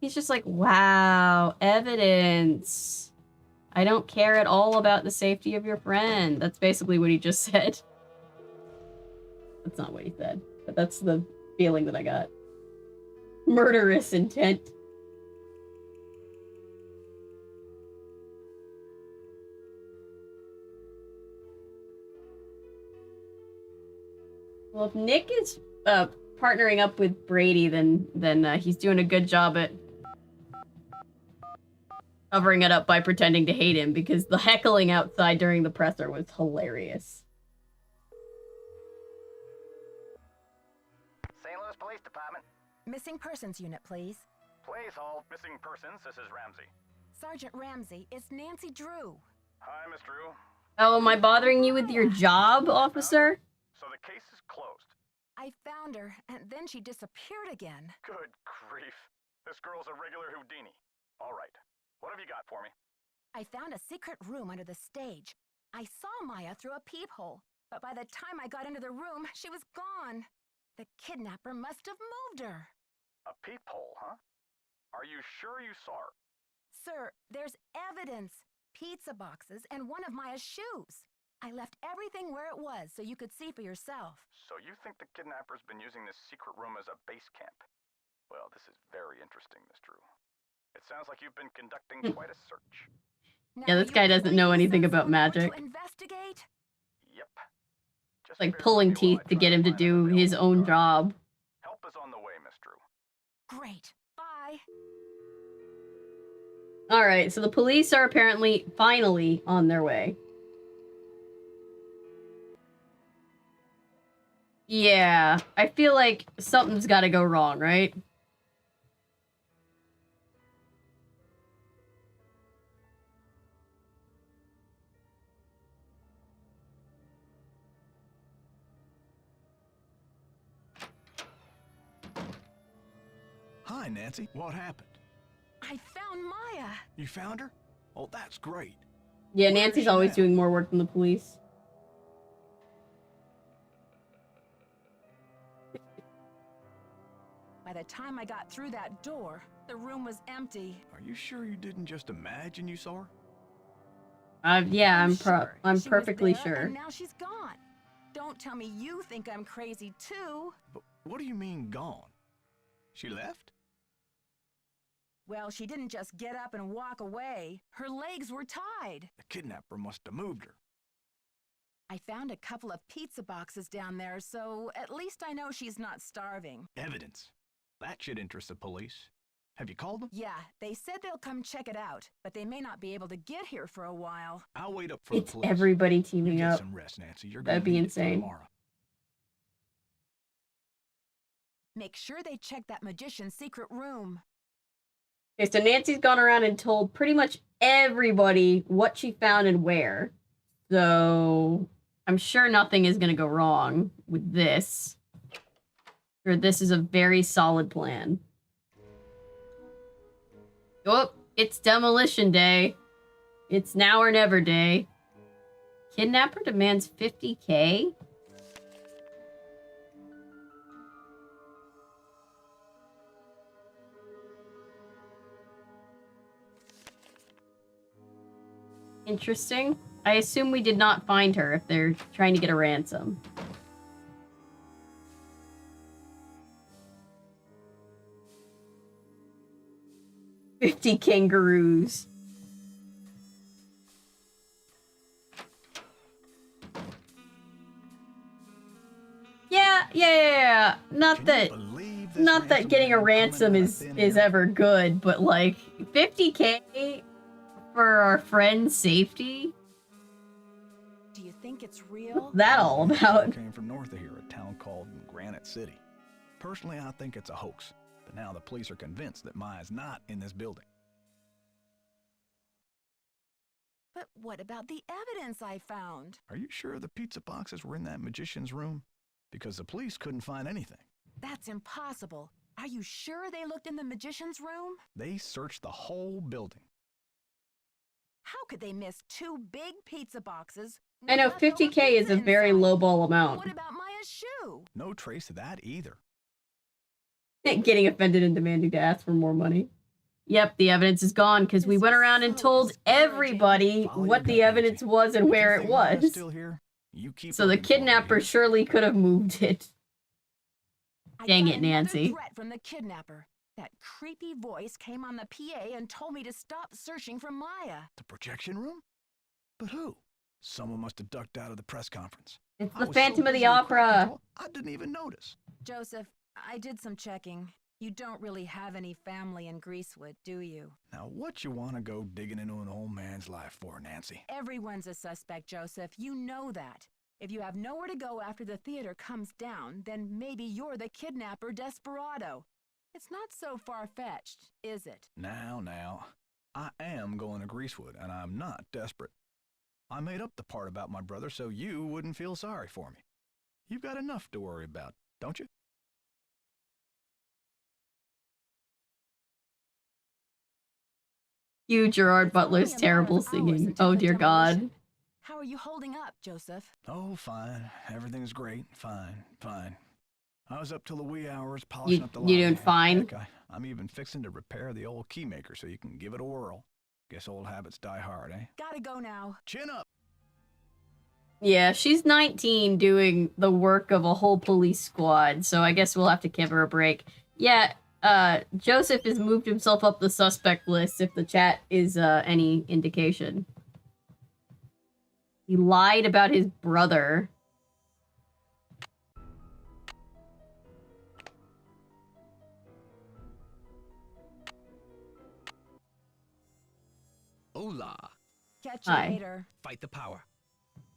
He's just like, wow, evidence. I don't care at all about the safety of your friend. That's basically what he just said. That's not what he said, but that's the feeling that I got. Murderous intent. Well, if Nick is partnering up with Brady, then he's doing a good job at covering it up by pretending to hate him, because the heckling outside during the presser was hilarious. St. Louis Police Department. Missing persons unit, please. Please hold missing persons. This is Ramsey. Sergeant Ramsey, it's Nancy Drew. Hi, Miss Drew. Oh, am I bothering you with your job, officer? So the case is closed. I found her, and then she disappeared again. Good grief. This girl's a regular Houdini. All right. What have you got for me? I found a secret room under the stage. I saw Maya through a peephole, but by the time I got into the room, she was gone. The kidnapper must have moved her. A peephole, huh? Are you sure you saw her? Sir, there's evidence. Pizza boxes and one of Maya's shoes. I left everything where it was so you could see for yourself. So you think the kidnapper's been using this secret room as a base camp? Well, this is very interesting, Miss Drew. It sounds like you've been conducting quite a search. Yeah, this guy doesn't know anything about magic. To investigate? Yep. Just Like bear pulling with me while teeth I to try get him to find an do his available own guard. job. Help is on the way, Miss Drew. Great. Bye. Alright, so the police are apparently finally on their way. Yeah, I feel like something's gotta go wrong, right? Hi, Nancy. What happened? I found Maya. You found her? Oh, that's great. Yeah, Where is Nancy's she always now? doing more work than the police. By the time I got through that door, the room was empty. Are you sure you didn't just imagine you saw her? Yeah, I'm Sure. I'm She was perfectly there, sure. And now she's gone. Don't tell me you think I'm crazy too. But what do you mean gone? She left? Well, she didn't just get up and walk away. Her legs were tied. The kidnapper must have moved her. I found a couple of pizza boxes down there, so at least I know she's not starving. Evidence. That should interest the police. Have you called them? Yeah, they said they'll come check it out, but they may not be able to get here for a while. I'll wait up for It's the police. everybody You teaming get up. some rest, Nancy. You're That'd gonna be need it for insane. tomorrow. Make sure they check that magician's secret room. Okay, so Nancy's gone around and told pretty much everybody what she found and where. So I'm sure nothing is going to go wrong with this. Or this is a very solid plan. Oh, it's demolition day. It's now or never day. Kidnapper demands $50K? Interesting. I assume we did not find her if they're trying to get a ransom. $50 kangaroos. Yeah. Not that getting a ransom is ever good, but like $50K For our friend's safety? Do you think it's real? What's that all about? Came from north of here, a town called Granite City. Personally, I think it's a hoax, but now the police are convinced that Maya's not in this building. But what about the evidence I found? Are you sure the pizza boxes were in that magician's room? Because the police couldn't find anything. That's impossible. Are you sure they looked in the magician's room? They searched the whole building. How could they miss 2 big pizza boxes? I know 50K is a very low ball amount. What about Maya's shoe? No trace of that either. Getting offended and demanding to ask for more money. Yep, the evidence is gone because we went around and told everybody what the evidence was and where it was. Still here? You keep So the looking for me. kidnapper surely could have moved it. Dang it, Nancy. Threat from the kidnapper. That creepy voice came on the PA and told me to stop searching for Maya. The projection room? But who? Someone must have ducked out of the press conference. It's I the was so Phantom of busy the with crowd Opera. control, I didn't even notice. Joseph, I did some checking. You don't really have any family in Greasewood, do you? Now, what you want to go digging into an old man's life for, Nancy? Everyone's a suspect, Joseph. You know that. If you have nowhere to go after the theater comes down, then maybe you're the kidnapper desperado. It's not so far-fetched, is it? Now. I am going to Greasewood, and I'm not desperate. I made up the part about my brother so you wouldn't feel sorry for me. You've got enough to worry about, don't you? You, Gerard It's only Butler's a matter terrible of hours singing. until Oh the dear God. demolition. How are you holding up, Joseph? Oh, fine. Everything's great. Fine. I was up till the wee hours polishing up the lobby. You doing fine? Heck, I'm even fixing to repair the old keymaker so you can give it a whirl. Guess old habits die hard, eh? Gotta go now. Chin up! Yeah, she's 19 doing the work of a whole police squad, so I guess we'll have to give her a break. Yeah, Joseph has moved himself up the suspect list if the chat is any indication. He lied about his brother. Hola. Catch you Hi. later. Fight the power.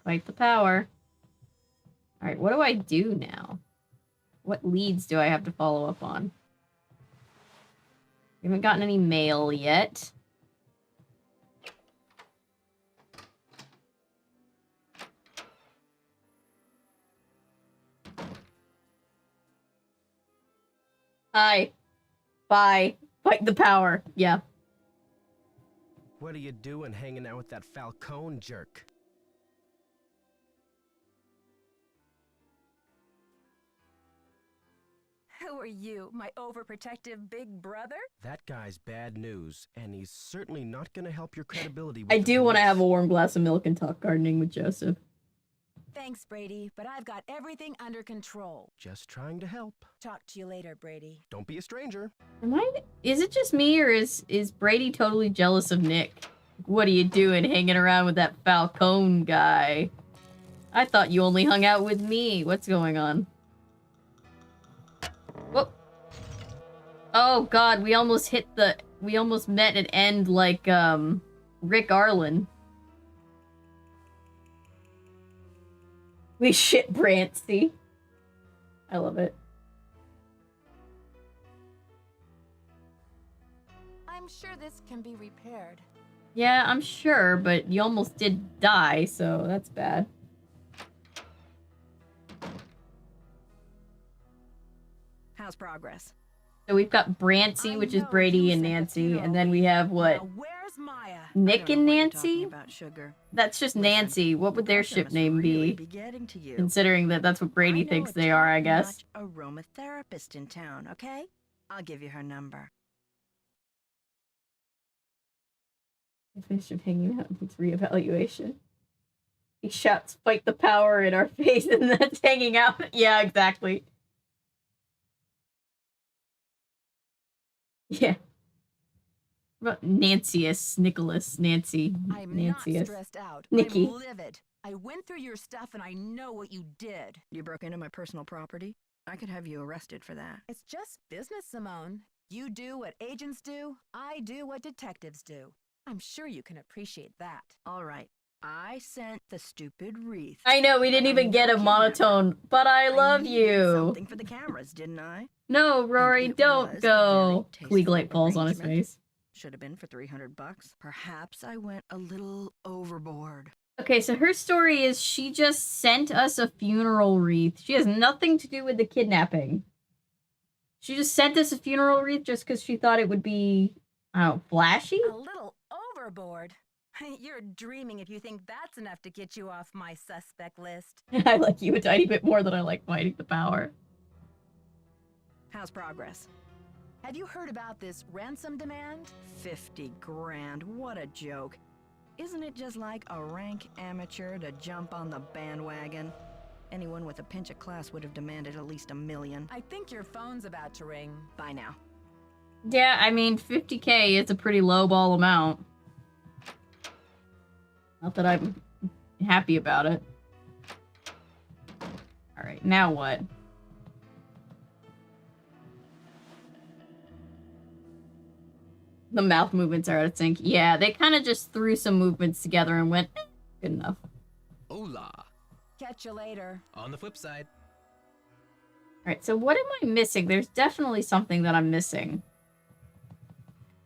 Fight the power. Alright, what do I do now? What leads do I have to follow up on? We haven't gotten any mail yet. Hi. Bye. Fight the power. Yeah. What are you doing hanging out with that Falcone jerk? Who are you, my overprotective big brother? That guy's bad news, and he's certainly not gonna help your credibility with I the do want to have a police. warm glass of milk and talk gardening with Joseph. Thanks, Brady, but I've got everything under control. Just trying to help. Talk to you later, Brady. Don't be a stranger. Is it just me, or is Brady totally jealous of Nick? What are you doing hanging around with that Falcone guy? I thought you only hung out with me. What's going on? Whoop. Oh god, we almost met at end like, Rick Arlen. We shit Brancy. I love it. I'm sure this can be repaired. Yeah, I'm sure, but you almost did die, so that's bad. How's progress? So we've got Brancy, which is Brady and Nancy, and then we have what? Now, where's Maya? Nick and Nancy? About sugar. That's just Nancy. What would their ship name Really be? be getting to you. Considering that that's what Brady know thinks a they are, I guess. top-notch aromatherapist in town, okay? I'll give you her number. I finished him hanging out with reevaluation. He shouts, "Fight the power" in our face, and that's hanging out. Yeah, exactly. Yeah. What about Nancius, Nicholas, Nancy, I'm not Nancius. stressed out. Nikki. I'm livid. I went through your stuff and I know what you did. You broke into my personal property? I could have you arrested for that. It's just business, Simone. You do what agents do, I do what detectives do. I'm sure you can appreciate that. All right. I sent the stupid wreath. I know, we didn't But even I'm get no a kidnapper. monotone, but I love needed you. Something for the cameras, didn't I? No, Rory, it don't was a go. very Klieg light tasteful falls on his arrangement. face. Should have been for $300. Perhaps I went a little overboard. Okay, so her story is she just sent us a funeral wreath. She has nothing to do with the kidnapping. She just sent us a funeral wreath just because she thought it would be, I don't know, flashy? A little overboard? You're dreaming if you think that's enough to get you off my suspect list. I like you a tiny bit more than I like fighting the power. How's progress? Have you heard about this ransom demand? 50 grand. What a joke. Isn't it just like a rank amateur to jump on the bandwagon? Anyone with a pinch of class would have demanded at least $1 million. I think your phone's about to ring. Bye now. Yeah, I mean, 50K is a pretty low ball amount. Not that I'm happy about it. Alright, now what? The mouth movements are out of sync. Yeah, they kind of just threw some movements together and went, good enough. Hola. Catch you later. On the flip side. Alright, so what am I missing? There's definitely something that I'm missing.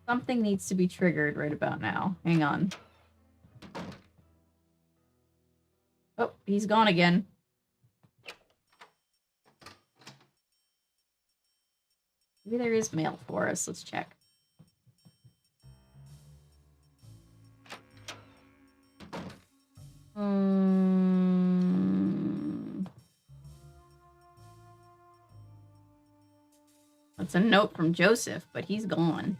Something needs to be triggered right about now. Hang on. Oh, he's gone again. Maybe there is mail for us. Let's check. That's a note from Joseph, but he's gone.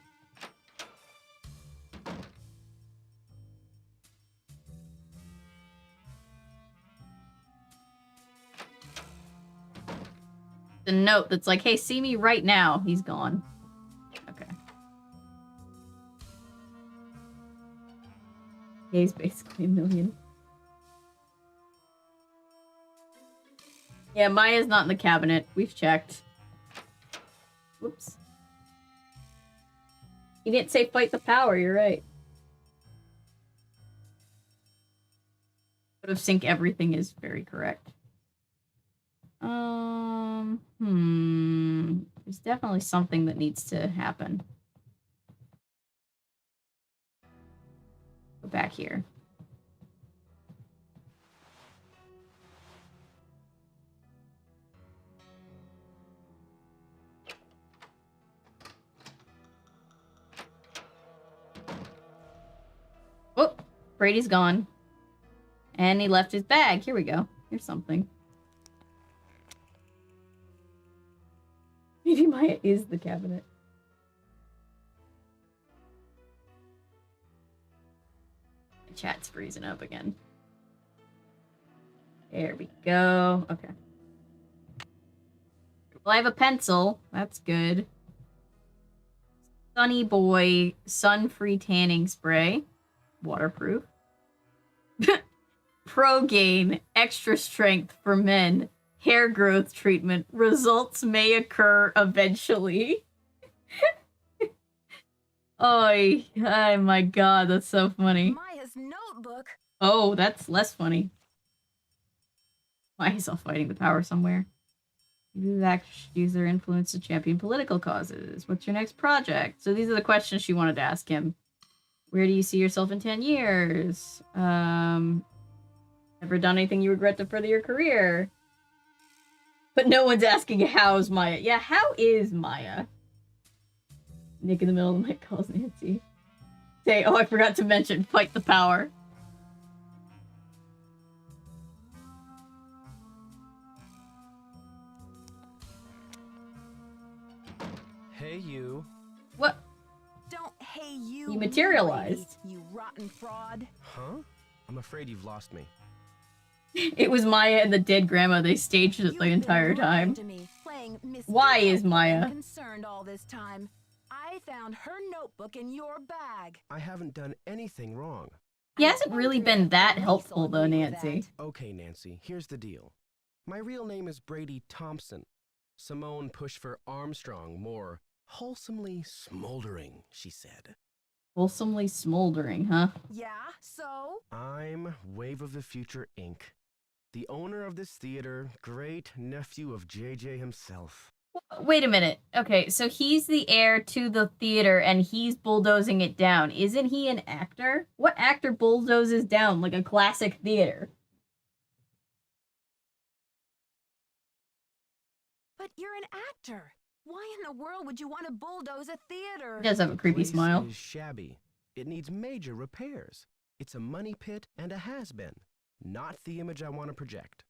The note that's like, hey, see me right now. He's gone. Okay. He's basically $1 million. Yeah, Maya's not in the cabinet. We've checked. Whoops. You didn't say fight the power, you're right. Out of sync everything is very correct. There's definitely something that needs to happen. Go back here. Oh, Brady's gone. And he left his bag. Here we go. Here's something. Maybe Maya is the cabinet. The chat's freezing up again. There we go. Okay. Well, I have a pencil. That's good. Sunny Boy sun-free tanning spray. Waterproof. Progain extra strength for men. Hair growth treatment. Results may occur eventually. Oh my god, that's so funny. Maya's notebook. Oh, that's less funny. Maya's all fighting the power somewhere. Use their influence to champion political causes. What's your next project? So these are the questions she wanted to ask him. Where do you see yourself in 10 years? Ever done anything you regret to further your career? But no one's asking how's Maya. Yeah, how is Maya? Nick in the middle of the night calls Nancy. Say, oh, I forgot to mention, fight the power. Hey, you. What? Don't hey you. He materialized. Brady, you rotten fraud. Huh? I'm afraid you've lost me. It was Maya and the dead grandma. They staged it the entire time. Why is Maya? Concerned all this time. I found her notebook in your bag. I haven't done anything wrong. He hasn't really been that helpful, though, Nancy. Okay, Nancy, here's the deal. My real name is Brady Thompson. Simone pushed for Armstrong, more wholesomely smoldering, she said. Wholesomely smoldering, huh? Yeah, so? I'm Wave of the Future, Inc., the owner of this theater, great nephew of JJ himself. Wait a minute. Okay, so he's the heir to the theater and he's bulldozing it down. Isn't he an actor? What actor bulldozes down like a classic theater? But you're an actor. Why in the world would you want to bulldoze a theater? He does have a creepy Place smile. is shabby. It needs major repairs. It's a money pit and a has-been. Not the image I want to project.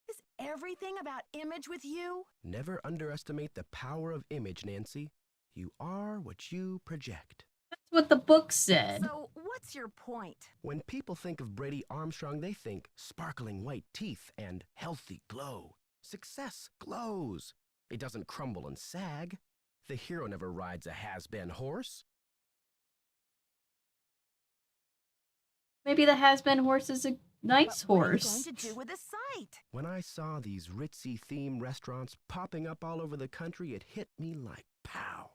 Is everything about image with you? Never underestimate the power of image, Nancy. You are what you project. That's what the book said. So, what's your point? When people think of Brady Armstrong, they think sparkling white teeth and healthy glow. Success glows. It doesn't crumble and sag. The hero never rides a has-been horse. Maybe the has-been horse is a nice But what are you horse. going to do with the site? When I saw these ritzy theme restaurants popping up all over the country, it hit me like pow.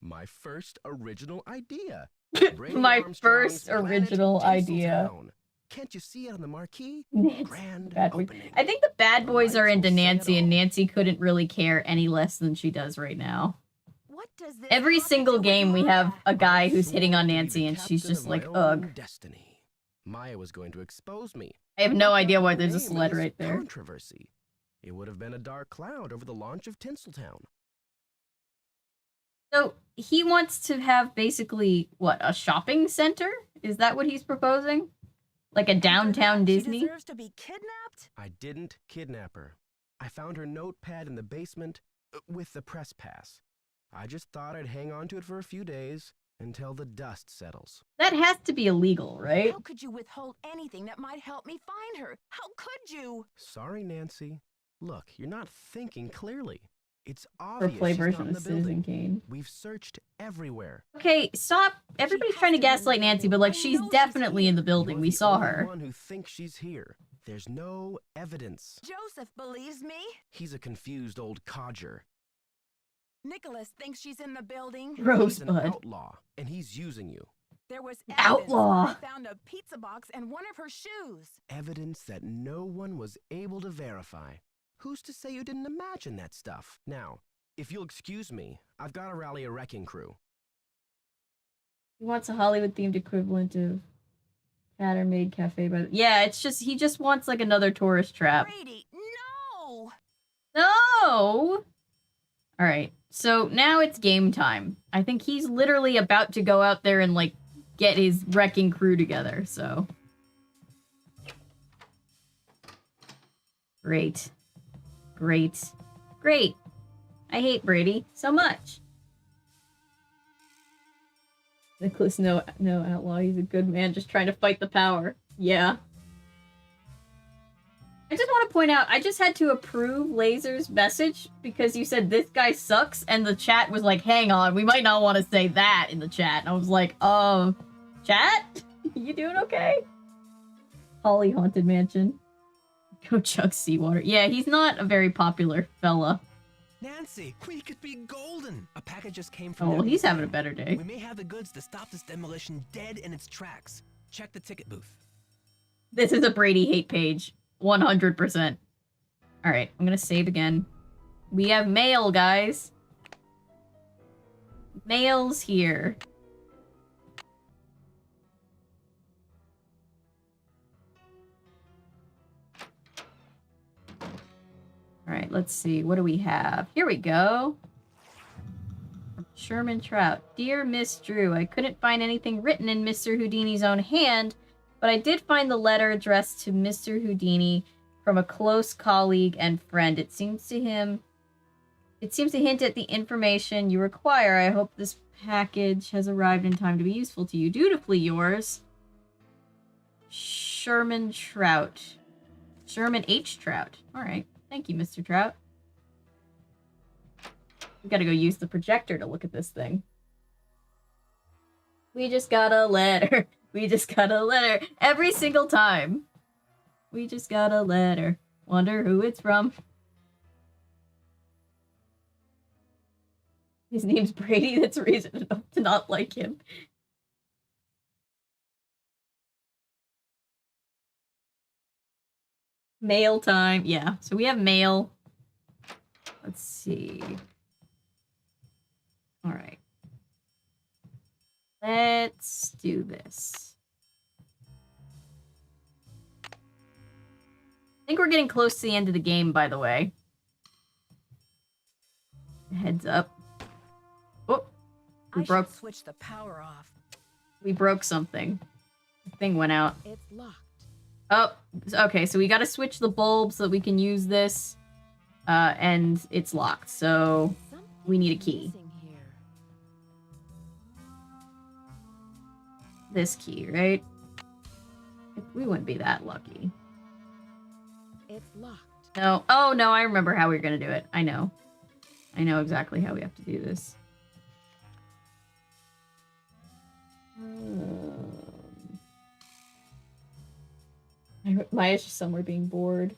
My first original idea. Brady My Armstrong's first Planet original idea. Tinseltown. Can't you see it on the marquee? Nancy, Grand bad boy. opening. I think the bad The boys are lights into will say it Nancy, and all. Nancy couldn't really care any less than she does right now. What does this Every have to single do with game we have Maya? a guy who's Sworn hitting on to be Nancy, the and she's captain just of like, my own ugh. destiny. Maya was going to expose me. I have no idea why Her there's a name sled is right there. Controversy. It would have been a dark cloud over the launch of Tinseltown. So he wants to have basically, what, a shopping center? Is that what he's proposing? Like a downtown She Disney? deserves to be kidnapped? I didn't kidnap her. I found her notepad in the basement with the press pass. I just thought I'd hang on to it for a few days until the dust settles. That has to be illegal, right? How could you withhold anything that might help me find her? How could you? Sorry, Nancy. Look, you're not thinking clearly. It's Or obvious play she's not version in of the building. Citizen Kane. We've searched everywhere. Okay, stop. Everybody's has trying to to be in the gaslight Nancy, but building. like I she's know she's definitely in the here. building. You're We the saw only her. one who thinks she's here. There's no evidence. Joseph believes me. He's a confused old codger. Nicholas thinks she's in the building. He's an Rosebud. outlaw, and he's using you. There was Outlaw. evidence. I found a pizza box and one of her shoes. Evidence that no one was able to verify. Who's to say you didn't imagine that stuff? Now, if you'll excuse me, I've got to rally a wrecking crew. He wants a Hollywood-themed equivalent of Cattermaid Cafe by the... Yeah, it's just, he just wants like another tourist trap. Brady, no! No! Alright, so now it's game time. I think he's literally about to go out there and like get his wrecking crew together, so... Great. Great. Great. I hate Brady so much. Nicholas, no outlaw. He's a good man just trying to fight the power. Yeah. I just want to point out, I just had to approve Laser's message because you said this guy sucks, and the chat was like, hang on, we might not want to say that in the chat. And I was like, chat? You doing okay? Holly Haunted Mansion. Go chug seawater. Yeah, he's not a very popular fella. Nancy, we could be golden. A package just came Oh, from. well, their he's having a museum. better day. We may have the goods to stop this demolition dead in its tracks. Check the ticket booth. This is a Brady hate page. 100%. Alright, I'm gonna save again. We have mail, guys. Mail's here. Alright, let's see. What do we have? Here we go. Sherman Trout. Dear Miss Drew, I couldn't find anything written in Mr. Houdini's own hand, but I did find the letter addressed to Mr. Houdini from a close colleague and friend. It seems to hint at the information you require. I hope this package has arrived in time to be useful to you. Dutifully yours, Sherman Trout. Sherman H. Trout. Alright. Thank you, Mr. Trout. We gotta go use the projector to look at this thing. We just got a letter. We just got a letter. Every single time. We just got a letter. Wonder who it's from. His name's Brady, that's reason enough to not like him. Mail time. Yeah, so we have mail. Let's see. Alright. Let's do this. I think we're getting close to the end of the game, by the way. Heads up. Oh, we broke. Switch the power off. We broke something. The thing went out. It's locked. Oh, okay. So we got to switch the bulb so that we can use this, and it's locked. So we need a key. This key, right? We wouldn't be that lucky. It's locked. No. Oh no, I remember how we were gonna do it. I know exactly how we have to do this. Maya's just somewhere being bored.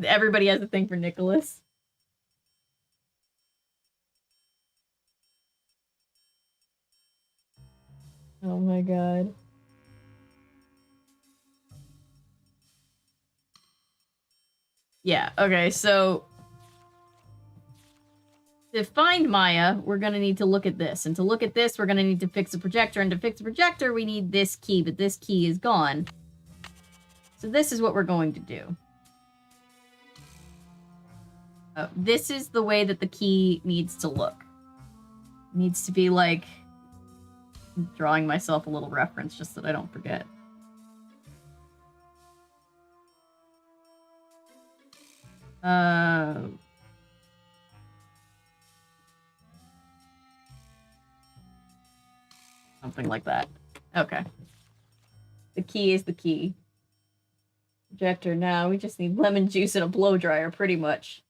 Everybody has a thing for Nicholas. Oh my god. Yeah, okay, so to find Maya, we're gonna need to look at this. And to look at this, we're gonna need to fix the projector. And to fix the projector, we need this key, but this key is gone. So this is what we're going to do. This is the way that the key needs to look. It needs to be like... I'm drawing myself a little reference just so that I don't forget. Something like that. Okay. The key is the key. Projector now. We just need lemon juice and a blow dryer, pretty much.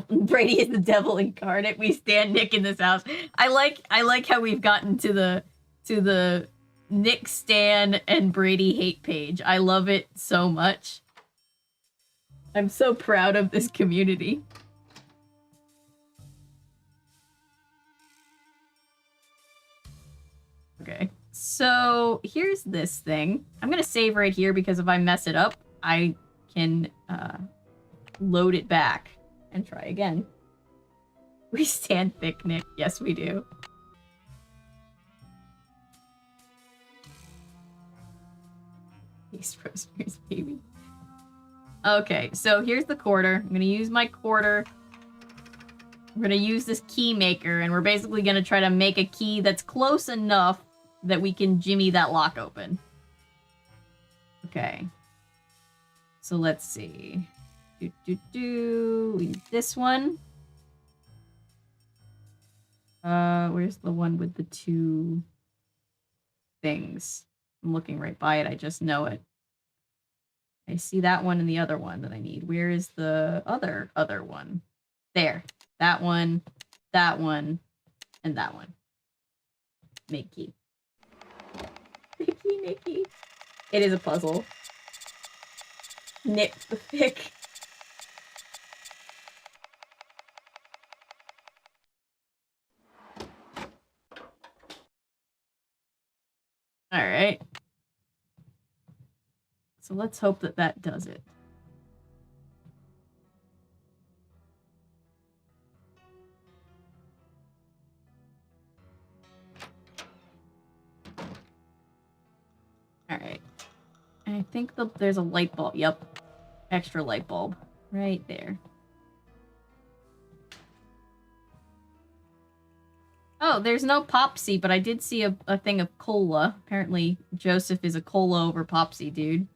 Brady is the devil incarnate. We stand Nick in this house. I like how we've gotten to the Nick Stan and Brady hate page. I love it so much. I'm so proud of this community. Okay, so here's this thing. I'm gonna save right here because if I mess it up, I can load it back and try again. We stand thick, Nick. Yes, we do. East Rosemary's Baby. Okay, so here's the quarter. I'm gonna use my quarter. We're gonna use this key maker, and we're basically gonna try to make a key that's close enough that we can jimmy that lock open. Okay. So let's see. We need this one. Where's the one with the two things? I'm looking right by it. I just know it. I see that one and the other one that I need. Where is the other one? There. That one, and that one. Make key. Mickey. It is a puzzle. Nick the pick. Alright. So let's hope that that does it. Alright. I think there's a light bulb. Yep. Extra light bulb. Right there. Oh, there's no Popsy, but I did see a thing of cola. Apparently, Joseph is a cola over Popsy, dude.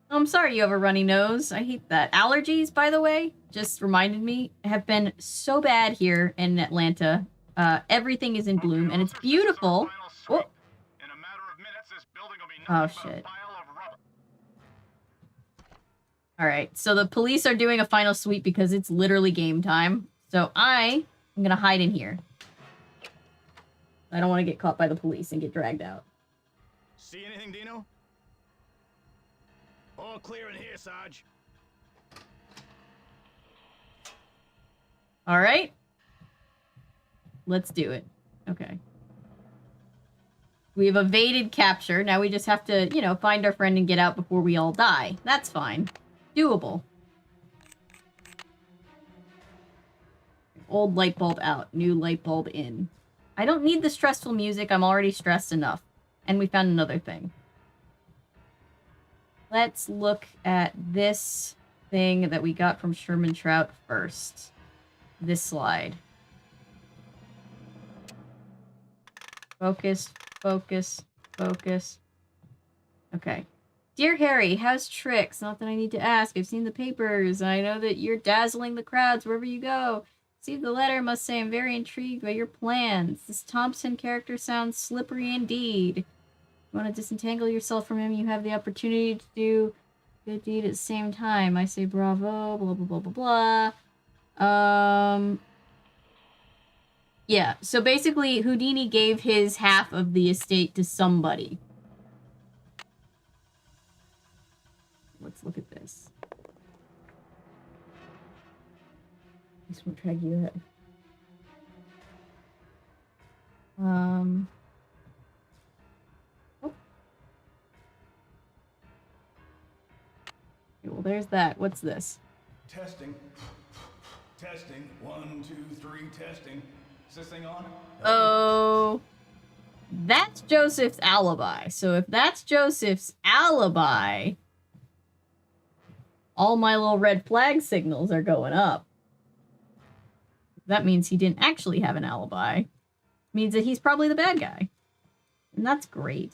Oh, I'm sorry you have a runny nose. I hate that. Allergies, by the way, just reminded me, have been so bad here in Atlanta. Everything is in bloom, and it's beautiful. Oh, oh shit. Alright, so the police are doing a final sweep because it's literally game time. So I am gonna hide in here. I don't want to get caught by the police and get dragged out. See anything, Dino? All clear in here, Sarge. All right. Let's do it. Okay. We've evaded capture. Now we just have to, you know, find our friend and get out before we all die. That's fine. Doable. Old light bulb out. New light bulb in. I don't need the stressful music. I'm already stressed enough. And we found another thing. Let's look at this thing that we got from Sherman Trout first. This slide. Focus, focus, focus. Okay. Dear Harry, how's Trix? Not that I need to ask. I've seen the papers. I know that you're dazzling the crowds wherever you go. Received the letter. Must say I'm very intrigued by your plans. This Thompson character sounds slippery indeed. You want to disentangle yourself from him, you have the opportunity to do a good deed at the same time. I say bravo, blah, blah, blah, blah, blah. Yeah, so basically Houdini gave his half of the estate to somebody. Let's look at this. This won't drag you out. Oh. Okay, well, there's that. What's this? Testing. Testing. 1, 2, 3, testing. Is this thing on? Oh. That's Joseph's alibi. So if that's Joseph's alibi, all my little red flag signals are going up. That means he didn't actually have an alibi. Means that he's probably the bad guy. And that's great.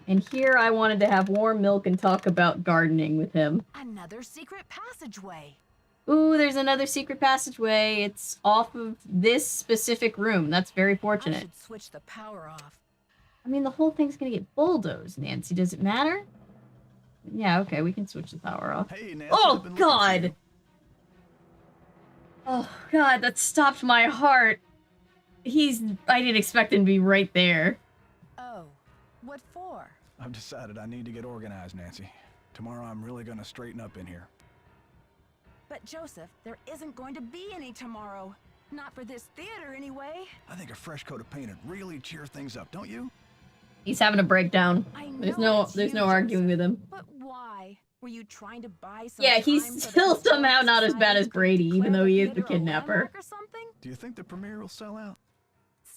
And here I wanted to have warm milk and talk about gardening with him. Another secret passageway. Ooh, there's another secret passageway. It's off of this specific room. That's very I fortunate. should switch the power off. I mean, the whole thing's gonna get bulldozed, Nancy. Does it matter? Yeah, okay, we can switch the power off. Hey, Nancy, Oh, I've been looking for God! you. Oh, God, that stopped my heart. I didn't expect him to be right there. Oh, what for? I've decided I need to get organized, Nancy. Tomorrow I'm really gonna straighten up in here. But Joseph, there isn't going to be any tomorrow. Not for this theater, anyway. I think a fresh coat of paint would really cheer things up, don't you? He's having a breakdown. I There's know no it's you, arguing with him. But why? Were you trying to buy some Yeah, time he's so that still the Historic somehow not as bad as Society could Brady, even declare though he is the theater a kidnapper. landmark or something? Do you think the premiere will sell out?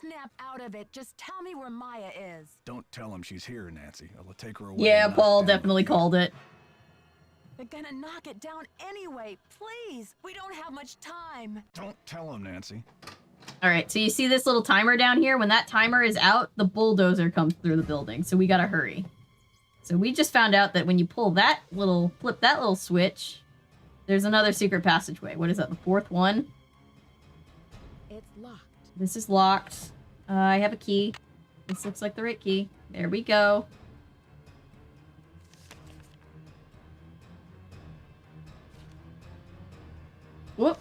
Snap out of it. Just tell me where Maya is. Don't tell him she's here, Nancy. I'll take her away. Yeah, and knock Paul down the definitely view. called it. They're gonna knock it down anyway. Please, we don't have much time. Don't tell him, Nancy. Alright, so you see this little timer down here? When that timer is out, the bulldozer comes through the building, so we gotta hurry. So we just found out that when you flip that little switch, there's another secret passageway. What is that, the fourth one? It's locked. This is locked. I have a key. This looks like the right key. There we go. Whoop.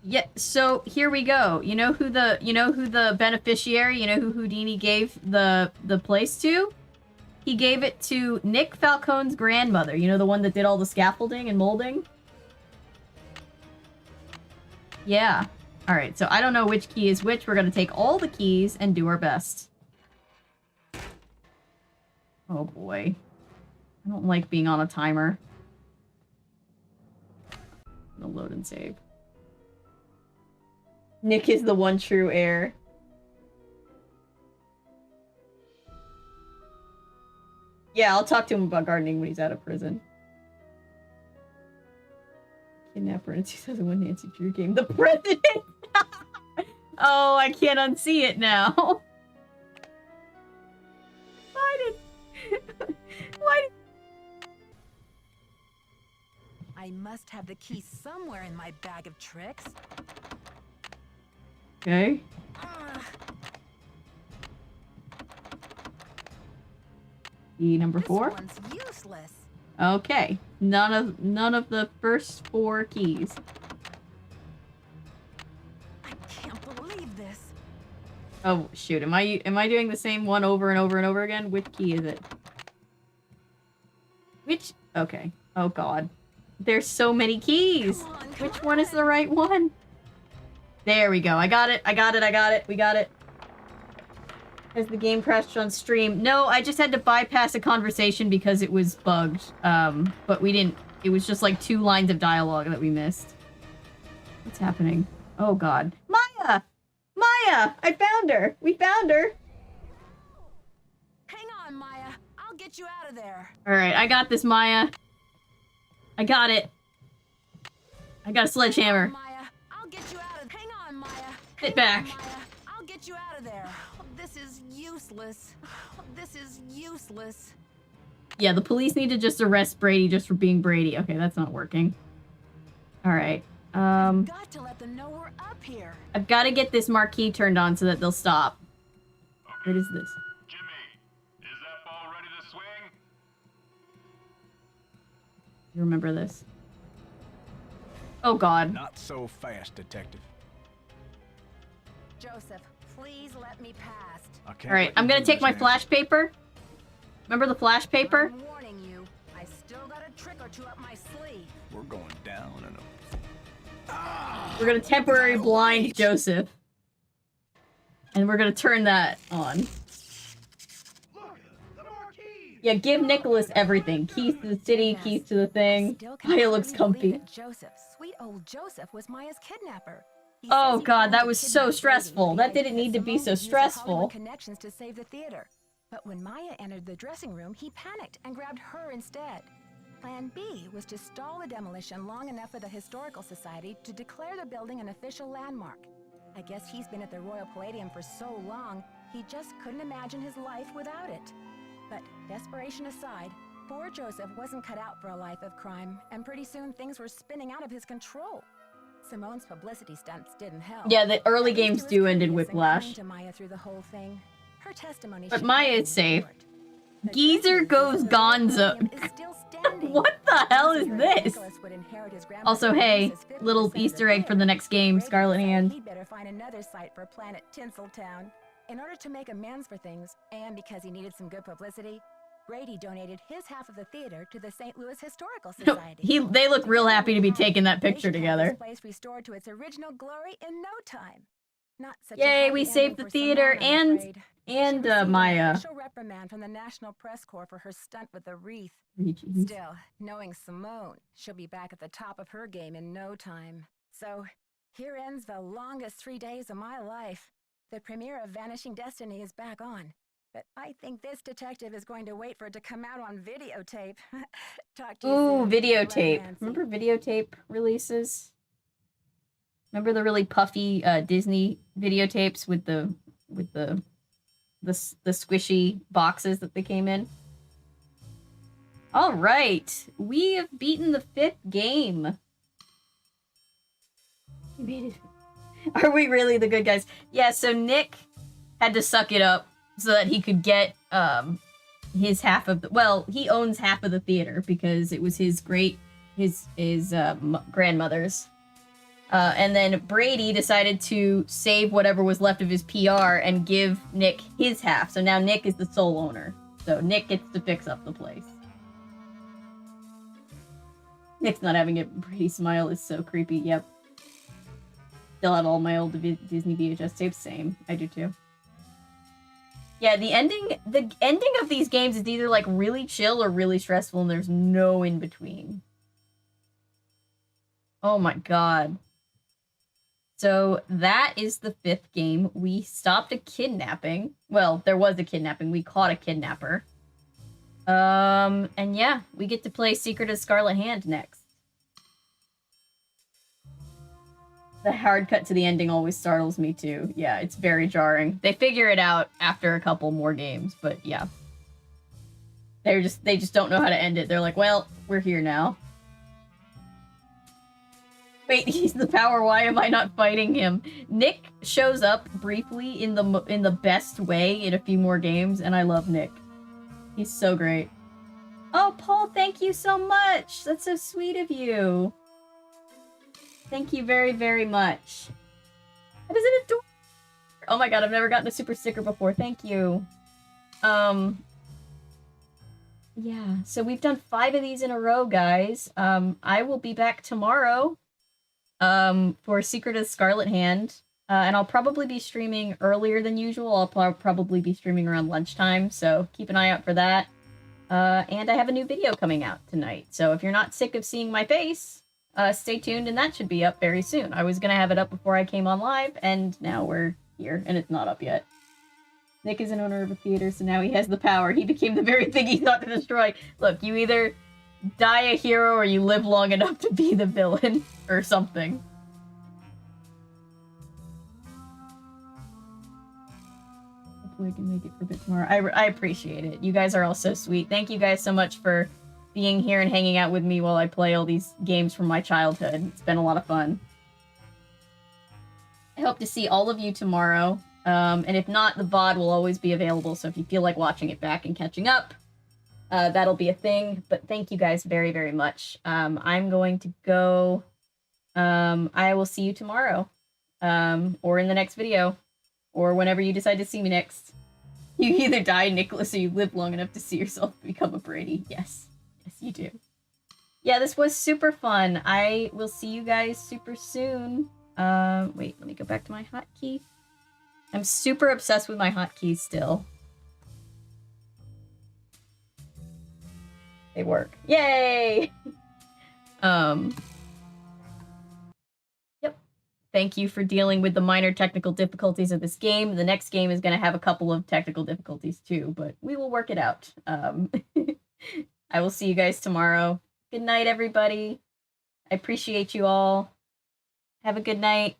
Yeah, so here we go. You know who the beneficiary, you know who Houdini gave the place to? He gave it to Nick Falcone's grandmother. You know, the one that did all the scaffolding and molding? Yeah. Alright, so I don't know which key is which. We're gonna take all the keys and do our best. Oh boy. I don't like being on a timer. I'm gonna load and save. Nick is the one true heir. Yeah, I'll talk to him about gardening when he's out of prison. Kidnapper in a 2001 Nancy Drew game. The president! Oh, I can't unsee it now. Why did... I must have the key somewhere in my bag of tricks. Okay. Key number 4. This one's useless. Okay. None of the first 4 keys. Oh shoot, am I doing the same one over and over and over again? Which key is it? Which? Okay. Oh god. There's so many keys! Which one is the right one? There we go. I got it. We got it. Has the game crashed on stream? No, I just had to bypass a conversation because it was bugged. But we didn't... It was just like 2 lines of dialogue that we missed. What's happening? Oh god. Maya! Maya! I found her! We found her! Hang on, Maya. I'll get you out of there. Alright, I got this, Maya. I got it. I got a sledgehammer. Maya, I'll get you out of... Hang on, Maya. Sit back. Maya, I'll get you out of there. This is useless. This is useless. Yeah, the police need to just arrest Brady just for being Brady. Okay, that's not working. Alright. Got to let them know we're up here. I've got to get this marquee turned on so that they'll stop. What is this? Jimmy, is that ball ready to swing? You remember this? Oh god. Not so fast, Detective. Joseph, please let me past. I can't Alright, let I'm you gonna do take this, my Nancy. flash paper. Remember the flash paper? I'm warning you. I still got a trick or two up my sleeve. We're going down in a... We're gonna temporary blind Joseph. And we're gonna turn that on. Yeah, give Nicholas everything. Keys to the city, keys to the thing. Still can't Maya looks hardly comfy. believe that Joseph, sweet old Joseph, was Maya's kidnapper. He Oh says he god, planned that to was kidnap so Brady stressful. That because didn't need to be Simone so used his stressful. Hollywood connections to save the theater. But when Maya entered the dressing room, he panicked and grabbed her instead. Plan B was to stall the demolition long enough for the Historical Society to declare the building an official landmark. I guess he's been at the Royal Palladium for so long, he just couldn't imagine his life without it. But desperation aside, poor Joseph wasn't cut out for a life of crime, and pretty soon things were spinning out of his control. Simone's publicity stunts didn't help. Yeah, the early At least games he was do end in courteous and Whiplash. kind to Maya through the whole thing. Her testimony But should Maya have is been safe. short. The Geezer good goes news is the Royal gonzo. Palladium is still standing. What the hell is Considering this? Nicholas would inherit his grandmother Also, hey, Louise's 50% little of the Easter egg for the theater, next game, Brady Scarlet decided Hand. He'd better find another site for Planet Tinseltown. In order to make amends for things, and because he needed some good publicity, Brady donated his half of the theater to the St. Louis Historical Society. They look real happy to be taking that They picture should have together. This place restored to its original glory in no time. Not such a Yay, happy we ending saved the for theater Simone, I'm and afraid. She received an Maya. official reprimand from the National Press Corps for her stunt with the wreath. Jeez. Still, knowing Simone, she'll be back at the top of her game in no time. So, here ends the longest 3 days of my life. The premiere of Vanishing Destiny is back on. But I think this detective is going to wait for it to come out on videotape. Talk to you Ooh, soon. Love, videotape. Nancy. Remember videotape releases? Remember the really puffy Disney videotapes with the squishy boxes that they came in? All right, we have beaten the 5th game. We made it. Are we really the good guys? Yeah. So Nick had to suck it up so that he could get his half of the. Well, he owns half of the theater because it was his grandmother's. And then Brady decided to save whatever was left of his PR and give Nick his half. So now Nick is the sole owner. So Nick gets to fix up the place. Nick's not having it. Brady's smile is so creepy. Yep. Still have all my old Disney VHS tapes. Same. I do too. Yeah, the ending of these games is either like really chill or really stressful, and there's no in between. Oh my god. So that is the 5th game. We stopped a kidnapping. Well, there was a kidnapping. We caught a kidnapper. And yeah, we get to play Secret of Scarlet Hand next. The hard cut to the ending always startles me too. Yeah, it's very jarring. They figure it out after a couple more games, but yeah. They just don't know how to end it. They're like, well, we're here now. Wait, he's the power. Why am I not fighting him? Nick shows up briefly in the best way in a few more games, and I love Nick. He's so great. Oh, Paul, thank you so much. That's so sweet of you. Thank you very, very much. That is an Oh my god, I've never gotten a super sticker before. Thank you. Yeah, so we've done 5 of these in a row, guys. I will be back tomorrow for Secret of the Scarlet Hand. And I'll probably be streaming earlier than usual. I'll probably be streaming around lunchtime, so keep an eye out for that. And I have a new video coming out tonight, so if you're not sick of seeing my face, stay tuned and that should be up very soon. I was gonna have it up before I came on live, and now we're here, and it's not up yet. Nick is an owner of a theater, so now he has the power. He became the very thing he thought to destroy. Look, you either die a hero or you live long enough to be the villain, or something. Hopefully I can make it for a bit tomorrow. I appreciate it. You guys are all so sweet. Thank you guys so much for being here and hanging out with me while I play all these games from my childhood. It's been a lot of fun. I hope to see all of you tomorrow. And if not, the VOD will always be available, so if you feel like watching it back and catching up, that'll be a thing. But thank you guys very, very much. I'm going to go. I will see you tomorrow. Or in the next video. Or whenever you decide to see me next. You either die, Nicholas, or you live long enough to see yourself become a Brady. Yes. Yes, you do. Yeah, this was super fun. I will see you guys super soon. Wait, let me go back to my hotkey. I'm super obsessed with my hotkeys still. They work. Yay! Yep. Thank you for dealing with the minor technical difficulties of this game. The next game is going to have a couple of technical difficulties too, but we will work it out. I will see you guys tomorrow. Good night, everybody. I appreciate you all. Have a good night.